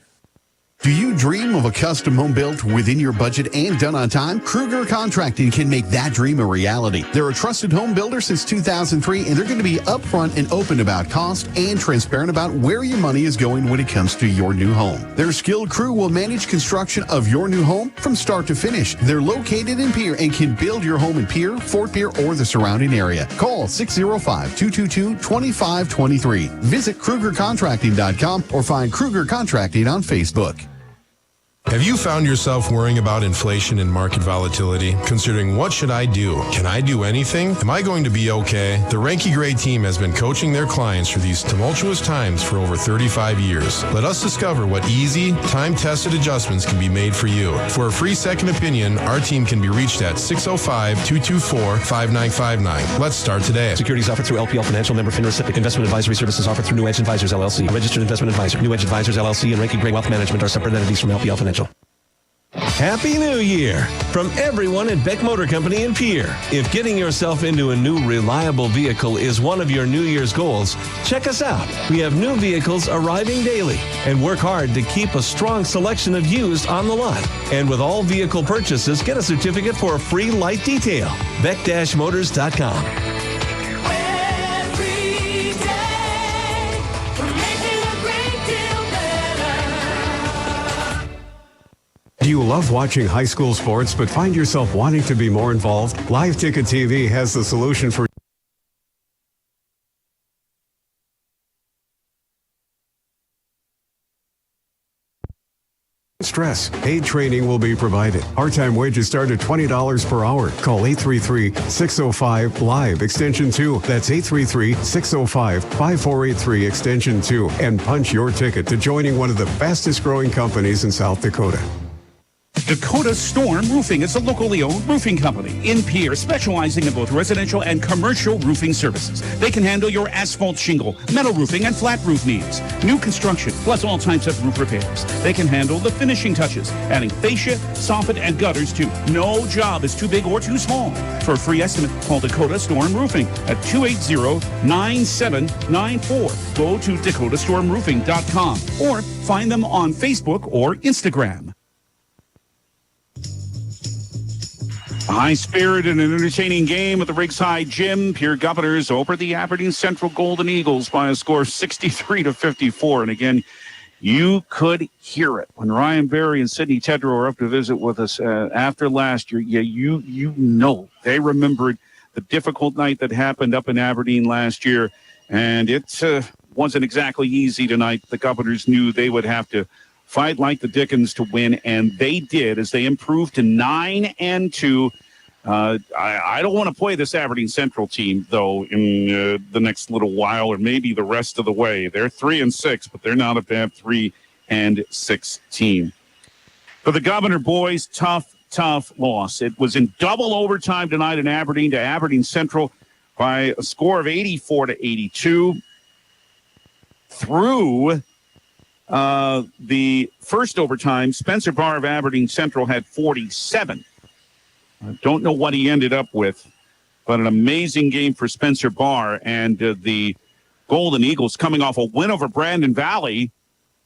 Do you dream of a custom home built within your budget and done on time? Kruger Contracting can make that dream a reality. They're a trusted home builder since 2003, and they're going to be upfront and open about cost and transparent about where your money is going when it comes to your new home. Their skilled crew will manage construction of your new home from start to finish. They're located in Pierre and can build your home in Pierre, Fort Pierre, or the surrounding area. Call 605-222-2523. Visit KrugerContracting.com or find Kruger Contracting on Facebook. Have you found yourself worrying about inflation and market volatility? Considering what should I do? Can I do anything? Am I going to be okay? The Ranky Gray team has been coaching their clients through these tumultuous times for over 35 years. Let us discover what easy, time-tested adjustments can be made for you. For a free second opinion, our team can be reached at 605-224-5959. Let's start today. Securities offered through LPL Financial, member FINRA. Investment advisory services offered through New Edge Advisors, LLC. A registered investment advisor. New Edge Advisors, LLC and Ranky Gray Wealth Management are separate entities from LPL Financial. Happy New Year from everyone at Beck Motor Company in Pierre. If getting yourself into a new reliable vehicle is one of your New Year's goals, check us out. We have new vehicles arriving daily and work hard to keep a strong selection of used on the lot. And with all vehicle purchases, get a certificate for a free light detail. Beck-Motors.com. Do you love watching high school sports but find yourself wanting to be more involved? Live Ticket TV has the solution for stress. Paid training will be provided. Part-time wages start at $20 per hour. Call 833-605-LIVE, extension 2. That's 833-605-5483, extension 2. And punch your ticket to joining one of the fastest growing companies in South Dakota. Dakota Storm Roofing is a locally owned roofing company in Pierre, specializing in both residential and commercial roofing services. They can handle your asphalt shingle, metal roofing, and flat roof needs. New construction, plus all types of roof repairs. They can handle the finishing touches, adding fascia, soffit, and gutters too. No job is too big or too small. For a free estimate, call Dakota Storm Roofing at 280-9794. Go to dakotastormroofing.com or find them on Facebook or Instagram. A high-spirited and entertaining game at the Rigside Gym. Pierre Governors over the Aberdeen Central Golden Eagles by a score of 63-54. And again, you could hear it when Ryan Berry and Sidney Tedrow were up to visit with us after last year. Yeah, you know they remembered the difficult night that happened up in Aberdeen last year, and it wasn't exactly easy tonight. The Governors knew they would have to fight like the Dickens to win, and they did as they improved to 9-2. I don't want to play this Aberdeen Central team, though, in the next little while or maybe the rest of the way. They're 3-6, but they're not a bad 3-6 team. For the Governor boys, tough loss. It was in double overtime tonight in Aberdeen to Aberdeen Central by a score of 84-82. Through the first overtime, Spencer Barr of Aberdeen Central had 47. I don't know what he ended up with, but an amazing game for Spencer Barr. And the Golden Eagles coming off a win over Brandon Valley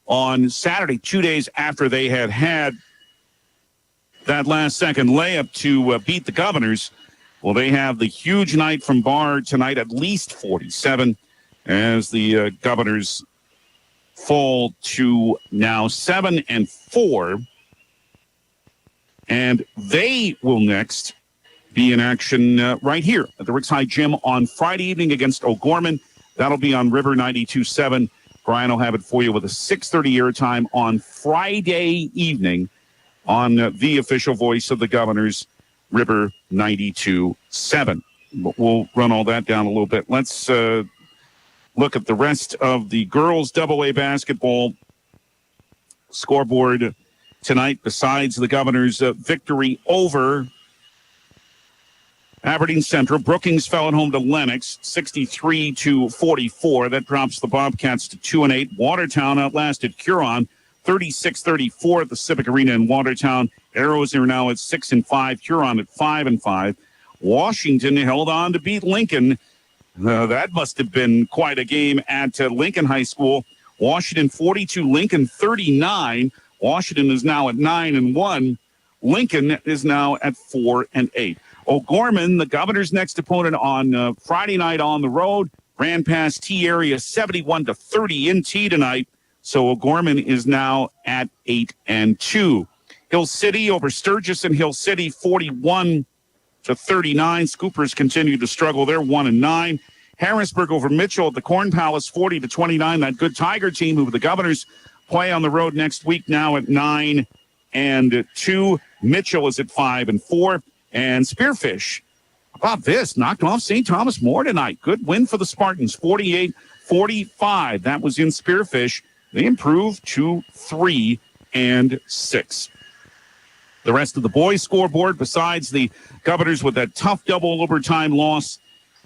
on Saturday, 2 days after they had that last-second layup to beat the Governors. Well, they have the huge night from Barr tonight, at least 47, as the Governors fall to now 7-4, and they will next be in action right here at the Rigside Gym on Friday evening against O'Gorman. That'll be on River 92.7. Brian will have it for you with a 6:30 airtime on Friday evening on the official voice of the Governors, River 92.7. We'll run all that down a little bit. Let's look at the rest of the girls' AA basketball scoreboard tonight. Besides the Governors' victory over Aberdeen Central, Brookings fell at home to Lennox, 63-44. That drops the Bobcats to 2-8. Watertown outlasted Huron, 36-34 at the Civic Arena in Watertown. Arrows are now at 6-5. Huron at 5-5. Washington held on to beat Lincoln. That must have been quite a game at Lincoln High School. Washington 42, Lincoln 39. Washington is now at 9-1. Lincoln is now at 4-8. O'Gorman, the Governors' next opponent on Friday night on the road, ran past T area 71-30 in T tonight. So O'Gorman is now at 8-2. Hill City over Sturgis and Hill City 41-39. Scoopers continue to struggle. They're 1-9. Harrisburg over Mitchell at the Corn Palace 40-29. That good Tiger team who the Governors play on the road next week now at 9-2. Mitchell is at 5-4. And Spearfish, how about this? Knocked off St. Thomas More tonight. Good win for the Spartans, 48-45. That was in Spearfish. They improved to 3-6. The rest of the boys' scoreboard, besides the Governors with that tough double overtime loss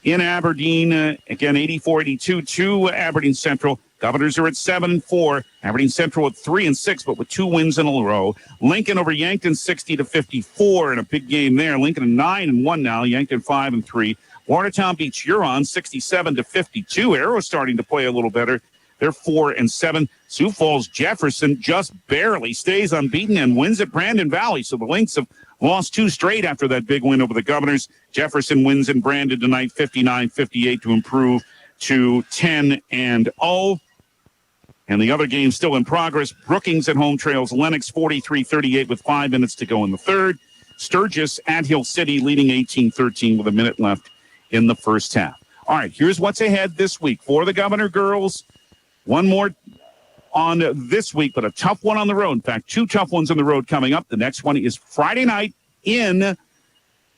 in Aberdeen, again, 84-82 to Aberdeen Central. Governors are at 7-4. Aberdeen Central at 3-6, but with 2 wins in a row. Lincoln over Yankton 60-54 in a big game there. Lincoln at 9-1 now. Yankton 5-3. Watertown beats Huron 67-52. Arrow starting to play a little better. They're 4-7. Sioux Falls Jefferson just barely stays unbeaten and wins at Brandon Valley. So the Lynx have lost 2 straight after that big win over the Governors. Jefferson wins in Brandon tonight 59-58 to improve to 10-0. And the other game still in progress. Brookings at home trails Lennox 43-38 with 5 minutes to go in the third. Sturgis at Hill City leading 18-13 with a minute left in the first half. All right, here's what's ahead this week for the Governor girls. One more on this week, but a tough one on the road. In fact, 2 tough ones on the road coming up. The next one is Friday night in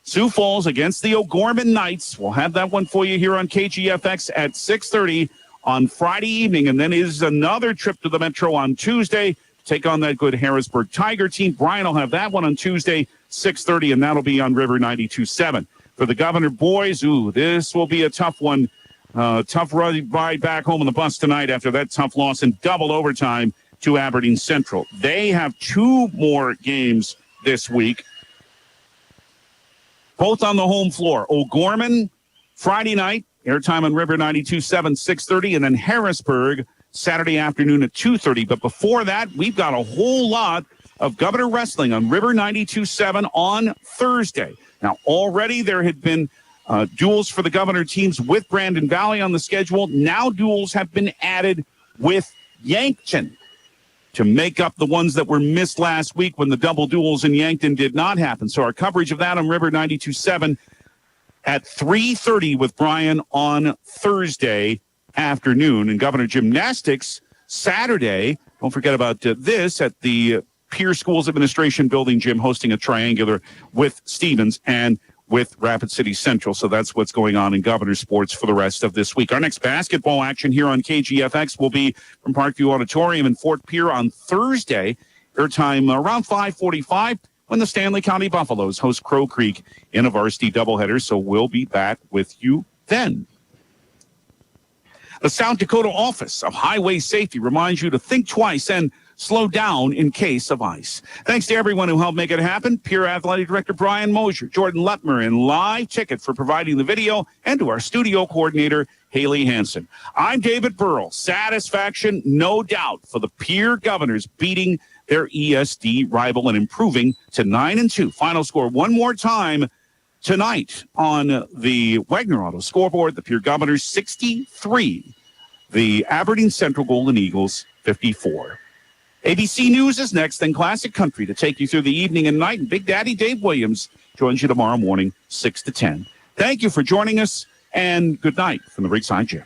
Sioux Falls against the O'Gorman Knights. We'll have that one for you here on KGFX at 6:30 on Friday evening. And then is another trip to the Metro on Tuesday take on that good Harrisburg Tiger team. Brian will have that one on Tuesday, 6:30, and that'll be on River 92.7. For the Governor boys, this will be a tough one. Tough ride back home on the bus tonight after that tough loss in double overtime to Aberdeen Central. They have 2 more games this week, both on the home floor. O'Gorman, Friday night, airtime on River 92.7, 6:30, and then Harrisburg, Saturday afternoon at 2:30. But before that, we've got a whole lot of Governor Wrestling on River 92.7 on Thursday. Now, already there had been duels for the Governor teams with Brandon Valley on the schedule. Now duels have been added with Yankton to make up the ones that were missed last week when the double duels in Yankton did not happen. So our coverage of that on River 92.7 at 3:30 with Brian on Thursday afternoon. And Governor Gymnastics Saturday, don't forget about this, at the Pierre Schools Administration Building Gym, hosting a triangular with Stevens and with Rapid City Central. So that's what's going on in Governor Sports for the rest of this week. Our next basketball action here on KGFX will be from Parkview Auditorium in Fort Pierre on Thursday. Airtime around 5:45 when the Stanley County Buffaloes host Crow Creek in a varsity doubleheader. So we'll be back with you then. The South Dakota Office of Highway Safety reminds you to think twice and slow down in case of ice. Thanks to everyone who helped make it happen. Pierre Athletic Director Brian Mosier, Jordan Lutmer, and Live Ticket for providing the video, and to our studio coordinator, Haley Hansen. I'm David Burrell. Satisfaction, no doubt, for the Pierre Governors beating their ESD rival and improving to 9-2. Final score one more time tonight on the Wagner Auto scoreboard. The Pierre Governors 63, the Aberdeen Central Golden Eagles 54. ABC News is next, then Classic Country to take you through the evening and night. And Big Daddy Dave Williams joins you tomorrow morning, 6 to 10. Thank you for joining us, and good night from the Ringside Gym.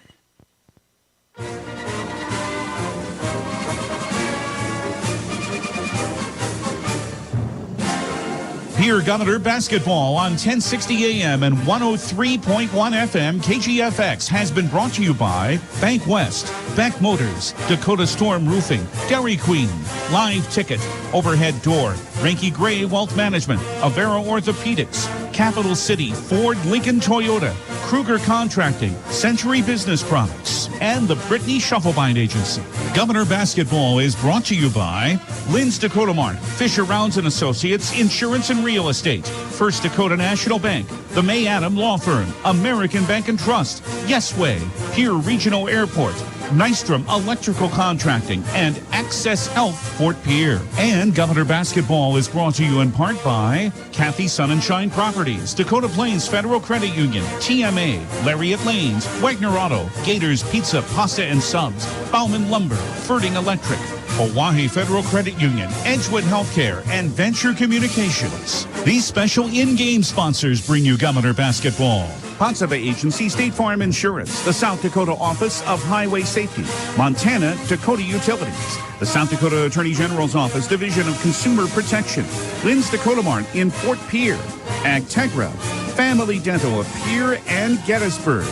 Pierre Governor basketball on 1060 AM and 103.1 FM KGFX has been brought to you by Bank West, Beck Motors, Dakota Storm Roofing, Dairy Queen, Live Ticket, Overhead Door, Ranky Gray Wealth Management, Avera Orthopedics, Capital City, Ford, Lincoln, Toyota, Kruger Contracting, Century Business Products, and the Brittany Shufflebind Agency. Governor basketball is brought to you by Lynn's Dakota Mart, Fisher Rounds and Associates, Insurance and Real Estate, First Dakota National Bank, the May Adam Law Firm, American Bank and Trust, Yesway, Pierre Regional Airport, Nystrom Electrical Contracting, and Access Health Fort Pierre. And Governor basketball is brought to you in part by Kathy Sun and Shine Properties, Dakota Plains Federal Credit Union, TMA, Lariat Lanes, Wagner Auto, Gators Pizza, Pasta and Subs, Bauman Lumber, Ferding Electric, Oahe Federal Credit Union, Edgewood Healthcare, and Venture Communications. These special in-game sponsors bring you Governor basketball. Ponce Agency, State Farm Insurance, the South Dakota Office of Highway Safety, Montana Dakota Utilities, the South Dakota Attorney General's Office, Division of Consumer Protection, Lynn's Dakota Mart in Fort Pierre, Agtegra, Family Dental of Pierre and Gettysburg,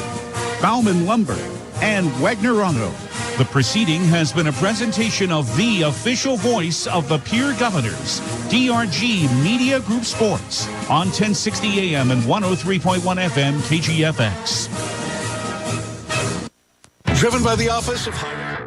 Bauman Lumber, and Wagner Auto. The proceeding has been a presentation of the official voice of the Pierre Governors, DRG Media Group Sports, on 1060 AM and 103.1 FM KGFX. Driven by the Office of Highway.